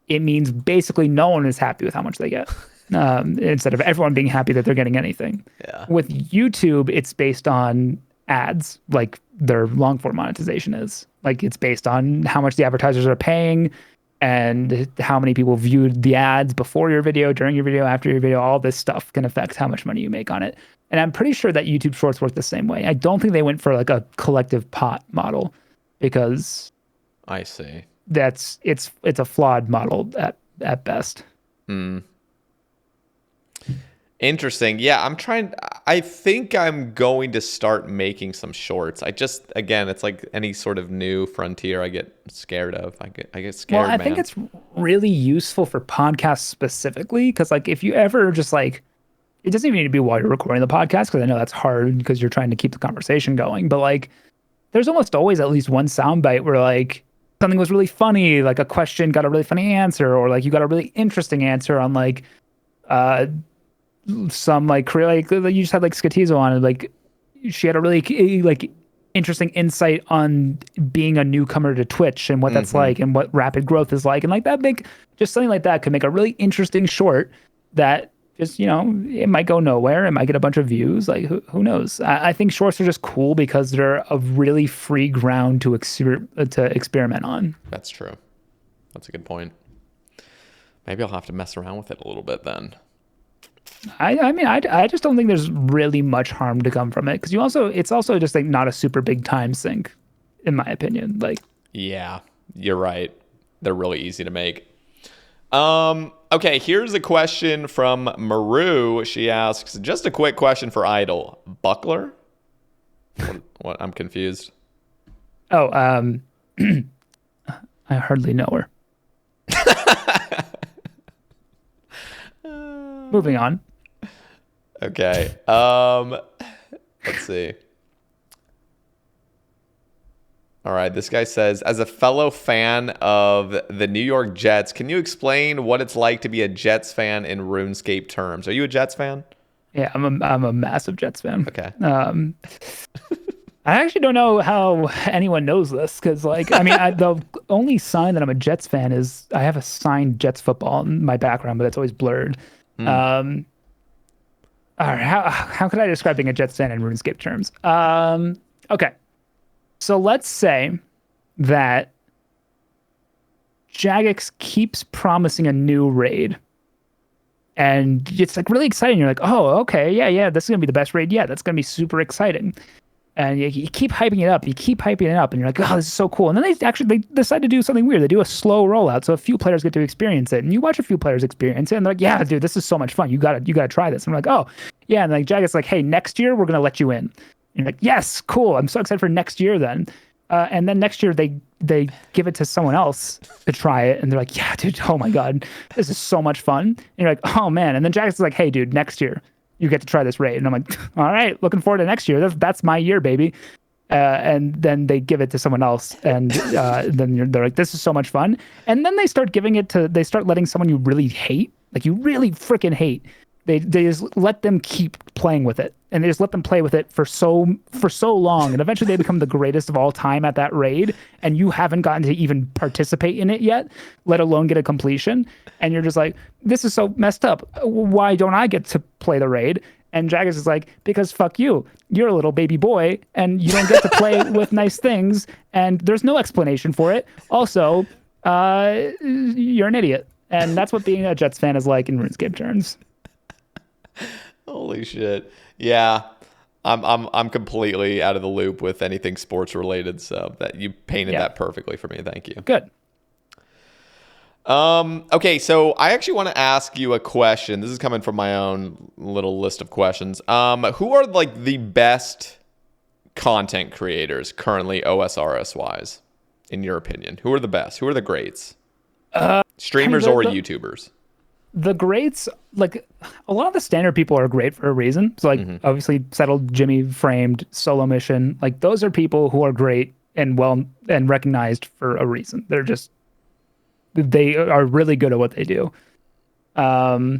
it means basically no one is happy with how much they get. Instead of everyone being happy that they're getting anything. Yeah. With YouTube, it's based on ads, like their long form monetization is. Like it's based on how much the advertisers are paying and how many people viewed the ads before your video, during your video, after your video. All this stuff can affect how much money you make on it. And I'm pretty sure that YouTube Shorts work the same way. I don't think they went for like a collective pot model because I see. It's a flawed model at best. Interesting. Yeah, I think I'm going to start making some shorts. Again, it's like any sort of new frontier I get scared of. I get scared, Well, I think it's really useful for podcasts specifically, because like if you ever just like, it doesn't even need to be while you're recording the podcast, because I know that's hard because you're trying to keep the conversation going, but like there's almost always at least one soundbite where like something was really funny, like a question got a really funny answer, or like you got a really interesting answer on like some like you just had like Skatizo on, and like she had a really like interesting insight on being a newcomer to Twitch and what that's like and what rapid growth is like. And like that big, just something like that could make a really interesting short that just, it might go nowhere. It might get a bunch of views. Like who knows? I think shorts are just cool because they're a really free ground to experiment on. That's true. That's a good point. Maybe I'll have to mess around with it a little bit then. I mean, I just don't think there's really much harm to come from it because it's also just like not a super big time sink, in my opinion. Like, yeah, you're right. They're really easy to make. Okay, here's a question from Maru. She asks, just a quick question for Idyl. Buckler? What? I'm confused. Oh, I hardly know her. Moving on. Okay. Let's see. All right. This guy says, as a fellow fan of the New York Jets, can you explain what it's like to be a Jets fan in RuneScape terms? Are you a Jets fan? Yeah, I'm a massive Jets fan. Okay. I actually don't know how anyone knows this because, like, I mean, the only sign that I'm a Jets fan is I have a signed Jets football in my background, but it's always blurred. All right, how could I describe being a Jets fan in RuneScape terms? Okay, so let's say that Jagex keeps promising a new raid, and it's like really exciting. You're like, oh, okay, yeah, this is gonna be the best raid yet. That's gonna be super exciting. And you keep hyping it up, and you're like, oh, this is so cool. And then they decide to do something weird. They do a slow rollout, so a few players get to experience it. And you watch a few players experience it, and they're like, yeah, dude, this is so much fun. You gotta try this. And I'm like, oh, yeah. And like Jagex like, hey, next year we're gonna let you in. And you're like, yes, cool. I'm so excited for next year then. And then next year they give it to someone else to try it, and they're like, yeah, dude, oh my god, this is so much fun. And you're like, oh man. And then Jagex is like, hey, dude, next year you get to try this raid. And I'm like, all right, looking forward to next year. That's my year, baby. And then they give it to someone else. And then they're like, this is so much fun. And then they start letting someone you really hate, like you really freaking hate. They just let them keep playing with it. And they just let them play with it for so long. And eventually they become the greatest of all time at that raid. And you haven't gotten to even participate in it yet, let alone get a completion. And you're just like, this is so messed up. Why don't I get to play the raid? And Jagex is like, because fuck you. You're a little baby boy and you don't get to play with nice things. And there's no explanation for it. Also, you're an idiot. And that's what being a Jets fan is like in RuneScape terms. Holy shit. Yeah. I'm completely out of the loop with anything sports related, so that you painted that perfectly for me. Thank you. Good. Okay, so I actually want to ask you a question. This is coming from my own little list of questions. Who are like the best content creators currently OSRS wise, in your opinion? Who are the best? Who are the greats? Streamers or YouTubers? The greats, like a lot of the standard people are great for a reason. So like obviously Settled, Jimmy, Framed, Solo Mission, like those are people who are great and well and recognized for a reason. They are really good at what they do. I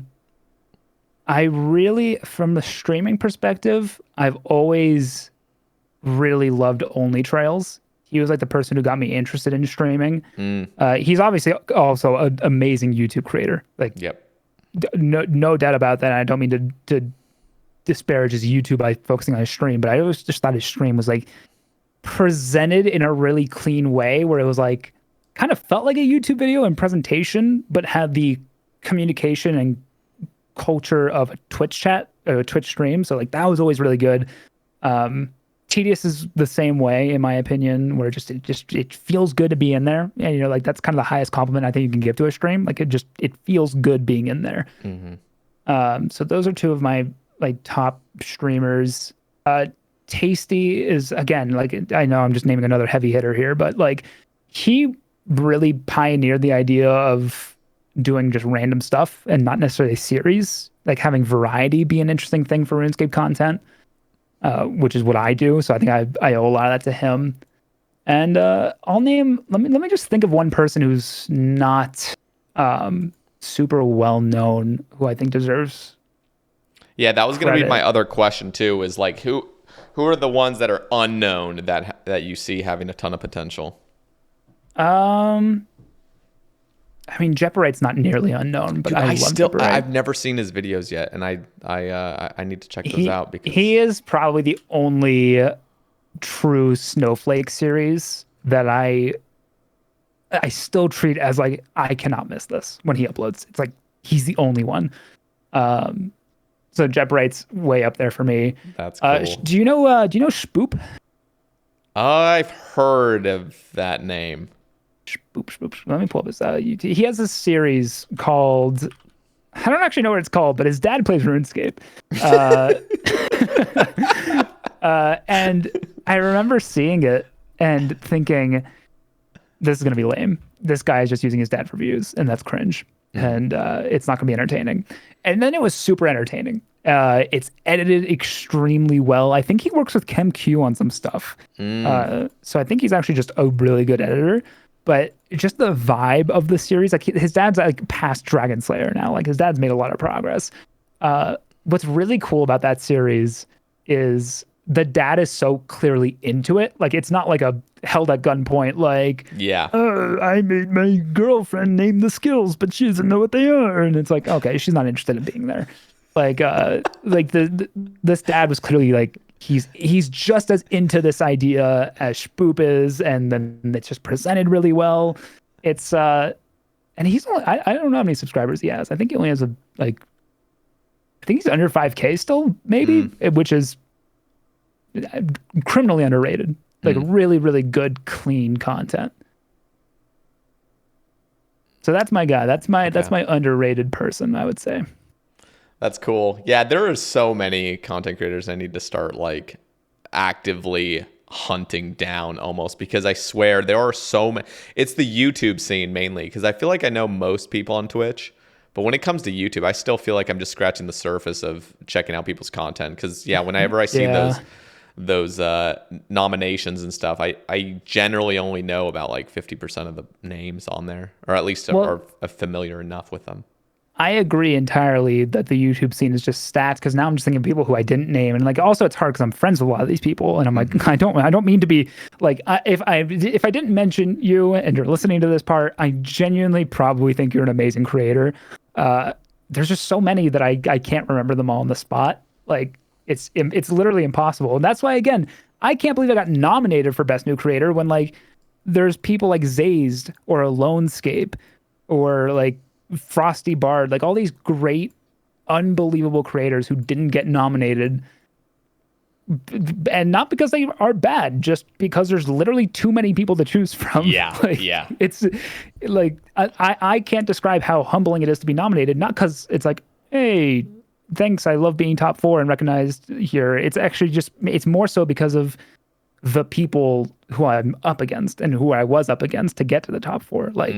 really, from the streaming perspective, I've always really loved Only Trails. He was like the person who got me interested in streaming. He's obviously also an amazing YouTube creator. Like, no doubt about that. I don't mean to disparage his YouTube by focusing on his stream, but I always just thought his stream was like presented in a really clean way where it was like, kind of felt like a YouTube video in presentation, but had the communication and culture of a Twitch chat, or a Twitch stream. So like that was always really good. Tedious is the same way, in my opinion, where it feels good to be in there. And like that's kind of the highest compliment I think you can give to a stream. Like it feels good being in there. So those are two of my like top streamers. Tasty is, again, like I know I'm just naming another heavy hitter here, but like he really pioneered the idea of doing just random stuff and not necessarily a series, like having variety be an interesting thing for RuneScape content, which is what I do. So I think I owe a lot of that to him. And let me just think of one person who's not super well known who I think deserves. Yeah, that was going to be my other question too, is like who who are the ones that are unknown that you see having a ton of potential? I mean, Jeoparite's not nearly unknown, but Dude, I love Jeoparite. I've never seen his videos yet, and I need to check those out because he is probably the only true Snowflake series that I still treat as like I cannot miss this when he uploads. It's like he's the only one. So Jeoparite's way up there for me. That's cool. Do you know Spoop? I've heard of that name. Spoop. Let me pull this out. He has a series called, I don't actually know what it's called, but his dad plays RuneScape. And I remember seeing it and thinking, this is going to be lame. This guy is just using his dad for views, and that's cringe. And it's not going to be entertaining. And then it was super entertaining. It's edited extremely well. I think he works with ChemQ on some stuff. So I think he's actually just a really good editor. But just the vibe of the series, like his dad's like past Dragon Slayer now. Like his dad's made a lot of progress. What's really cool about that series is the dad is so clearly into it. Like it's not like a held at gunpoint, like, I made my girlfriend name the skills, but she doesn't know what they are. And it's like, okay, she's not interested in being there. Like this dad was clearly like, he's just as into this idea as Spoop is, and then it's just presented really well. It's and he's only, I don't know how many subscribers he has. I think he only has I think he's under 5K still, maybe, which is criminally underrated. Like really, really good, clean content. So that's my guy. That's my underrated person, I would say. That's cool. Yeah, there are so many content creators I need to start like actively hunting down almost, because I swear there are so many. It's the YouTube scene mainly, because I feel like I know most people on Twitch, but when it comes to YouTube, I still feel like I'm just scratching the surface of checking out people's content. Because whenever I see those nominations and stuff, I generally only know about like 50% of the names on there, or at least are familiar enough with them. I agree entirely that the YouTube scene is just stats, because now I'm just thinking of people who I didn't name, and like also it's hard because I'm friends with a lot of these people, and I'm like, I don't mean to be like, if I didn't mention you and you're listening to this part, I genuinely probably think you're an amazing creator. There's just so many that I can't remember them all on the spot. Like it's literally impossible, and that's why again I can't believe I got nominated for Best New Creator when like there's people like Zazed or Alonescape or like Frosty Bard, like all these great, unbelievable creators who didn't get nominated, and not because they are bad, just because there's literally too many people to choose from. It's like I can't describe how humbling it is to be nominated, not because it's like, hey, thanks, I love being top 4 and recognized here. It's actually just, it's more so because of the people who I'm up against and who I was up against to get to the top 4. Like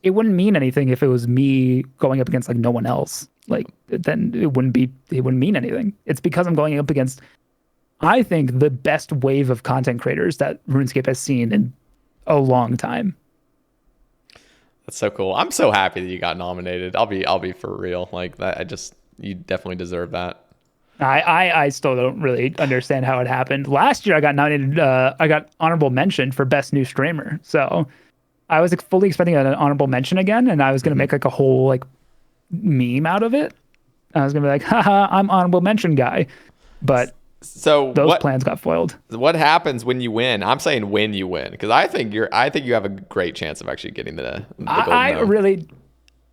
it wouldn't mean anything if it was me going up against like no one else. Like then it wouldn't mean anything. It's because I'm going up against, I think, the best wave of content creators that RuneScape has seen in a long time. That's so cool. I'm so happy that you got nominated. I'll be for real. Like that, you definitely deserve that. I still don't really understand how it happened. Last year I got nominated, I got honorable mention for Best New Streamer. So I was fully expecting an honorable mention again, and I was going to make like a whole like meme out of it. I was going to be like, haha, I'm honorable mention guy. But so those plans got foiled. What happens when you win? I'm saying when you win, because I think you have a great chance of actually getting the Golden Gnome.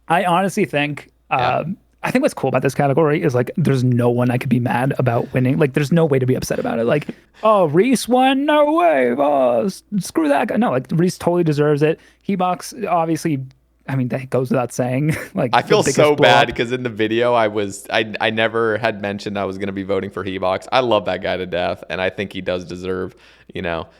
I honestly think, I think what's cool about this category is like there's no one I could be mad about winning. Like there's no way to be upset about it. Like, oh, Reese won, no way. Oh, screw that guy. No, like Reese totally deserves it. Hebox, obviously, I mean, that goes without saying. Like I feel so bad because in the video I never had mentioned I was going to be voting for Hebox. I love that guy to death, and I think he does deserve,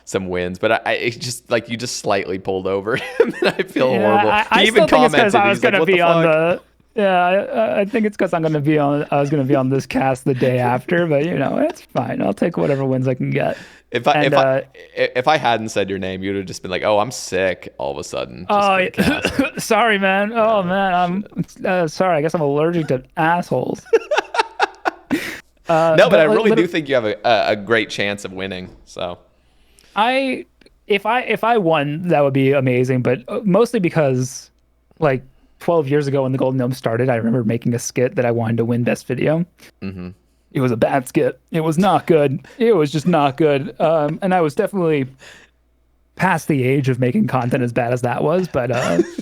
some wins. But it's just like you just slightly pulled over him, and I feel horrible. I even commented. I was going to be on the. Yeah, I think it's because I was going to be on this cast the day after, but it's fine. I'll take whatever wins I can get. If I hadn't said your name, you'd have just been like, "Oh, I'm sick." All of a sudden. Sorry, man. Oh man, I'm sorry. I guess I'm allergic to assholes. No, but I really like, do think you have a great chance of winning. So if I won, that would be amazing. But mostly because, like, 12 years ago when the Golden Gnome started, I remember making a skit that I wanted to win Best Video. Mm-hmm. It was a bad skit. It was not good. It was just not good. And I was definitely past the age of making content as bad as that was, but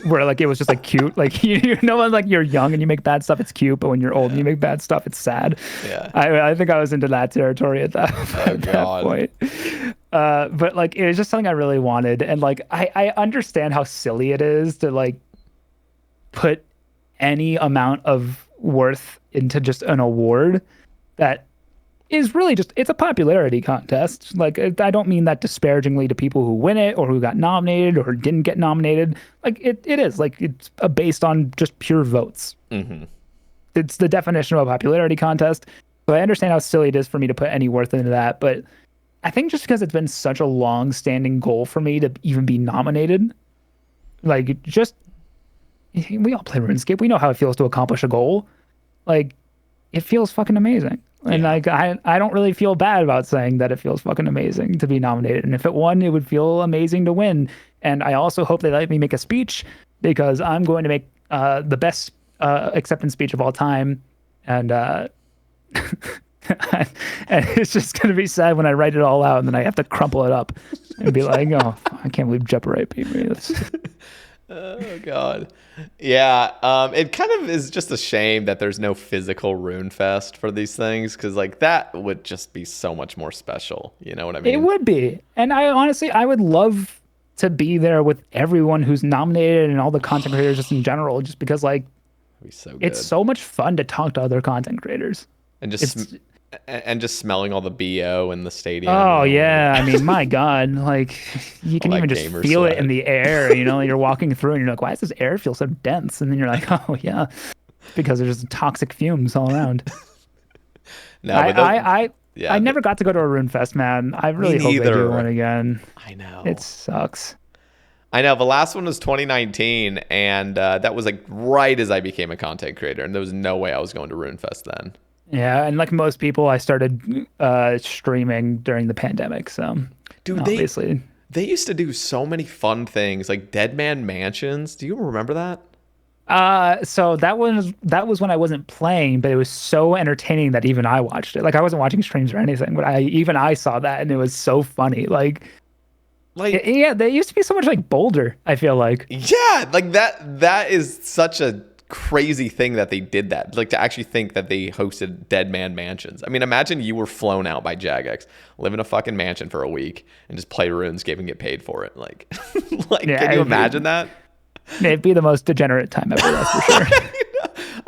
where like it was just like cute. Like you know, like you're young and you make bad stuff, it's cute, but when you're old and you make bad stuff, it's sad. Yeah. I think I was into that territory at that, at that God. point. But like it was just something I really wanted, and like I understand how silly it is to like put any amount of worth into just an award that is really just, it's a popularity contest. Like, I don't mean that disparagingly to people who win it or who got nominated or didn't get nominated. Like, it is like, it's based on just pure votes. Mm-hmm. It's the definition of a popularity contest. So I understand how silly it is for me to put any worth into that. But I think just because it's been such a long standing goal for me to even be nominated, like, just, we all play RuneScape. We know how it feels to accomplish a goal. Like, it feels fucking amazing. And like I don't really feel bad about saying that it feels fucking amazing to be nominated. And if it won, it would feel amazing to win. And I also hope they let me make a speech, because I'm going to make the best acceptance speech of all time. And and it's just going to be sad when I write it all out and then I have to crumple it up and be like, oh, I can't believe Jeopardy beat me. Oh God. Yeah. It kind of is just a shame that there's no physical Rune Fest for these things, because like that would just be so much more special. You know what I mean? It would be. And I honestly, I would love to be there with everyone who's nominated and all the content creators just in general, just because like That'd be so good. it's so much fun to talk to other content creators. And just smelling all the BO in the stadium. Oh yeah, I mean, my God, like you can All that even just gamer feel sweat. it in the air. You know, you're walking through and you're like, why does this air feel so dense? And then you're like, oh yeah, because there's just toxic fumes all around. No, I yeah, never got to go to a Rune Fest, man. I really hope they do neither. one again. I know. It sucks. I know. The last one was 2019, and that was like right as I became a content creator, and there was no way I was going to RuneFest then. Yeah, and like most people, I started streaming during the pandemic. So, Dude, obviously, they used to do so many fun things, like Dead Man Mansions. Do you remember that? so that was when I wasn't playing, but it was so entertaining that even I watched it. Like I wasn't watching streams or anything, but I saw that and it was so funny. Like yeah, they used to be so much like Boulder, I feel like. Yeah, like that is such a crazy thing that they did that. Like to actually think that they hosted Dead Man Mansions. I mean, imagine you were flown out by Jagex, live in a fucking mansion for a week, and just play RuneScape and get paid for it. Like, Yeah, can you imagine that? It'd be the most degenerate time ever, that's for sure.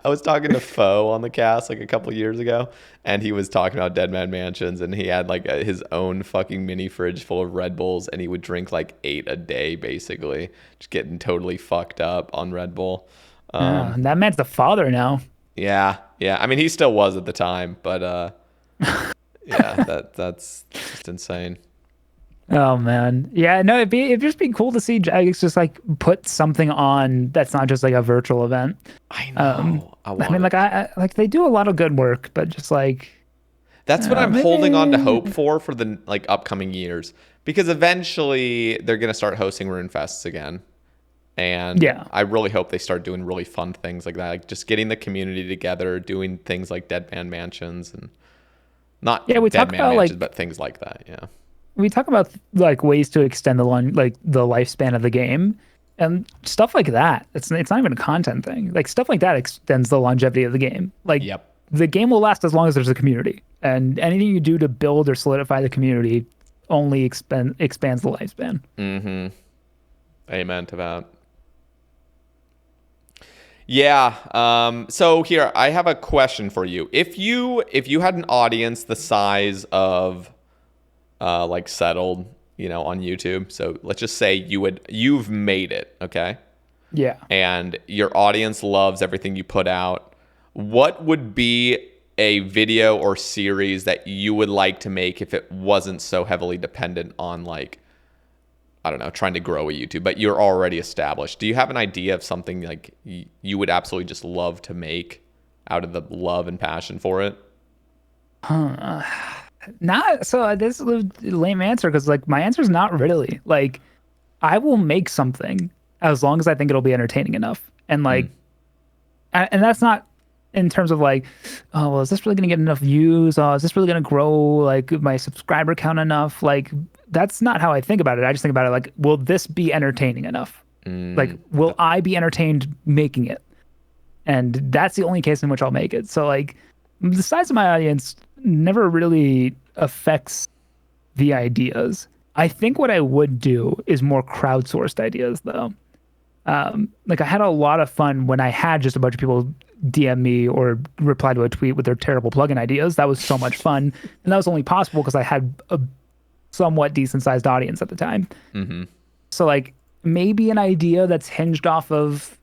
I was talking to Foe on the cast like a couple years ago, and he was talking about Dead Man Mansions, and he had like his own fucking mini fridge full of Red Bulls, and he would drink like 8 a day, basically, just getting totally fucked up on Red Bull. And that man's the father now. Yeah. I mean, he still was at the time, but yeah, that's just insane. Oh man, yeah, no, it'd just be cool to see Jagex just like put something on that's not just like a virtual event. I know. I mean, like I like they do a lot of good work, but just like that's what I'm holding on to hope for the like upcoming years, because eventually they're gonna start hosting Rune Fests again, and yeah, I really hope they start doing really fun things like that, like just getting the community together, doing things like Dead Man Mansions and not we Dead talk Man about Mansions, like but things like that. Yeah. we talk about like ways to extend the lifespan of the game and stuff like that. It's not even a content thing. Like stuff like that extends the longevity of the game. Like Yep. the game will last as long as there's a community, and anything you do to build or solidify the community only expands the lifespan. Mm-hmm. Amen to that. Yeah. So here, I have a question for you. If you had an audience the size of like Settled, on YouTube. So let's just say you've made it, okay? Yeah. And your audience loves everything you put out. What would be a video or series that you would like to make if it wasn't so heavily dependent on like, I don't know, trying to grow a YouTube, but you're already established? Do you have an idea of something like you would absolutely just love to make out of the love and passion for it? Huh. Not so. This is a lame answer because like my answer is not really. Like I will make something as long as I think it'll be entertaining enough, and like, and that's not in terms of like, oh well, is this really gonna get enough views? Oh, is this really gonna grow like my subscriber count enough? Like that's not how I think about it. I just think about it like, will this be entertaining enough? Like, will I be entertained making it? And that's the only case in which I'll make it. So like, the size of my audience never really affects the ideas. I think what I would do is more crowdsourced ideas though. Like I had a lot of fun when I had just a bunch of people DM me or reply to a tweet with their terrible plugin ideas. That was so much fun. And that was only possible because I had a somewhat decent sized audience at the time. So like maybe an idea that's hinged off of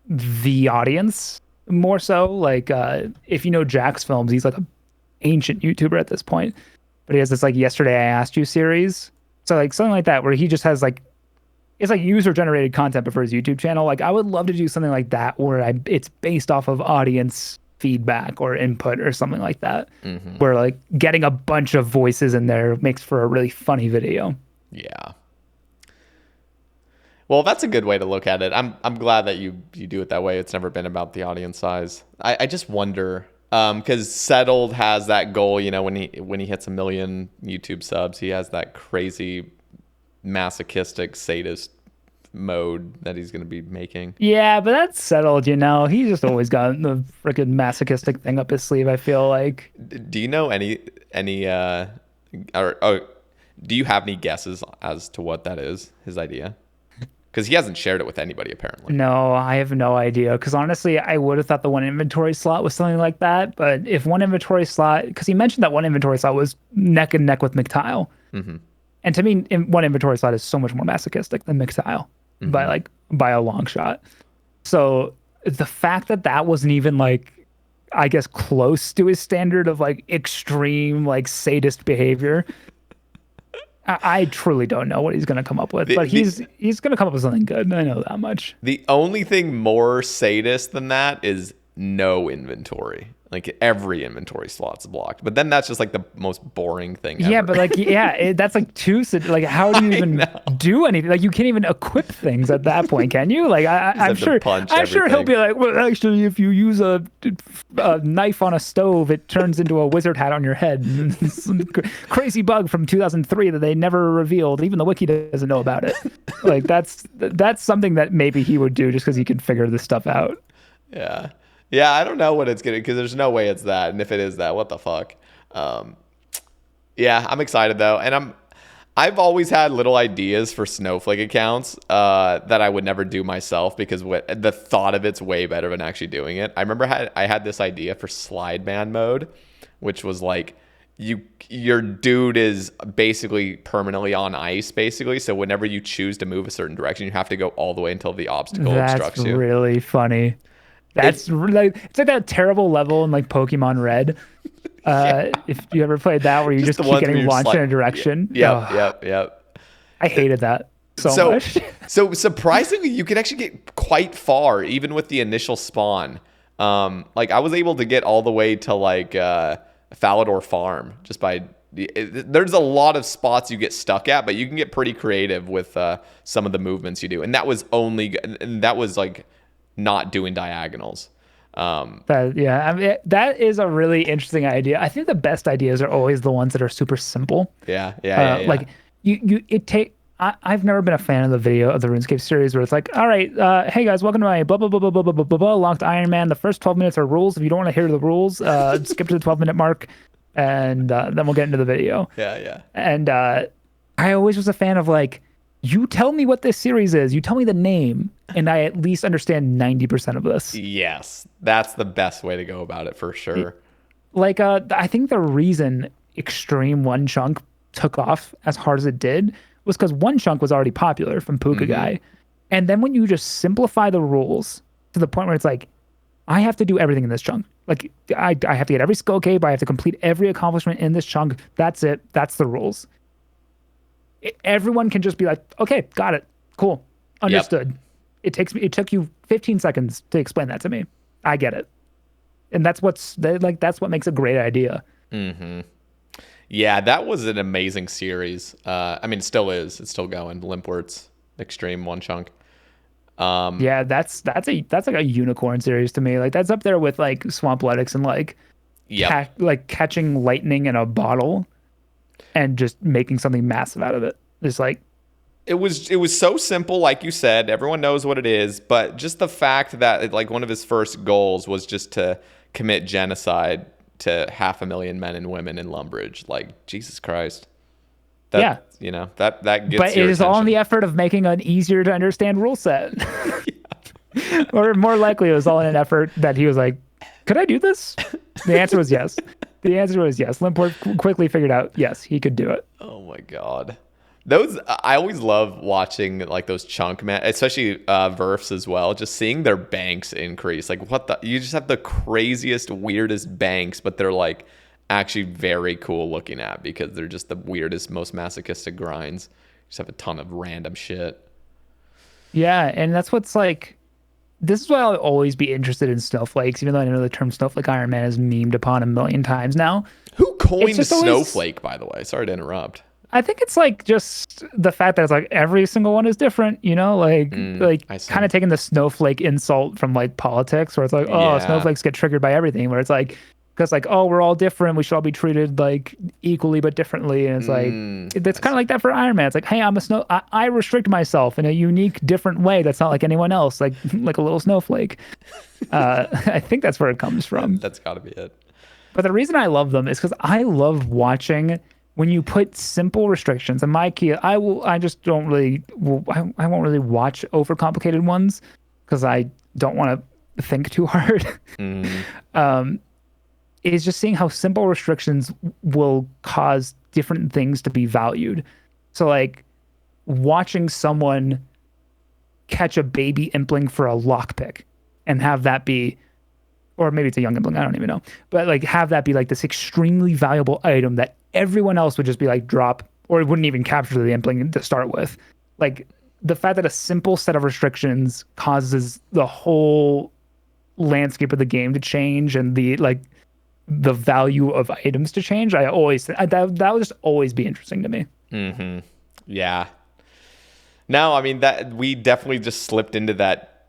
the audience more so. Like if you know Jack's films, he's like a ancient YouTuber at this point, but he has this like Yesterday I Asked You series. So like something like that where he just has like it's like user generated content but for his YouTube channel. Like I would love to do something like that where it's based off of audience feedback or input or something like that. Where like getting a bunch of voices in there makes for a really funny video. Yeah. Well, that's a good way to look at it. I'm glad that you do it that way. It's never been about the audience size. I just wonder because Settled has that goal, you know, when he hits 1 million YouTube subs, he has that crazy masochistic sadist mode that he's going to be making. Yeah, but that's Settled, you know. He's just always got the freaking masochistic thing up his sleeve, I feel like. Do you know any do you have any guesses as to what that is, his idea? Because he hasn't shared it with anybody, apparently. No, I have no idea. Because honestly, I would have thought the one inventory slot was something like that. But if one inventory slot, because he mentioned that one inventory slot was neck and neck with McTile. And to me, one inventory slot is so much more masochistic than McTile by a long shot. So the fact that that wasn't even like, I guess, close to his standard of like extreme, like sadist behavior. I truly don't know what he's going to come up with, but he's going to come up with something good. I know that much. The only thing more sadist than that is no inventory. Like every inventory slot's blocked, but then that's just like the most boring thing ever. Yeah, but like, that's like like, how do you even do anything? Like, you can't even equip things at that point, can you? Like, I'm sure he'll be like, well, actually, if you use a knife on a stove, it turns into a wizard hat on your head. Some crazy bug from 2003 that they never revealed. Even the wiki doesn't know about it. Like, that's something that maybe he would do just because he can figure this stuff out. Yeah. Yeah, I don't know what it's gonna, because there's no way it's that, and if it is that, what the fuck? Yeah, I'm excited though, and I've always had little ideas for Snowflake accounts that I would never do myself because the thought of it's way better than actually doing it. I remember I had this idea for slide man mode, which was like your dude is basically permanently on ice, basically. So whenever you choose to move a certain direction, you have to go all the way until the obstacle obstructs you. That's really funny. It's like that terrible level in like Pokemon Red. If you ever played that, where you just keep getting launched in a direction. Yep. I hated that so much. So surprisingly, you can actually get quite far even with the initial spawn. Like I was able to get all the way to like Falador Farm just by. There's a lot of spots you get stuck at, but you can get pretty creative with some of the movements you do, and that was like not doing diagonals. I mean, that is a really interesting idea. I think the best ideas are always the ones that are super simple. Yeah. Like I've never been a fan of the video of the RuneScape series where it's like, all right, hey guys, welcome to my blah blah blah blah blah blah blah blah locked Iron Man. The first 12 minutes are rules. If you don't want to hear the rules, skip to the 12-minute mark, and then we'll get into the video. Yeah. And I always was a fan of like, you tell me what this series is, you tell me the name, and I at least understand 90% of this. Yes, that's the best way to go about it for sure. Like, I think the reason Extreme One Chunk took off as hard as it did was because One Chunk was already popular from Puka Guy. And then when you just simplify the rules to the point where it's like, I have to do everything in this chunk. Like, I have to get every skill cape, I have to complete every accomplishment in this chunk. That's it. That's the rules. Everyone can just be like, okay, got it, cool, understood. Yep. It took you 15 seconds to explain that to me. I get it, and that's what makes a great idea. Yeah, that was an amazing series. I mean, it still is. It's still going. Limpwort's Extreme One Chunk. Yeah, that's like a unicorn series to me. Like that's up there with like Swampletics and like Yep. like catching lightning in a bottle and just making something massive out of it. Just like It was so simple, like you said. Everyone knows what it is, but just the fact that like one of his first goals was just to commit genocide to 500,000 men and women in Lumbridge. Like Jesus Christ. That, yeah. that gets But your it is all in attention. the effort of making an easier to understand rule set. Or more likely, it was all in an effort that he was like, could I do this? The answer was yes. The answer was yes. Limport quickly figured out, yes, he could do it. Oh my God. Those I always love watching like those chunk man, especially Verfs as well. Just seeing their banks increase. Like what the you just have the craziest, weirdest banks, but they're like actually very cool looking at because they're just the weirdest, most masochistic grinds. You just have a ton of random shit. Yeah, and that's what's like. This is why I'll always be interested in snowflakes, even though I know the term Snowflake Iron Man is memed upon a million times now. Who coined just always- Snowflake, by the way? Sorry to interrupt. I think it's like just the fact that it's like every single one is different, you know, like I see. kind of taking the snowflake insult from like politics, where it's like, oh, Yeah. snowflakes get triggered by everything, where it's like, because like, oh, we're all different, we should all be treated like equally but differently, and it's like it's kind of like that for Iron Man. It's like, hey, I restrict myself in a unique, different way that's not like anyone else, like like a little snowflake. I think that's where it comes from. That's got to be it. But the reason I love them is because I love watching when you put simple restrictions. And my key, I just don't really, I won't really watch overcomplicated ones because I don't want to think too hard. Is just seeing how simple restrictions will cause different things to be valued. So like watching someone catch a baby impling for a lockpick and have that be, or maybe it's a young impling, I don't even know, but like have that be like this extremely valuable item that everyone else would just be like drop, or it wouldn't even capture the impling to start with. Like the fact that a simple set of restrictions causes the whole landscape of the game to change and the like the value of items to change. That would just always be interesting to me. Yeah. No, I mean that we definitely just slipped into that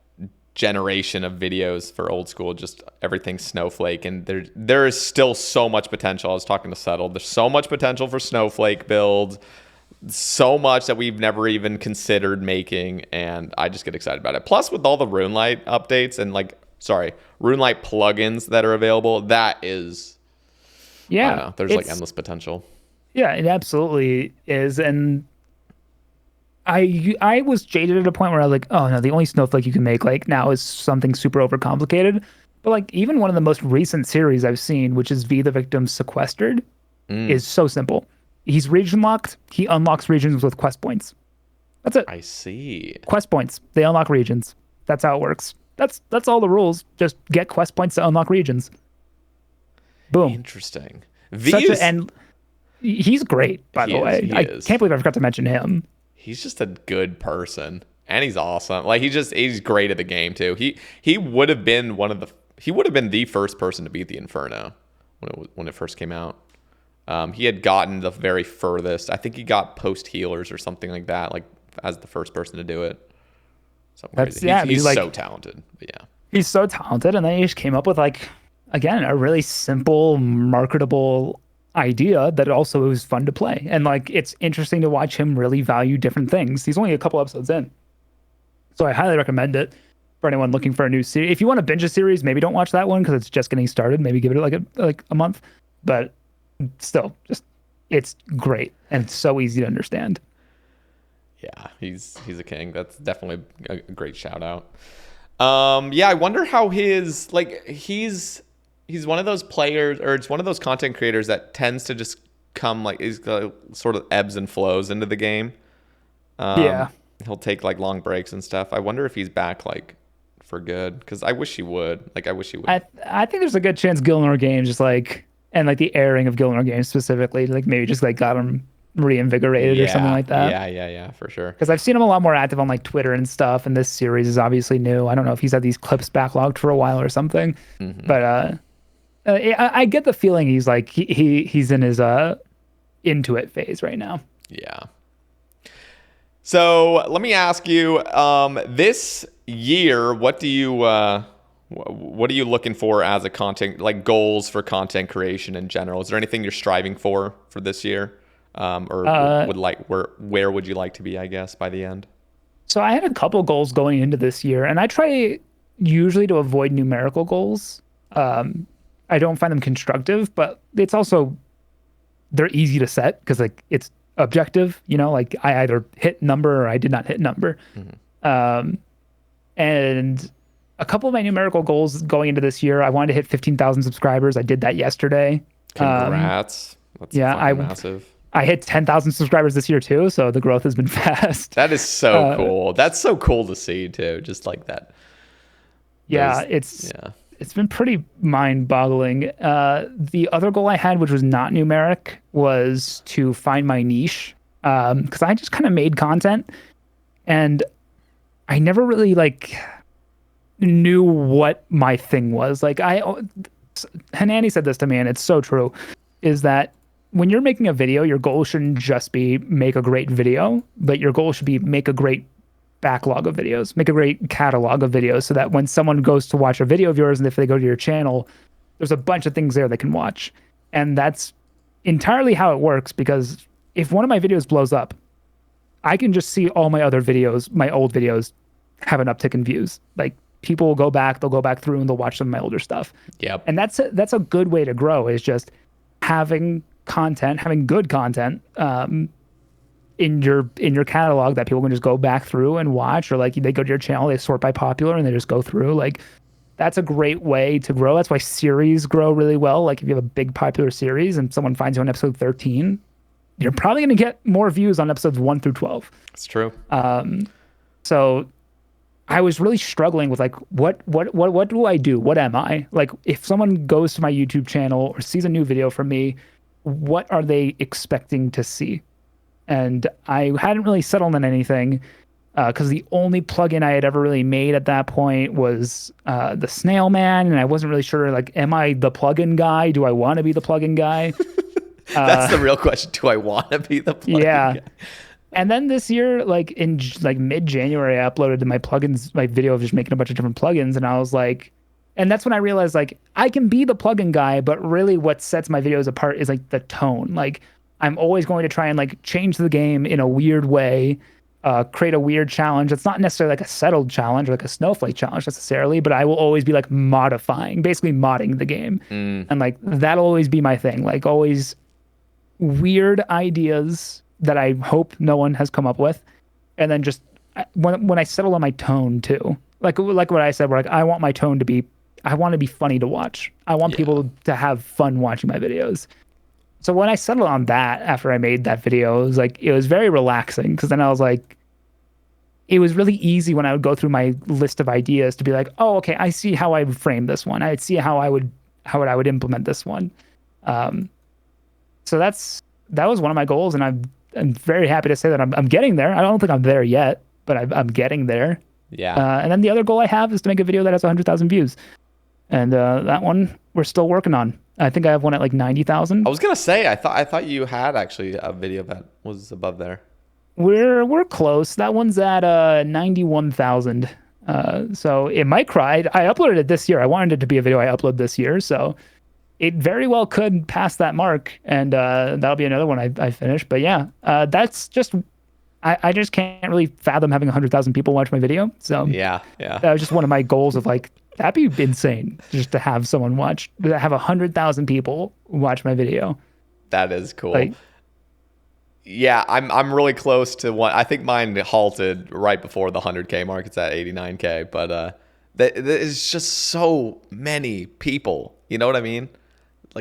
generation of videos for old school, just everything Snowflake, and there is still so much potential. I was talking to Settle. There's so much potential for Snowflake builds, so much that we've never even considered making, and I just get excited about it. Plus, with all the Runelite updates and Runelite plugins that are available, that is, I don't know, there's like endless potential. Yeah, it absolutely is, and I was jaded at a point where I was like, oh no, the only snowflake you can make like now is something super overcomplicated. But like even one of the most recent series I've seen, which is V the Victim Sequestered, is so simple. He's region locked. He unlocks regions with quest points. That's it. I see. Quest points. They unlock regions. That's how it works. That's all the rules. Just get quest points to unlock regions. Boom. Interesting. And he's great, by the way. I can't believe I forgot to mention him. He's just a good person, and he's awesome. Like he's great at the game too. He would have been the first person to beat the Inferno when it first came out. He had gotten the very furthest. I think he got post healers or something like that, like as the first person to do it. Something crazy. He's so talented. But yeah, he's so talented, and then he just came up with like again a really simple, marketable idea that also was fun to play, and like it's interesting to watch him really value different things. He's only a couple episodes in, so I highly recommend it for anyone looking for a new series. If you want to binge a series, maybe don't watch that one because it's just getting started. Maybe give it like a month, but still, just it's great and it's so easy to understand. Yeah, he's a king. That's definitely a great shout out. Yeah, I wonder how he's one of those players, or it's one of those content creators that tends to just come like he's sort of ebbs and flows into the game. Yeah, he'll take like long breaks and stuff. I wonder if he's back like for good, because I wish he would. I think there's a good chance Gilnor Games just like, and like the airing of Gilnor Games specifically, like maybe just like got him reinvigorated or something like that. Yeah, for sure. Because I've seen him a lot more active on like Twitter and stuff, and this series is obviously new. I don't know if he's had these clips backlogged for a while or something, but I get the feeling he's like he's in his into it phase right now. Yeah. So let me ask you, this year, what are you looking for as a content, like goals for content creation in general? Is there anything you're striving for this year? Where would you like to be, I guess, by the end? So I had a couple goals going into this year, and I try usually to avoid numerical goals. I don't find them constructive, but it's also they're easy to set because like it's objective, like I either hit number or I did not hit number. And a couple of my numerical goals going into this year, I wanted to hit 15,000 subscribers. I did that yesterday. Congrats. That's massive. I hit 10,000 subscribers this year too, so the growth has been fast. That is so cool. That's so cool to see too, just like that. Yeah, it's been pretty mind-boggling. The other goal I had, which was not numeric, was to find my niche. Because I just kind of made content, and I never really knew what my thing was. Hanani said this to me, and it's so true, is that when you're making a video, your goal shouldn't just be make a great video, but your goal should be make a great backlog of videos, make a great catalog of videos, so that when someone goes to watch a video of yours, and if they go to your channel, there's a bunch of things there they can watch. And that's entirely how it works, because if one of my videos blows up, I can just see all my other videos, my old videos, have an uptick in views. Like, people will they'll go back through and they'll watch some of my older stuff. Yep. And that's a good way to grow, is just having good content in your catalog that people can just go back through and watch, or like they go to your channel, they sort by popular and they just go through. Like, that's a great way to grow. That's why series grow really well. Like, if you have a big popular series and someone finds you on episode 13, you're probably going to get more views on episodes 1 through 12. It's true. So I was really struggling with what do I do? What am I? Like, if someone goes to my YouTube channel or sees a new video from me, what are they expecting to see? And I hadn't really settled on anything, because the only plugin I had ever really made at that point was the Snail Man, and I wasn't really sure, am I the plugin guy? Do I want to be the plugin guy? That's the real question. Do I want to be the plugin guy? And then this year, in mid-January, I uploaded my video of just making a bunch of different plugins, and I was like, and that's when I realized I can be the plugin guy, but really what sets my videos apart is the tone. I'm always going to try and change the game in a weird way, create a weird challenge. It's not necessarily a settled challenge or a Snowflake challenge necessarily, but I will always be modifying, basically modding the game. And that'll always be my thing. Always weird ideas that I hope no one has come up with. And then just when I settle on my tone too, like what I said, where I want my tone to be, I want to be funny to watch. I want people to have fun watching my videos. So when I settled on that after I made that video, it was very relaxing, because then I was it was really easy when I would go through my list of ideas to be oh, okay, I see how I would frame this one. I see how I would implement this one. So that was one of my goals, and I'm very happy to say that I'm getting there. I don't think I'm there yet, but I'm getting there. Yeah. And then the other goal I have is to make a video that has 100,000 views, and that one we're still working on. I think I have one at 90,000. I was gonna say, I thought you had actually a video that was above there. We're close. That one's at 91,000. So it might cry. I uploaded it this year. I wanted it to be a video I upload this year, so it very well could pass that mark, and that'll be another one I finish. But yeah, that's just I just can't really fathom having 100,000 people watch my video. So yeah, that was just one of my goals of that'd be insane, just to have someone have 100,000 people watch my video. That is cool. Yeah, I'm really close to one. I think mine halted right before the 100K mark. It's at 89K, but there's just so many people. You know what I mean?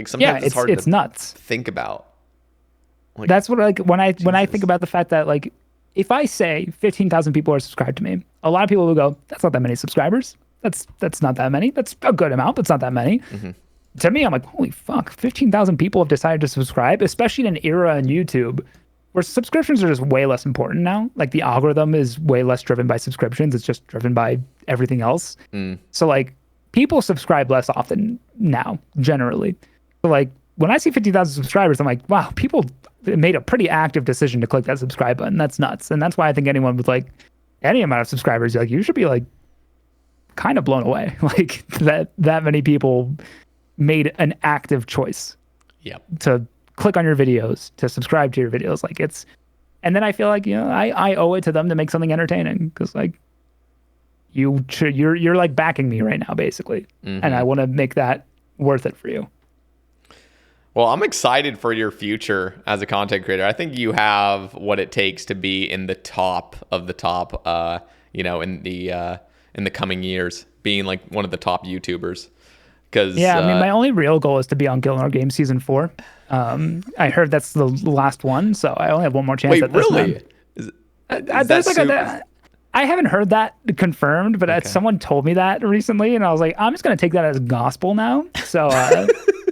Sometimes it's hard to nuts. Think about. That's what when I think about the fact that if I say 15,000 people are subscribed to me, a lot of people will go, "That's not that many subscribers. That's not that many. That's a good amount, but it's not that many." Mm-hmm. To me, I'm holy fuck, 15,000 people have decided to subscribe, especially in an era on YouTube where subscriptions are just way less important now. The algorithm is way less driven by subscriptions. It's just driven by everything else. So people subscribe less often now, generally. So like when I see 50,000 subscribers, I'm like, wow, people made a pretty active decision to click that subscribe button. That's nuts. And that's why I think anyone with like any amount of subscribers, like you should be like kind of blown away. Like that many people made an active choice to click on your videos, to subscribe to your videos. Like it's, and then I feel like, I owe it to them to make something entertaining, because like you're like backing me right now, basically. And I want to make that worth it for you. Well, I'm excited for your future as a content creator. I think you have what it takes to be in the top of the top, in the coming years, being like one of the top YouTubers. Because I mean, my only real goal is to be on Golden Gnome Games season 4. I heard that's the last one, so I only have one more chance. Wait, at this really? I haven't heard that confirmed, but someone told me that recently, and I was like, I'm just gonna take that as gospel now. So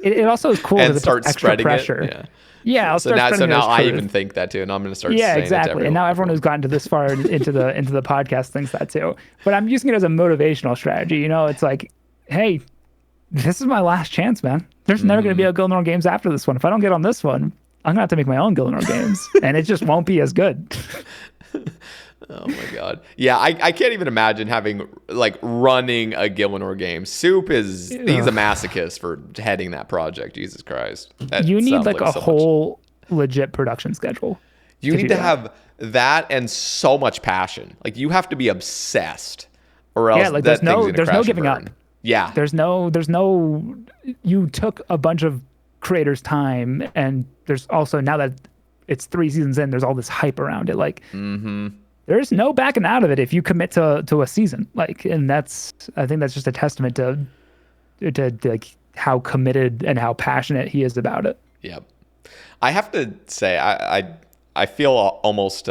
it also is cool and because start it's extra spreading pressure. It. Yeah, I'll So start now, spreading it as I truth. even think that too, and I'm gonna start. Yeah, saying exactly. And now everyone who's gotten to this far into the podcast thinks that too. But I'm using it as a motivational strategy. It's like, hey, this is my last chance, man. There's never going to be a Golden Gnome Games after this one. If I don't get on this one, I'm going to have to make my own Golden Gnome Games, and it just won't be as good. Oh my god. Yeah, I can't even imagine running a Golden Gnome game. Soup he's a masochist for heading that project. Jesus Christ. You need like a whole legit production schedule. You need to have that and so much passion. Like you have to be obsessed, or else there's no giving up. Yeah. There's no, you took a bunch of creators' time, and there's also, now that it's 3 seasons in, there's all this hype around it. Like, there's no backing out of it if you commit to a season. Like, and I think that's just a testament to like how committed and how passionate he is about it. Yep. I have to say, I feel almost,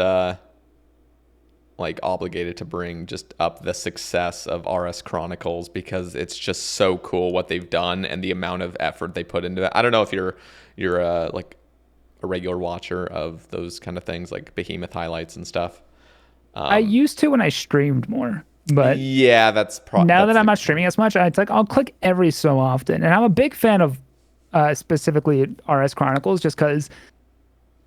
like obligated to bring just up the success of RS Chronicles, because it's just so cool what they've done and the amount of effort they put into it. I don't know if you're like a regular watcher of those kind of things, like Behemoth highlights and stuff. I used to when I streamed more, but yeah, that's now that I'm not streaming as much, it's like I'll click every so often, and I'm a big fan of specifically RS Chronicles, just because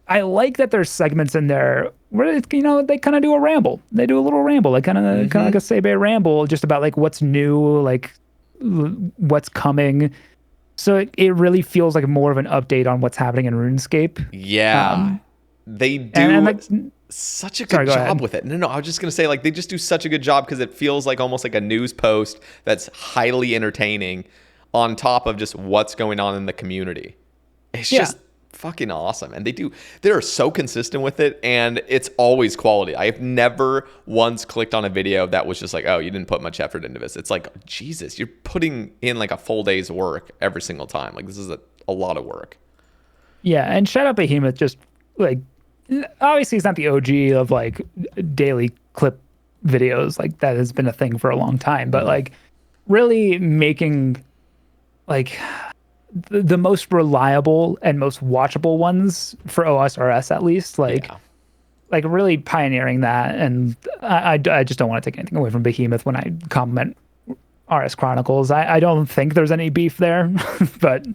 I like that there's segments in there where they kind of do a ramble. They do a little ramble, like kind of like a Sae Bae ramble, just about like what's new, like what's coming. So it really feels like more of an update on what's happening in RuneScape. Yeah, they do and like, such a good job with it. No, I was just gonna say, like, they just do such a good job, because it feels like almost like a news post that's highly entertaining, on top of just what's going on in the community. It's just fucking awesome, and they are so consistent with it, and it's always quality. I have never once clicked on a video that was just like, oh, you didn't put much effort into this. It's like, Jesus, you're putting in like a full day's work every single time. Like, this is a lot of work. Yeah, and shout out Behemoth, just like, obviously he's not the OG of like daily clip videos, like that has been a thing for a long time, but like really making like the most reliable and most watchable ones for OSRS, at least, like really pioneering that. And I just don't want to take anything away from Behemoth when I compliment RS Chronicles. I don't think there's any beef there, but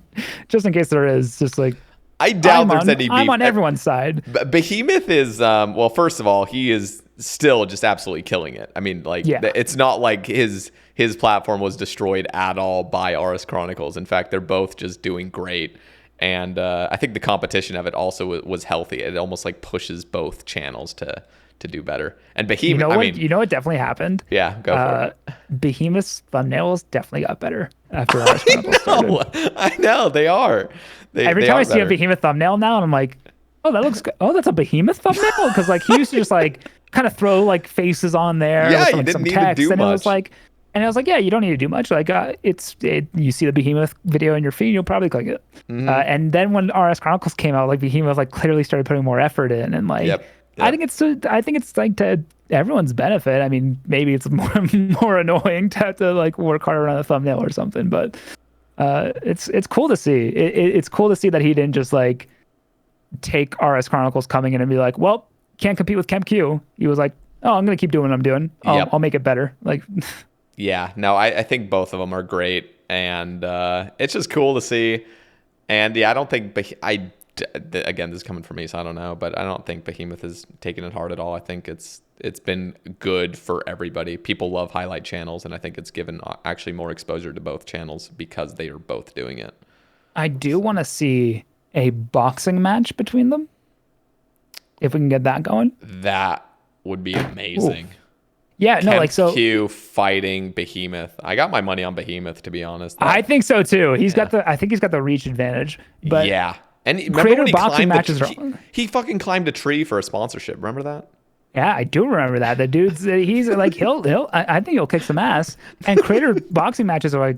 just in case there is, just like, I doubt there's any beef. I'm on everyone's side. Behemoth is, well, first of all, he is still just absolutely killing it. I mean, like, it's not like his platform was destroyed at all by RS Chronicles. In fact, they're both just doing great. And I think the competition of it also was healthy. It almost like pushes both channels to do better. And Behemoth, you know what definitely happened? Yeah, go for it. Behemoth's thumbnails definitely got better after RS Chronicles started. I know, they are. Every time I see a Behemoth thumbnail now, and I'm like, oh, that looks good. Oh, that's a Behemoth thumbnail? Because like he used to just like kind of throw like faces on there. Yeah, with you didn't some need text, to do and much. It was like, and I was like, yeah, you don't need to do much. Like you see the Behemoth video in your feed, you'll probably click it. And then when RS Chronicles came out, like Behemoth like clearly started putting more effort in, and like I think it's like to everyone's benefit. I mean, maybe it's more annoying to have to like work harder on a thumbnail or something, but it's cool to see. It's cool to see that he didn't just like take RS Chronicles coming in and be like, well, can't compete with ChemQ. He was like, oh, I'm gonna keep doing what I'm doing. I'll make it better. Like, Yeah, no, I think both of them are great, and it's just cool to see. And yeah, I don't think again, this is coming from me, so I don't know, but I don't think Behemoth is taking it hard at all. I think it's been good for everybody. People love highlight channels, and I think it's given actually more exposure to both channels because they are both doing it. I do want to see a boxing match between them. If we can get that going. That would be amazing. Ooh. Yeah, no, like so. Q fighting Behemoth. I got my money on Behemoth, to be honest. I think so too. I think he's got the reach advantage. But yeah, and remember when he boxing matches he fucking climbed a tree for a sponsorship. Remember that? Yeah, I do remember that. The dude's he's like I think he'll kick some ass. And creator boxing matches are like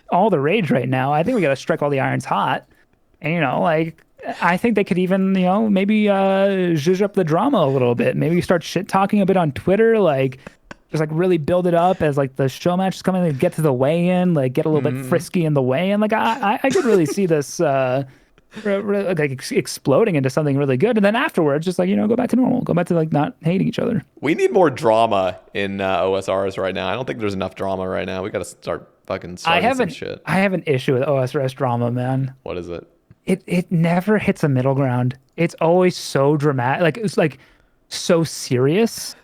all the rage right now. I think we got to strike all the irons hot. And like I think they could even maybe zhuzh up the drama a little bit. Maybe start shit talking a bit on Twitter, like. Just like really build it up as like the show match is coming, like get to the weigh-in, like get a little bit frisky in the weigh-in. Like I could really see this exploding into something really good, and then afterwards, just like go back to normal, go back to like not hating each other. We need more drama in OSRs right now. I don't think there's enough drama right now. We got to start fucking starting some shit. I have an issue with OSRS drama, man. What is it? It never hits a middle ground. It's always so dramatic, like it's like so serious.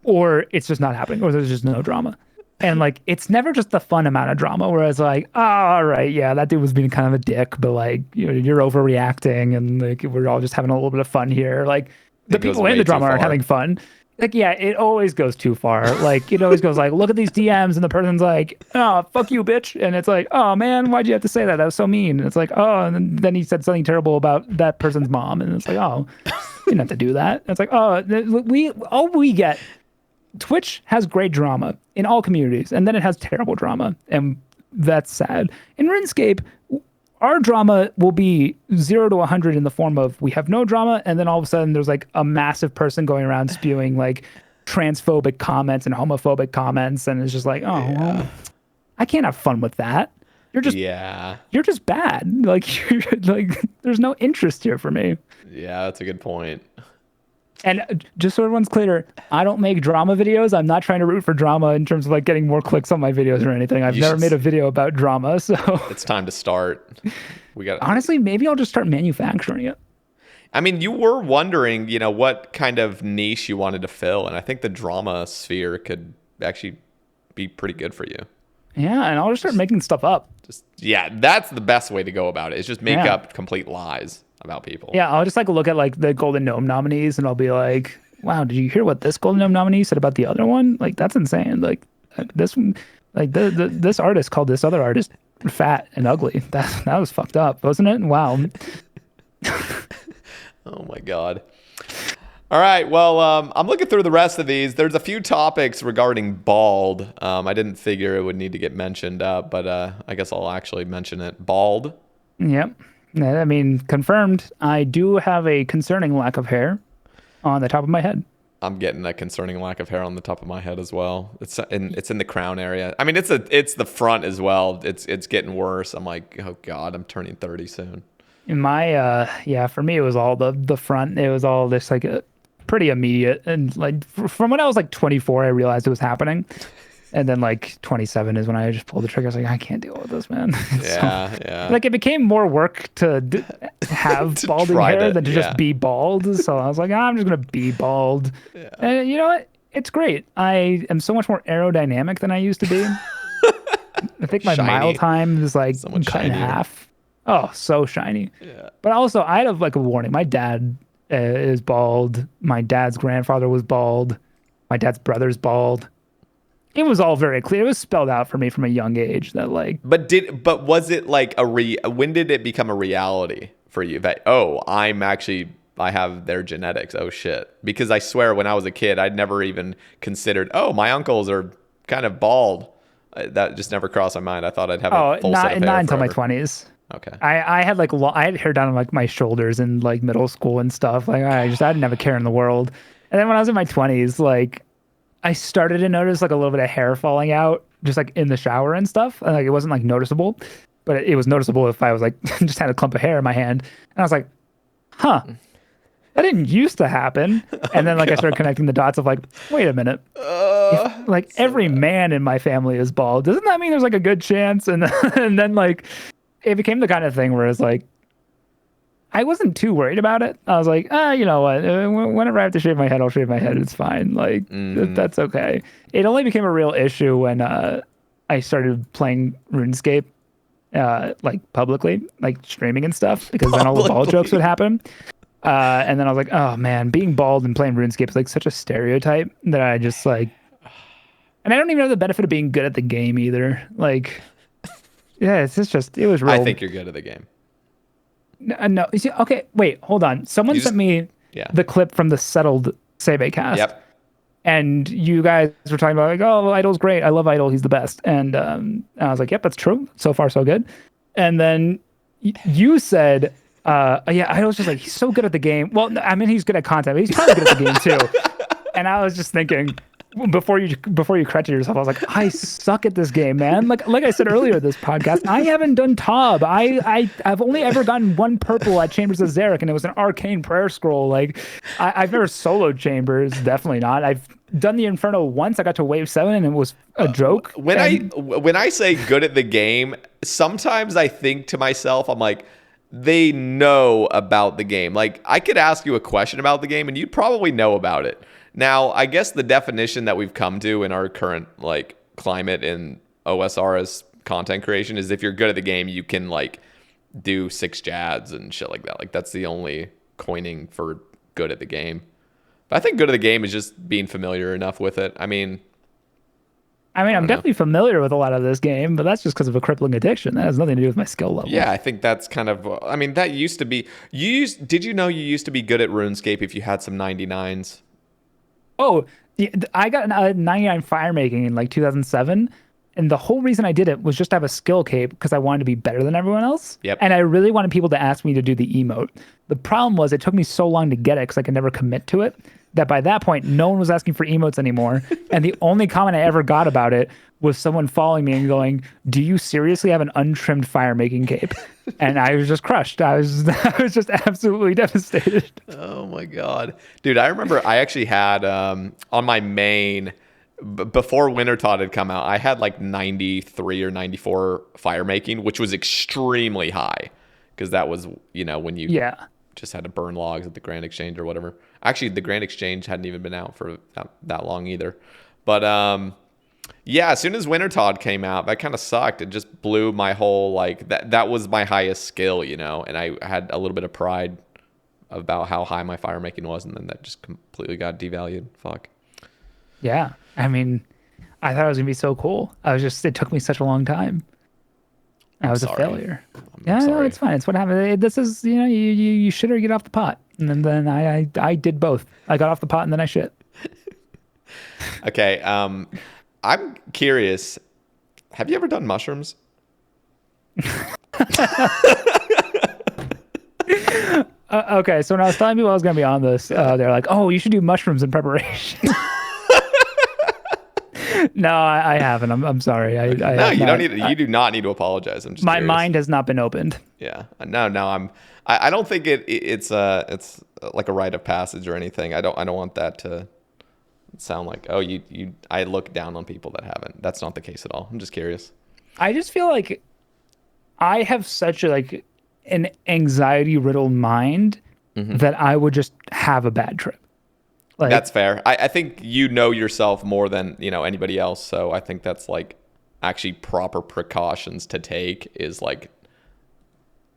Or it's just not happening, or there's just no drama. And like, it's never just the fun amount of drama where it's like, oh, all right, yeah, that dude was being kind of a dick, but like, you're overreacting and like, we're all just having a little bit of fun here. Like the people in the drama aren't having fun. Like, yeah, it always goes too far. Like, it always goes like, look at these DMs and the person's like, oh, fuck you, bitch. And it's like, oh man, why'd you have to say that? That was so mean. And it's like, oh, and then he said something terrible about that person's mom. And it's like, oh, you didn't have to do that. And it's like, oh, we get Twitch has great drama in all communities, and then it has terrible drama, and that's sad. In RuneScape, our drama will be 0 to 100 in the form of we have no drama, and then all of a sudden there's like a massive person going around spewing like transphobic comments and homophobic comments, and it's just like, oh, well, I can't have fun with that. You're just bad. Like there's no interest here for me. Yeah, that's a good point. And just so everyone's clear, I don't make drama videos. I'm not trying to root for drama in terms of like getting more clicks on my videos or anything. I've never made a video about drama, so it's time to start. Honestly, maybe I'll just start manufacturing it. I mean, you were wondering, what kind of niche you wanted to fill, and I think the drama sphere could actually be pretty good for you. Yeah, and I'll just start making stuff up. That's the best way to go about it. Is just make up complete lies about people. Yeah, I'll just like look at like the Golden Gnome nominees, and I'll be like, wow, did you hear what this Golden Gnome nominee said about the other one? Like, that's insane. Like this this artist called this other artist fat and ugly. That was fucked up, wasn't it? Wow. Oh my God. All right, well, I'm looking through the rest of these. There's a few topics regarding bald. I didn't figure it would need to get mentioned up, but I guess I'll actually mention it. Bald. Yep. I mean, confirmed. I do have a concerning lack of hair on the top of my head. I'm getting a concerning lack of hair on the top of my head as well. It's in the crown area. I mean, it's the front as well. It's getting worse. I'm like, oh God, I'm turning 30 soon. In my for me it was all the front. It was all this like pretty immediate, and like from when I was like 24, I realized it was happening. And then like 27 is when I just pulled the trigger. I was like, I can't deal with this, man. Yeah. Like it became more work to have balding hair than to just be bald. So I was like, I'm just going to be bald. Yeah. And you know what? It's great. I am so much more aerodynamic than I used to be. I think my mile time is like cut in half. Oh, so shiny. Yeah. But also I have like a warning. My dad is bald. My dad's grandfather was bald. My dad's brother's bald. It was all very clear. It was spelled out for me from a young age that like. But was it like when did it become a reality for you that I have their genetics? Oh shit! Because I swear when I was a kid, I'd never even considered. Oh, my uncles are kind of bald. That just never crossed my mind. I thought I'd have a full set of hair not until forever. my 20s. Okay. I had like I had hair down on like my shoulders in like middle school and stuff. Like I didn't have a care in the world. And then when I was in my 20s, like. I started to notice like a little bit of hair falling out just like in the shower and stuff. And, like it wasn't like noticeable, but it was noticeable if I was like just had a clump of hair in my hand. And I was like, huh, that didn't used to happen. And then like I started connecting the dots of like, wait a minute. like every man in my family is bald, doesn't that mean there's like a good chance? And and then like it became the kind of thing where it's like I wasn't too worried about it. I was like, you know what? Whenever I have to shave my head, I'll shave my head. It's fine. Like that's okay. It only became a real issue when I started playing RuneScape, like publicly, like streaming and stuff, because then all the bald jokes would happen. And then I was like, oh man, being bald and playing RuneScape is like such a stereotype that I just like, and I don't even have the benefit of being good at the game either. Like, yeah, it was real. I think you're good at the game. No, you see, okay, wait, hold on. Someone sent me the clip from the settled Sae Bae cast. Yep. And you guys were talking about like, oh, Idyl's great. I love Idyl. He's the best. And I was like, yep, that's true. So far, so good. And then you said, yeah, Idyl's just like, he's so good at the game. Well, I mean, he's good at content, but he's probably good at the game too. And I was just thinking, before you corrected yourself, I was like, I suck at this game, man. Like I said earlier, this podcast, I haven't done Tob. I've only ever gotten one purple at Chambers of Zarek, and it was an arcane prayer scroll. Like I've never soloed Chambers, definitely not. I've done the Inferno once. I got to wave 7, and it was a joke. When I say good at the game, sometimes I think to myself, I'm like, they know about the game. Like I could ask you a question about the game, and you'd probably know about it. Now, I guess the definition that we've come to in our current like climate in OSRS content creation is if you're good at the game, you can like do 6 jads and shit like that. Like that's the only coining for good at the game. But I think good at the game is just being familiar enough with it. I mean, I'm definitely familiar with a lot of this game, but that's just because of a crippling addiction. That has nothing to do with my skill level. Yeah, I think that's kind of, I mean, that used to be, did you know you used to be good at RuneScape if you had some 99s? Oh, I got a 99 fire making in like 2007. And the whole reason I did it was just to have a skill cape because I wanted to be better than everyone else. Yep. And I really wanted people to ask me to do the emote. The problem was it took me so long to get it because I could never commit to it that by that point, no one was asking for emotes anymore. And the only comment I ever got about it was someone following me and going, do you seriously have an untrimmed fire making cape? And I was just crushed. I was just absolutely devastated. Oh my God. Dude, I remember I actually had on my main, before Wintertod had come out, I had like 93 or 94 fire making, which was extremely high because that was, you know, when you just had to burn logs at the Grand Exchange or whatever. Actually, the Grand Exchange hadn't even been out for that long either. But yeah, as soon as Wintertod came out, that kind of sucked. It just blew my whole, like, that was my highest skill, you know, and I had a little bit of pride about how high my fire making was, and then that just completely got devalued. Fuck. Yeah. I mean, I thought it was going to be so cool. It took me such a long time. I was a failure. No, it's fine. It's what happened. This is, you know, you shit or get off the pot. And then I did both. I got off the pot and then I shit. Okay. I'm curious. Have you ever done mushrooms? Okay. So when I was telling people I was going to be on this, they're like, oh, you should do mushrooms in preparation. No, I haven't. I'm sorry. No, you don't need. You do not need to apologize. I'm just my curious. mind has not been opened. Yeah. No. I don't think it's like a rite of passage or anything. I don't want that to sound like, oh, I look down on people that haven't. That's not the case at all. I'm just curious. I just feel like I have such an anxiety riddled mind that I would just have a bad trip. Like, that's fair. I think you know yourself more than, you know, anybody else. So I think that's like actually proper precautions to take is like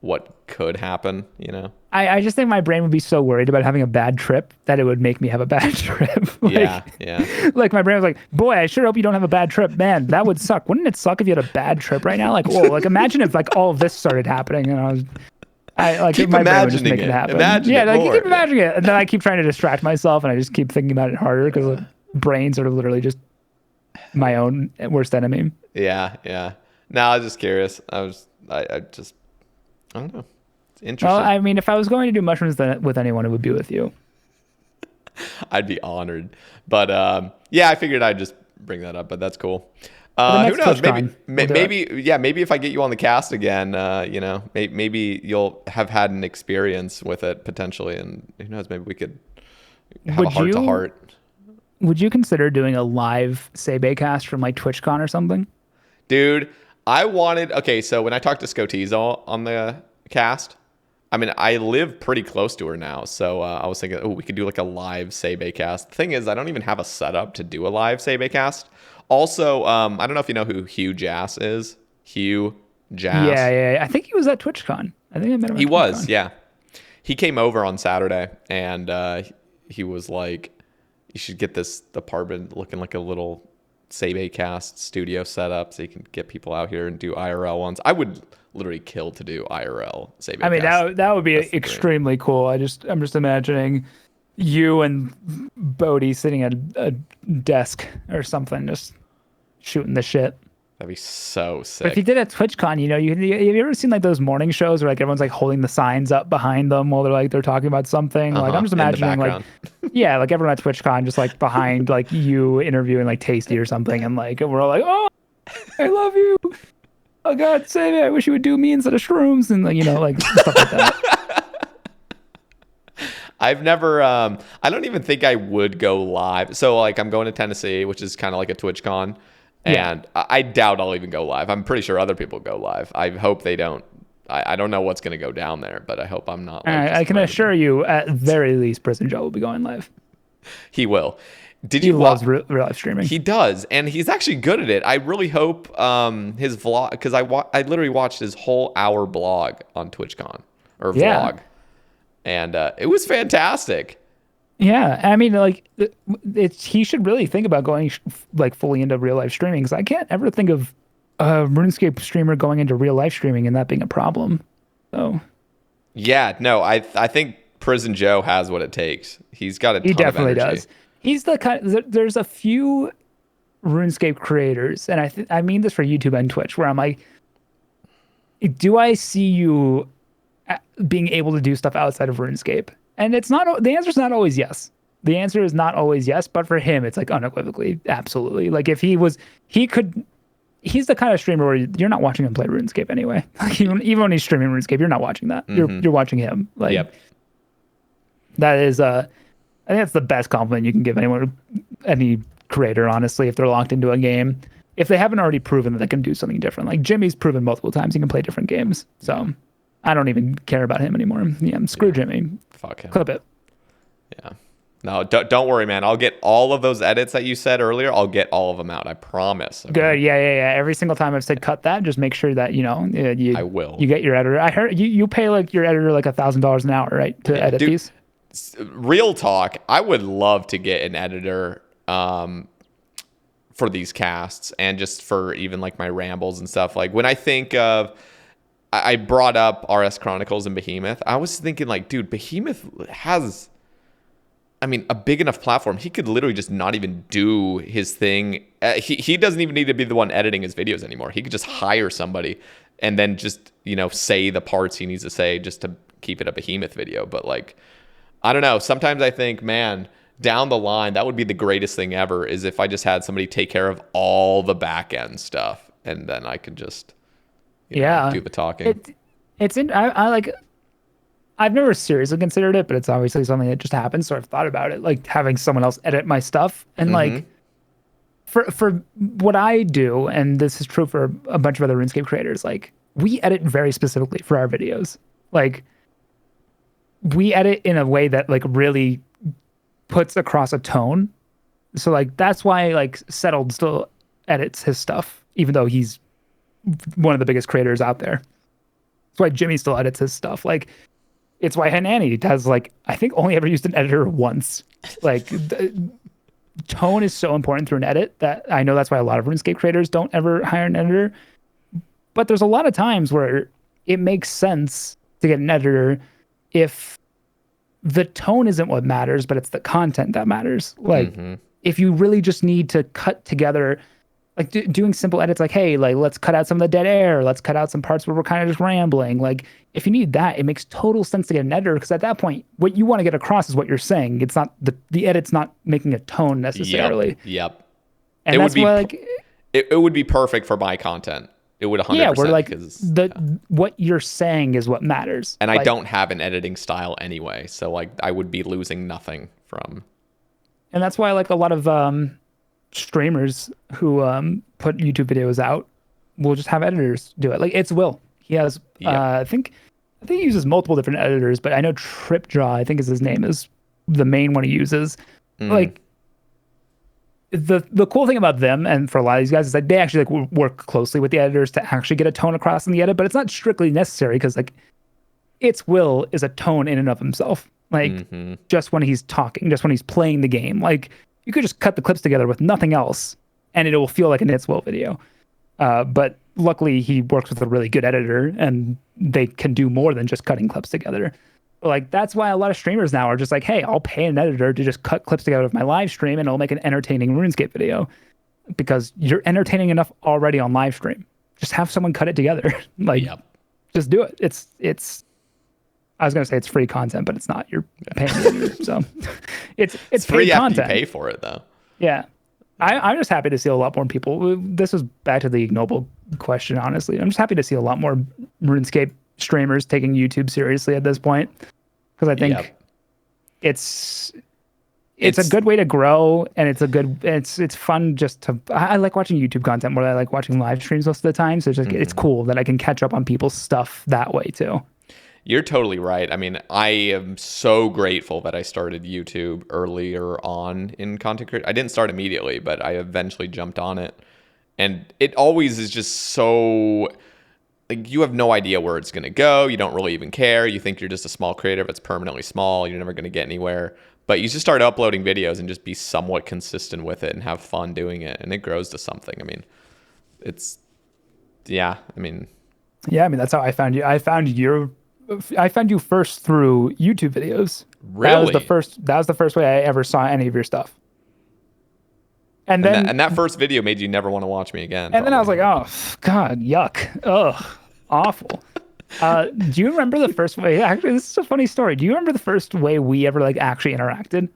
what could happen, you know? I just think my brain would be so worried about having a bad trip that it would make me have a bad trip. Yeah. Like my brain was like, boy, I sure hope you don't have a bad trip. Man, that would suck. Wouldn't it suck if you had a bad trip right now? Like, whoa, like imagine if like all of this started happening and keep my brain would imagining just make it. it happen. Imagine yeah, it like more. you keep imagining it. And then I keep trying to distract myself and I just keep thinking about it harder because the brain sort of literally just my own worst enemy. Yeah. No, I was just curious. I don't know. It's interesting. Well, I mean, if I was going to do mushrooms with anyone, it would be with you. I'd be honored. But yeah, I figured I'd just bring that up, but that's cool. Who knows? Maybe if I get you on the cast again, you know, maybe you'll have had an experience with it potentially, and who knows? Maybe we could have a heart to heart. would you consider doing a live Sae Bae cast from like TwitchCon or something? Dude, okay, so when I talked to Scotizo on the cast, I mean, I live pretty close to her now, so I was thinking, oh, we could do like a live Sae Bae cast. The thing is, I don't even have a setup to do a live Sae Bae cast. Also, I don't know if you know who Hugh Jass is. Hugh Jass. Yeah. I think he was at TwitchCon. I think I met him. He at was, TwitchCon. yeah. He came over on Saturday, and he was like, you should get this apartment looking like a little Sae Bae cast studio setup so you can get people out here and do IRL ones. I would literally kill to do IRL Sae Bae I mean, cast. that would be extremely cool. I'm just imagining you and Bodhi sitting at a desk or something, just shooting the shit. That'd be so sick. But if you did at TwitchCon, have you ever seen like those morning shows where like everyone's like holding the signs up behind them while they're talking about something? Like I'm just imagining like yeah, like everyone at TwitchCon just like behind like you interviewing like Tasty or something, and like we're all like, oh, I love you. Oh God, Sae Bae, I wish you would do me instead of shrooms, and like stuff like that. I've never I don't even think I would go live. So like I'm going to Tennessee, which is kind of like a TwitchCon. And I doubt I'll even go live. I'm pretty sure other people go live. I hope they don't. I don't know what's going to go down there, but I hope I'm not. Like, I can assure you, at very least, Prison Joe will be going live. He will. He loves real live streaming. He does, and he's actually good at it. I really hope his vlog, because I literally watched his whole hour blog on TwitchCon or vlog, and it was fantastic. Yeah, I mean, like, he should really think about going like fully into real life streaming, because I can't ever think of a RuneScape streamer going into real life streaming and that being a problem. So, yeah, no, I think Prison Joe has what it takes. He's got a ton he definitely of energy. does. He's the kind. There's a few RuneScape creators, and I mean this for YouTube and Twitch, where I'm like, do I see you being able to do stuff outside of RuneScape? And the answer's not always yes. The answer is not always yes, but for him, it's like unequivocally, absolutely. Like if he's the kind of streamer where you're not watching him play RuneScape anyway. Like even when he's streaming RuneScape, you're not watching that. You're watching him. Like, yep. That is, I think that's the best compliment you can give any creator, honestly, if they're locked into a game. If they haven't already proven that they can do something different. Like Jimmy's proven multiple times he can play different games. So I don't even care about him anymore. Yeah, screw Jimmy. Fuck him. Clip it. Yeah. No, don't worry, man. I'll get all of those edits that you said earlier. I'll get all of them out. I promise. Okay? Good. Yeah. Every single time I've said cut that, just make sure that I will. You get your editor. I heard you pay like your editor like $1,000 an hour, right, to edit these. Real talk. I would love to get an editor for these casts and just for even like my rambles and stuff. Like when I think of. I brought up RS Chronicles and Behemoth. I was thinking like, dude, Behemoth has, I mean, a big enough platform. He could literally just not even do his thing. He doesn't even need to be the one editing his videos anymore. He could just hire somebody and then just, say the parts he needs to say just to keep it a Behemoth video. But like, I don't know. Sometimes I think, man, down the line, that would be the greatest thing ever is if I just had somebody take care of all the back end stuff and then I could just... do the talking. I've never seriously considered it, but it's obviously something that just happens. So I've thought about it, like having someone else edit my stuff. And like for what I do, and this is true for a bunch of other RuneScape creators, like we edit very specifically for our videos. Like we edit in a way that like really puts across a tone. So like that's why like Settled still edits his stuff, even though he's one of the biggest creators out there. That's why Jimmy still edits his stuff. Like, it's why Hanani has like, I think only ever used an editor once. Like, tone is so important through an edit that I know that's why a lot of RuneScape creators don't ever hire an editor. But there's a lot of times where it makes sense to get an editor if the tone isn't what matters, but it's the content that matters. Like, if you really just need to cut together like doing simple edits, like, hey, like let's cut out some of the dead air. Let's cut out some parts where we're kind of just rambling. Like if you need that, it makes total sense to get an editor because at that point, what you want to get across is what you're saying. It's not the edit's not making a tone necessarily. Yep. And it that's why like it would be perfect for my content. It would 100%. Yeah, where like what you're saying is what matters. And like, I don't have an editing style anyway, so like I would be losing nothing from. And that's why like a lot of streamers who put YouTube videos out will just have editors do it. Like it's Will. He has I think he uses multiple different editors, but I know Tripjaw, I think is his name, is the main one he uses. Like the cool thing about them and for a lot of these guys is that they actually like work closely with the editors to actually get a tone across in the edit, but it's not strictly necessary because like it's Will is a tone in and of himself. Like just when he's talking, just when he's playing the game, like you could just cut the clips together with nothing else and it will feel like an It's Will video. But luckily he works with a really good editor and they can do more than just cutting clips together. Like that's why a lot of streamers now are just like, hey, I'll pay an editor to just cut clips together of my live stream and it'll make an entertaining RuneScape video because you're entertaining enough already on live stream. Just have someone cut it together. Like just do it. It's I was gonna say it's free content, but it's not. You're paying the editor, so it's free paid after content. you pay for it though. Yeah. I'm just happy to see a lot more people. This was back to the ignoble question, honestly. I'm just happy to see a lot more RuneScape streamers taking YouTube seriously at this point. Because I think it's a good way to grow and it's fun just to I like watching YouTube content more than I like watching live streams most of the time. So it's just it's cool that I can catch up on people's stuff that way too. You're totally right. I mean, I am so grateful that I started YouTube earlier on in content creation. I didn't start immediately, but I eventually jumped on it. And it always is just so, like, you have no idea where it's going to go. You don't really even care. You think you're just a small creator that's permanently small. You're never going to get anywhere. But you just start uploading videos and just be somewhat consistent with it and have fun doing it. And it grows to something. I mean, that's how I found you. I found you first through YouTube videos. Really? That was the first way I ever saw any of your stuff. And then that first video made you never want to watch me again. And then I was like, oh God, yuck. Ugh. Awful. Do you remember the first way? Actually, this is a funny story. Do you remember the first way we ever like actually interacted?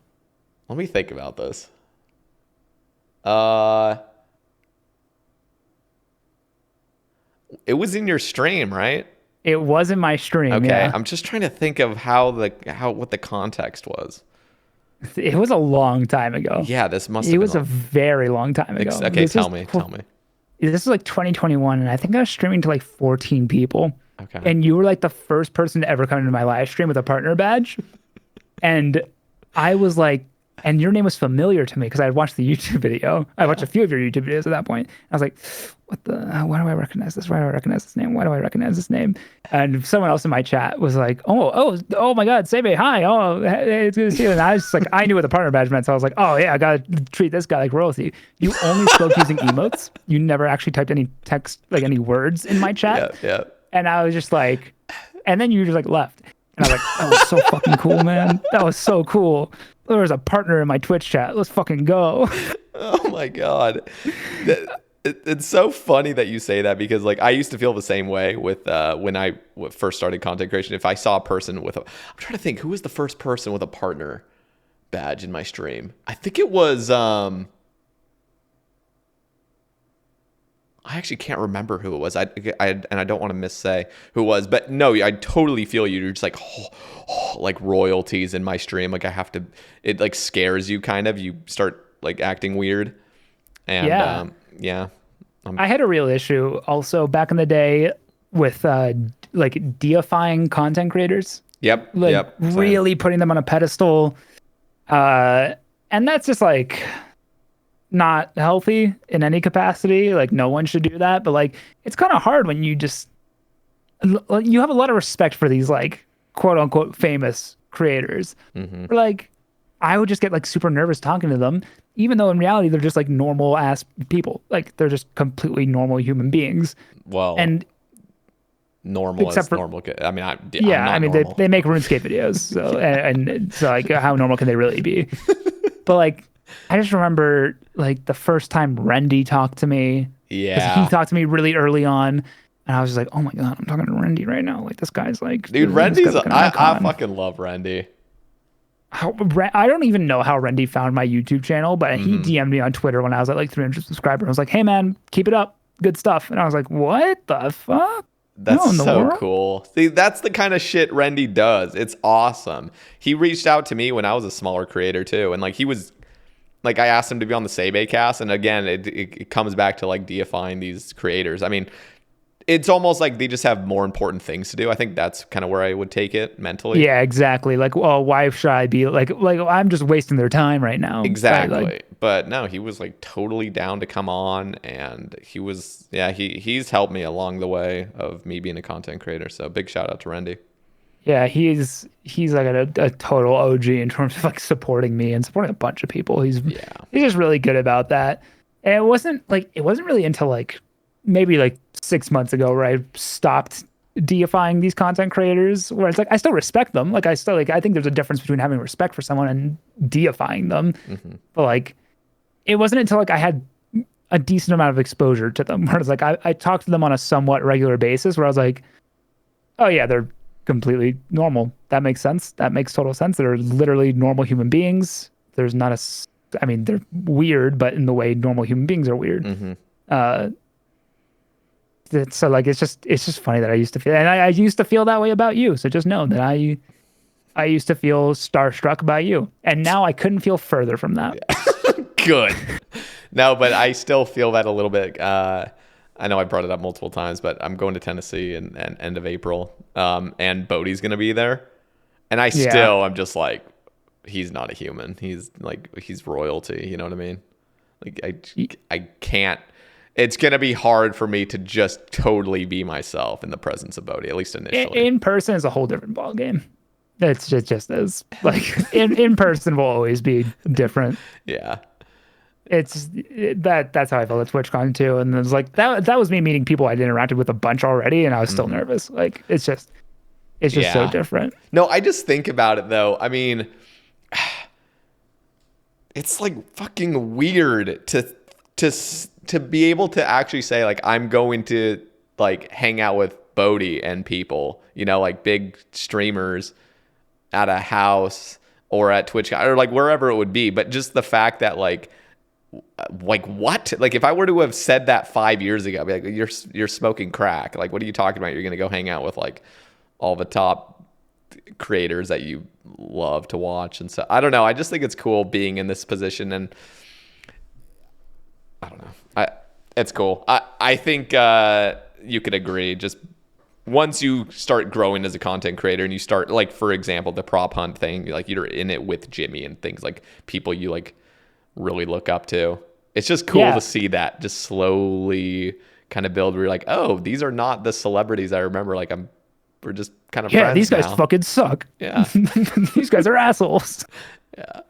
Let me think about this. It was in your stream, right? It was in my stream. Okay, yeah. I'm just trying to think of what the context was. It was a long time ago. Yeah, this must have been. It was a very long time ago. Okay, tell me. This is like 2021, and I think I was streaming to like 14 people. Okay. And you were like the first person to ever come into my live stream with a partner badge. And I was like, and your name was familiar to me because I had watched the YouTube video. I watched a few of your YouTube videos at that point. I was like, why do I recognize this? Why do I recognize this name? Why do I recognize this name? And someone else in my chat was like, oh my God, Sae Bae, hi. Oh, hey, it's good to see you. And I was just like, I knew what the partner badge meant. So I was like, oh yeah, I got to treat this guy like royalty. You only spoke using emotes. You never actually typed any text, like any words in my chat. Yeah. And I was just like, and then you just like left. And I was like, that was so fucking cool, man. That was so cool. There was a partner in my Twitch chat. Let's fucking go. Oh my God. It's so funny that you say that because like I used to feel the same way with when I first started content creation. If I saw a person I'm trying to think, who was the first person with a partner badge in my stream? I think it was I actually can't remember who it was. I don't want to missay who it was, but no, I totally feel you. You're just like, like royalties in my stream. Like it like scares you kind of. You start like acting weird. And I had a real issue also back in the day with like deifying content creators. Yep. Really putting them on a pedestal. And that's just like not healthy in any capacity. Like no one should do that, but like it's kind of hard when you have a lot of respect for these like quote unquote famous creators. Like I would just get like super nervous talking to them, even though in reality they're just like normal ass people. Like they're just completely normal human beings. Well, and normal except as for, normal. I mean, they make RuneScape videos, so and so like how normal can they really be? But like I just remember like the first time Rendy talked to me. Yeah, he talked to me really early on. And I was just like, oh my God, I'm talking to Rendy right now. Like this guy's like, dude, Rendy's I fucking love Rendy. I don't even know how Rendy found my YouTube channel, but he DM'd me on Twitter when I was at like 300 subscribers. I was like, hey man, keep it up. Good stuff. And I was like, what the fuck? That's so cool. See, that's the kind of shit Rendy does. It's awesome. He reached out to me when I was a smaller creator too. And like he was like I asked him to be on the Sae Bae cast, and again, it comes back to like deifying these creators. I mean, it's almost like they just have more important things to do. I think that's kind of where I would take it mentally. Yeah, exactly. Like, well, why should I be like I'm just wasting their time right now. Exactly. Like, but no, he was like totally down to come on, and he's helped me along the way of me being a content creator. So big shout out to Randy. yeah, he's like a total OG in terms of like supporting me and supporting a bunch of people. He's just really good about that. And it wasn't really until like maybe like 6 months ago where I stopped deifying these content creators, where it's like I still respect them. Like I think there's a difference between having respect for someone and deifying them. But like it wasn't until like I had a decent amount of exposure to them where it's like I talked to them on a somewhat regular basis where I was like, oh yeah, they're completely normal. That makes sense. That makes total sense. They're literally normal human beings. There's not I mean, they're weird, but in the way normal human beings are weird. So like it's just funny that I used to feel, and I used to feel that way about you. So just know that I used to feel starstruck by you, and now I couldn't feel further from that. Good. No, but I still feel that a little bit. I know I brought it up multiple times, but I'm going to Tennessee in end of April, and Bodie's going to be there, and I'm just like, he's not a human. He's royalty. You know what I mean? Like I can't. It's going to be hard for me to just totally be myself in the presence of Bodie, at least initially. In person is a whole different ballgame. It's just as like in person will always be different. Yeah. That's how I felt at TwitchCon too. And it was like, that was me meeting people I'd interacted with a bunch already. And I was still nervous. Like, it's just so different. No, I just think about it though. I mean, it's like fucking weird to be able to actually say like I'm going to like hang out with Bodie and people, you know, like big streamers at a house or at TwitchCon or like wherever it would be. But just the fact that like what? Like if I were to have said that 5 years ago, I'd be like, you're smoking crack. Like, what are you talking about? You're going to go hang out with like all the top creators that you love to watch. And so I don't know. I just think it's cool being in this position, and I don't know. It's cool. I think you could agree. Just once you start growing as a content creator and you start, like, for example, the prop hunt thing, like you're in it with Jimmy and things like people you like really look up to. It's just cool to see that just slowly kind of build where you're like, oh, these are not the celebrities I remember. Like we're just kind of friends these guys now. fucking suck. Yeah. These guys are assholes. Yeah.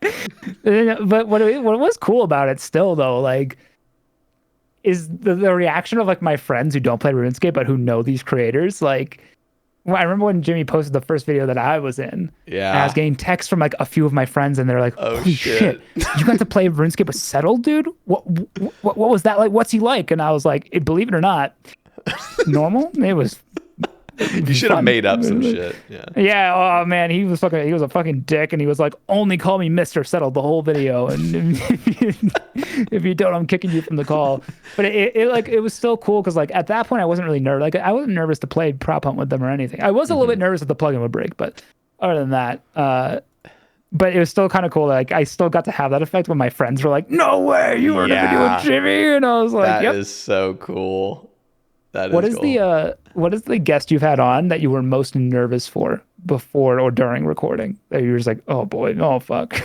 But what was cool about it still though, like, is the reaction of like my friends who don't play RuneScape but who know these creators. Like, well, I remember when Jimmy posted the first video that I was in. Yeah. And I was getting texts from like a few of my friends, and they're like, "Holy shit! You got to play RuneScape with Settled, dude? What was that like? What's he like?" And I was like, "Believe it or not, normal. It was." You should have made up some shit. Yeah. Yeah. Oh man, he was a fucking dick, and he was like, "Only call me Mr. Settled" the whole video, and if you don't, I'm kicking you from the call. But it was still cool because like at that point I wasn't really nervous. Like I wasn't nervous to play prop hunt with them or anything. I was a little bit nervous that the plugin would break, but other than that, but it was still kind of cool. Like I still got to have that effect when my friends were like, "No way, you were in a video with Jimmy," and I was like, "That is so cool." What is the guest you've had on that you were most nervous for before or during recording? That you were just like, oh boy, oh fuck.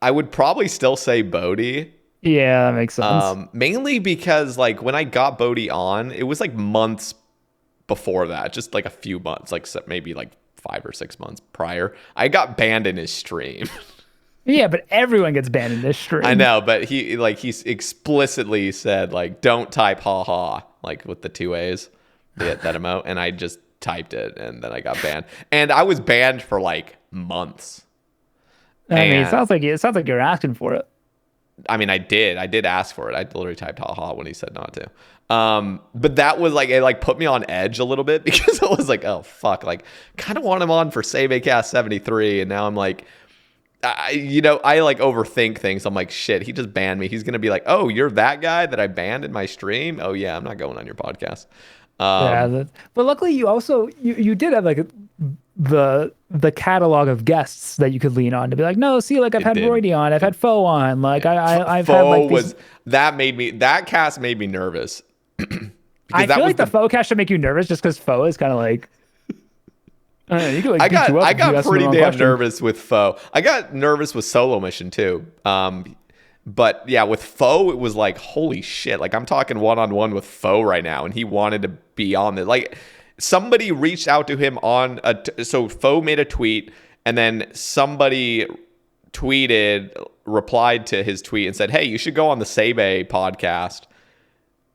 I would probably still say Bodie. Yeah, that makes sense. Mainly because like when I got Bodie on, it was like months before that, just like a few months, like maybe like 5 or 6 months prior. I got banned in his stream. Yeah, but everyone gets banned in this stream. I know, but he explicitly said like, don't type ha ha, like with the 2 A's, that emote, and I just typed it, and then I got banned, and I was banned for like months. I mean, it sounds like you're asking for it. I mean, I did ask for it. I literally typed ha ha when he said not to. But that was like, it like put me on edge a little bit because I was like, oh fuck, like kind of want him on for Sae Bae Cast 73, and now I'm like, I like overthink things. I'm like, shit, he just banned me. He's going to be like, oh, you're that guy that I banned in my stream? Oh yeah, I'm not going on your podcast. But luckily you also, you did have like the catalog of guests that you could lean on to be like, no, see, like I've had did. Roydy on, I've had Foe on, like I've had Foe like was that cast made me nervous. I feel like the Foe cast should make you nervous just because Foe is kind of like. You could, like, I beat you up if you got ask pretty the wrong damn question. nervous with Foe. I got nervous with Solo Mission too. But yeah, with Foe, it was like, holy shit. Like, I'm talking one-on-one with Foe right now, and he wanted to be on this. Like, somebody reached out to him on so Foe made a tweet, and then somebody replied to his tweet and said, hey, you should go on the Sae Bae podcast.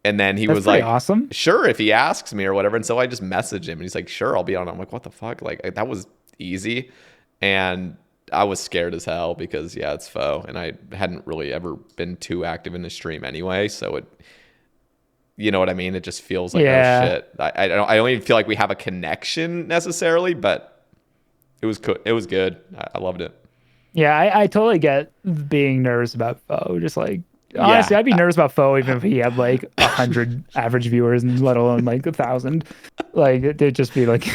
And then he That's was like, awesome. Sure, if he asks me or whatever. And so I just messaged him, and he's like, sure, I'll be on. I'm like, what the fuck? Like, that was easy. And I was scared as hell because, yeah, it's Foe. And I hadn't really ever been too active in the stream anyway. So it, you know what I mean? It just feels like, oh shit. I don't even feel like we have a connection necessarily, but it was good. I loved it. Yeah, I totally get being nervous about Foe. Just like, honestly, I'd be nervous about Foe even if he had like 100 average viewers and let alone like 1,000. Like it'd just be like,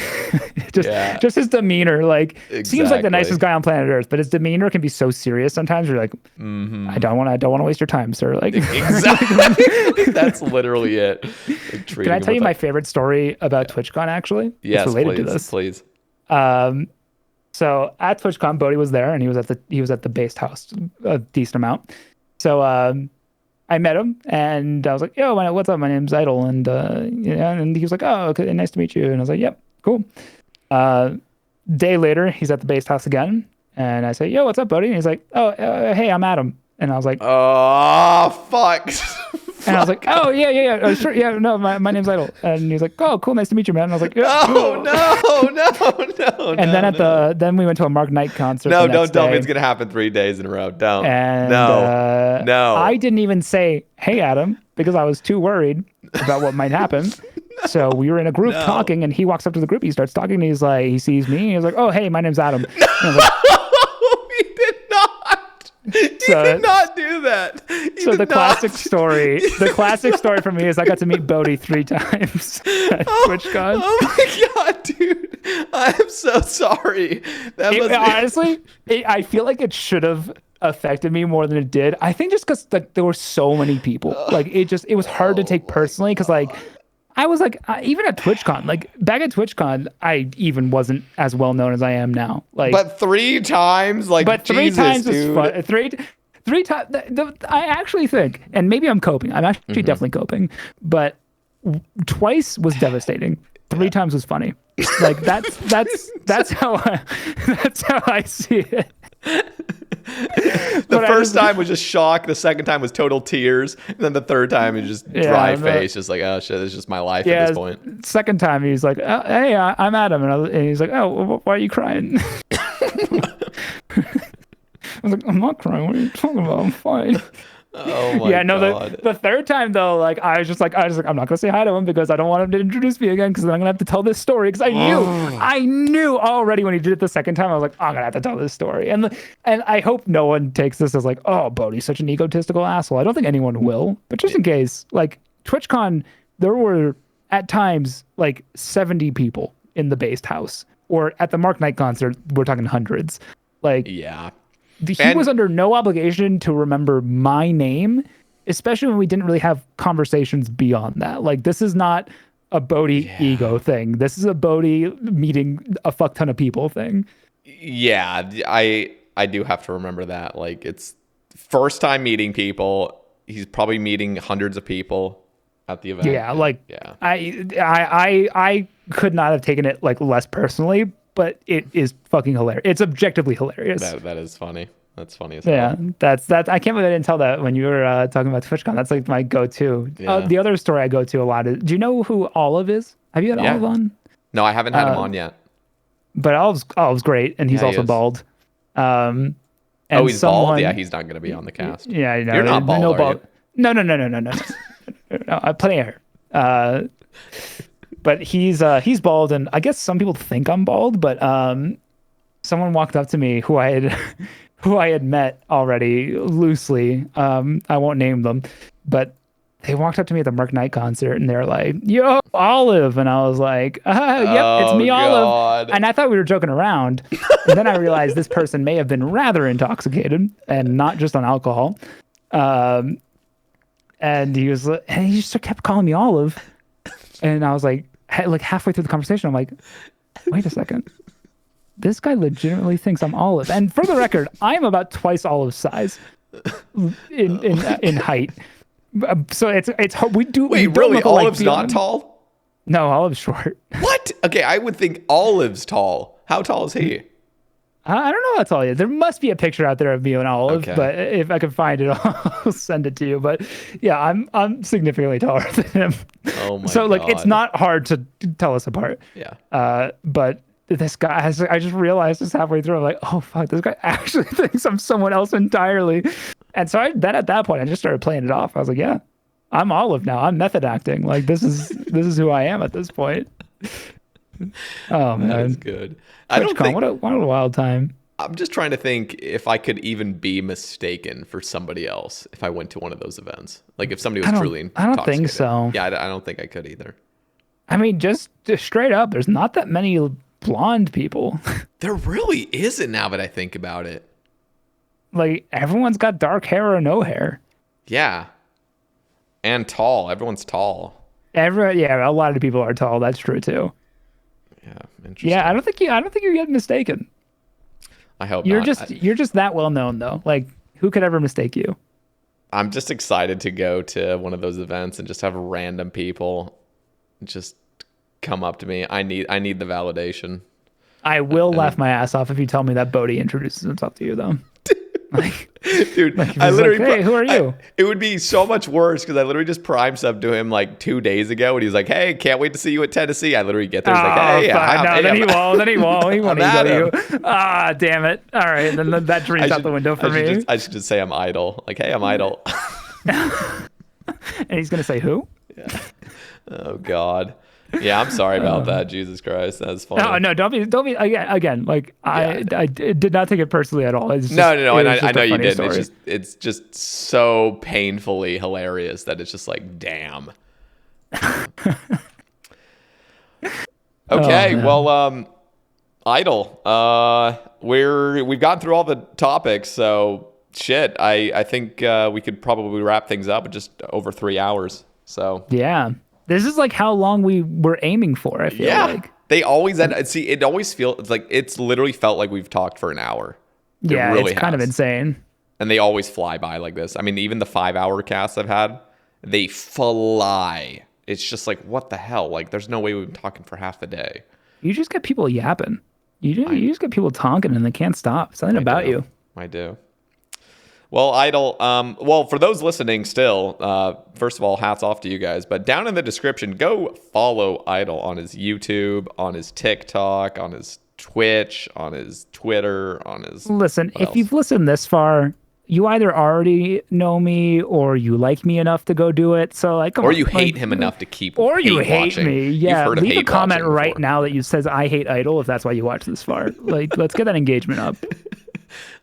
just his demeanor. Like seems like the nicest guy on planet Earth, but his demeanor can be so serious sometimes. You're like, I don't want to waste your time, sir. Like exactly, that's literally it. Like, can I tell you my favorite story about TwitchCon? Actually, yes, it's related please, to this. Please. So at TwitchCon, Bodhi was there, and he was at the based house a decent amount. So I met him, and I was like, "Yo, what's up? My name's Idyl," and and he was like, "Oh, okay, nice to meet you." And I was like, "Yep, cool." Day later, he's at the based house again, and I say, "Yo, what's up, buddy?" And he's like, "Oh, hey, I'm Adam." And I was like, "Oh, fuck." And I was like, "Oh, yeah. Oh, sure. Yeah, no, my name's Idyl." And he's like, "Oh, cool. Nice to meet you, man." And I was like, "Yeah." "Oh, no. And then then we went to a Mark Knight concert. No, don't tell me it's going to happen 3 days in a row. Don't. And, no. I didn't even say, "Hey, Adam," because I was too worried about what might happen. So we were in a group talking, and he walks up to the group. He starts talking, and he's like, he sees me, and he's like, "Oh, hey, my name's Adam." And I was like, he did not. He did not do that. The classic story for me is I got to meet Bodhi 3 times at TwitchCon. Oh my god, dude! I'm so sorry. Honestly, I feel like it should have affected me more than it did. I think just because there were so many people, like it was hard to take personally because like. I was like, even at TwitchCon, like back at TwitchCon, I even wasn't as well known as I am now. Like, but 3 times, like, but 3 times was fun. Three times. I actually think, and maybe I'm coping. I'm actually definitely coping, but twice was devastating. 3 times was funny. Like that's how I see it. The first time was just shock. The second time was total tears. And then the third time is just dry face. Just like, oh shit, this is just my life at this point. Second time he's like, oh, hey, I'm Adam. And he's like, oh, why are you crying? I was like, I'm not crying. What are you talking about? I'm fine. Oh my god. The third time though, like I was just like, I'm not gonna say hi to him because I don't want him to introduce me again because then I'm gonna have to tell this story because I knew already when he did it the second time I was like, I'm gonna have to tell this story and I hope no one takes this as like, oh, Bodhi's such an egotistical asshole. I don't think anyone will, but just in case, like TwitchCon, there were at times like 70 people in the based house, or at the Mark Knight concert, we're talking hundreds. Like he was under no obligation to remember my name, especially when we didn't really have conversations beyond that. Like, this is not a Bodhi ego thing. This is a Bodhi meeting a fuck ton of people thing. Yeah, I do have to remember that. Like, it's first time meeting people. He's probably meeting hundreds of people at the event. Yeah, I could not have taken it like less personally, but it is fucking hilarious. It's objectively hilarious. That is funny. That's funny as hell. Yeah, that's. I can't believe I didn't tell that when you were talking about TwitchCon. That's like my go-to. Yeah. The other story I go to a lot is, do you know who Olive is? Have you had Olive on? No, I haven't had him on yet. But Olive's great, and he's also bald. And he's bald? Yeah, he's not going to be on the cast. Yeah, I know. You're not bald, are you? No. No, I have plenty of hair. But he's bald, and I guess some people think I'm bald, but someone walked up to me who I had met already loosely. I won't name them, but they walked up to me at the Mark Knight concert and they're like, "Yo, Olive," and I was like, "Yep, it's me, Olive." God. And I thought we were joking around, and then I realized this person may have been rather intoxicated and not just on alcohol. And he just kept calling me Olive, and I was like halfway through the conversation, I'm like, "Wait a second, this guy legitimately thinks I'm Olive." And for the record, I am about twice Olive's size in height. So it's we do. Wait, we don't really? look alike Olive's not beyond- tall? No, Olive's short. What? Okay, I would think Olive's tall. How tall is he? I don't know how tall he is. There must be a picture out there of me and Olive, Okay. but if I can find it, I'll send it to you. But yeah, I'm significantly taller than him. Oh my So like, it's God. not hard to tell us apart. Yeah. But this guy, I just realized this halfway through. I'm like, oh fuck, this guy actually thinks I'm someone else entirely. And so at that point, I just started playing it off. I was like, yeah, I'm Olive now. I'm method acting. Like this is who I am at this point. Oh man, That's good. I don't TwitchCon, think. what a wild time. I'm just trying to think if I could even be mistaken for somebody else if I went to one of those events. Like if somebody was truly I don't think intoxicated. so. Yeah, I don't think I could either. I mean, just straight up, there's not that many blonde people. There really isn't now that I think about it. Like everyone's got dark hair or no hair. Yeah. And tall. Everyone's tall. A lot of people are tall. That's true too. Yeah, interesting. Yeah, I don't think you're getting mistaken. I hope You're not. you're just that well known though. Like who could ever mistake you? I'm just excited to go to one of those events and just have random people just come up to me. I need the validation. I will laugh my ass off if you tell me that Bodhi introduces himself to you though. Like, Dude, like, I he's literally like, hey, who are you? it would be so much worse because I literally just prime sub to him like 2 days ago and he's like, "Hey, can't wait to see you at Tennessee." I literally get there. He's like, "Hey, then he won't. He won't I'm ego at you. Ah, damn it. All right, then that dream's out the window for me. I should just say I'm Idyl. Like, "Hey, I'm Idyl." And he's gonna say who? Yeah. Oh God. Yeah, I'm sorry about that. Jesus Christ, that's funny. No, don't be again. Like I did not take it personally at all. It's just, No, and it was I just know a you funny did. story. It's just so painfully hilarious that it's just like, damn. Okay, man. well, Idyl. We've gotten through all the topics, so shit. I think we could probably wrap things up in just over 3 hours. So Yeah, this is like how long we were aiming for. I feel like. They always end. See, it always feels like it's literally felt like we've talked for an hour. Yeah, really it's kind of has. insane. And they always fly by like this. I mean, even the 5-hour casts I've had, they fly. It's just like, what the hell? Like, there's no way we've been talking for half the day. You just get people yapping. You just get people talking and they can't stop. Something about you. I do. Well, Idyl, well, for those listening still, first of all, hats off to you guys. But down in the description, go follow Idyl on his YouTube, on his TikTok, on his Twitch, on his Twitter, on his... Listen, what if else? you've listened this far, you either already know me or you like me enough to go do it. So like, come Or on, you hate like, him enough to keep or you hate watching. me. You've Yeah, heard of leave a hate comment watching right before. now that says I hate Idyl if that's why you watch this far. Like, let's get that engagement up.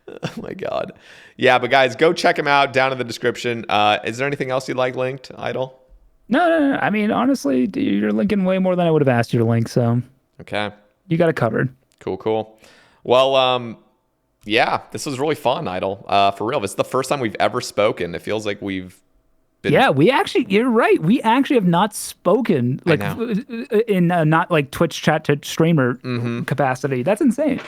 Oh my God. Yeah, but guys, go check him out down in the description. Is there anything else you'd like linked, Idyl? No. I mean, honestly, you're linking way more than I would have asked you to link. So Okay. you got it covered. Cool. Well, yeah, this was really fun, Idyl. For real, this is the first time we've ever spoken. It feels like we've been... Yeah, you're right. We actually have not spoken like in not like Twitch chat to streamer capacity. That's insane.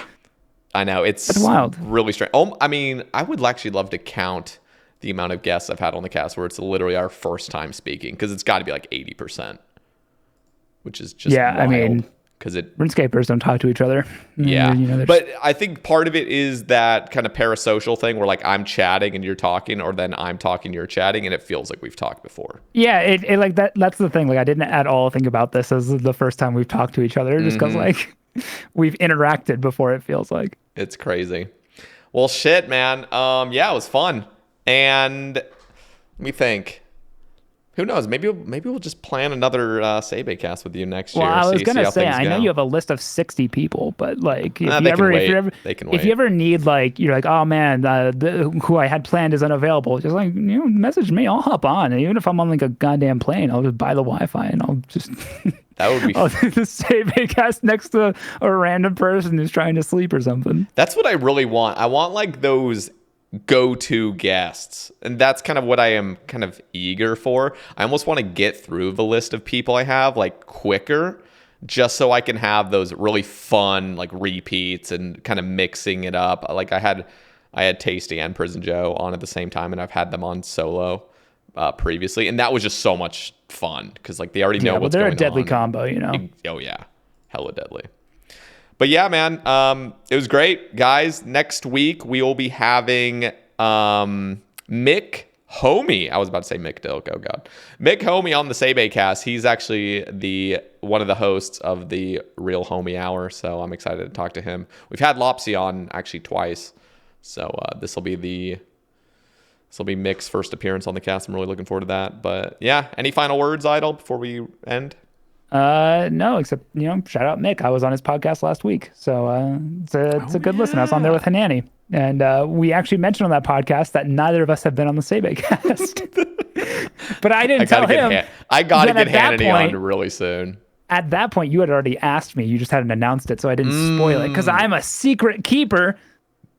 I know. It's wild. Really strange. I mean, I would actually love to count the amount of guests I've had on the cast where it's literally our first time speaking, because it's got to be like 80%, which is just wild. I mean, because RuneScapers don't talk to each other. Yeah, You know, but I think part of it is that kind of parasocial thing where like I'm chatting and you're talking, or then I'm talking, you're chatting, and it feels like we've talked before. yeah, it like that. That's the thing. Like, I didn't at all think about this as the first time we've talked to each other, just because like we've interacted before. It feels like It's crazy. Well, shit, man. Yeah, it was fun. And let me think. Who knows? Maybe we'll just plan another Sae Bae cast with you next year. Well, I was see gonna how say, things I know go. you have a list of 60 people, but like, if They you can ever, wait. if you ever, They can if you wait. ever need, like, you're like, oh man, who I had planned is unavailable, just like, message me, I'll hop on, and even if I'm on like a goddamn plane, I'll just buy the Wi-Fi and I'll just, That would be. I'll do the Sae Bae cast next to a random person who's trying to sleep or something. That's what I really want. I want like those go-to guests, and that's kind of what I am kind of eager for. I almost want to get through the list of people I have like quicker, just so I can have those really fun like repeats and kind of mixing it up. Like I had Tasty and Prison Joe on at the same time, and I've had them on solo previously, and that was just so much fun because like they already know what's going on. They're a deadly combo, you know. Oh yeah, hella deadly. But yeah, man, it was great, guys. Next week we will be having Mick Homie. I was about to say Mick Dilk. Oh god, Mick Homie on the Sae Bae cast. He's actually one of the hosts of the Real Homie Hour, so I'm excited to talk to him. We've had Lopsy on actually twice, so this will be Mick's first appearance on the cast. I'm really looking forward to that. But yeah, any final words, Idyl, before we end? No, except, shout out Mick. I was on his podcast last week. So it's a good listen. I was on there with Hanani. And we actually mentioned on that podcast that neither of us have been on the Sae Bae cast. But I didn't tell him. I got to get that Hanani point, on really soon. At that point, you had already asked me. You just hadn't announced it, so I didn't spoil it. Because I'm a secret keeper.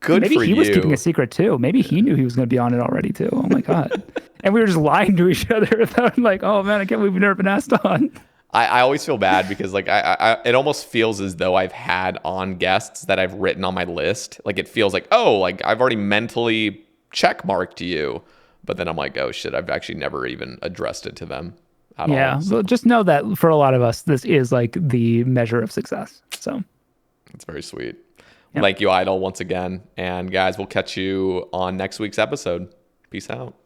Good Maybe for he you. was keeping a secret too. Maybe he knew he was going to be on it already too. Oh my God. And we were just lying to each other without like, oh man, I can't believe we've never been asked on. I always feel bad because like I it almost feels as though I've had on guests that I've written on my list. Like it feels like, oh, like I've already mentally check marked you. But then I'm like, oh shit, I've actually never even addressed it to them at all. Yeah. So Well, just know that for a lot of us, this is like the measure of success. So it's very sweet. Yep. Thank you, Idyl, once again. And guys, we'll catch you on next week's episode. Peace out.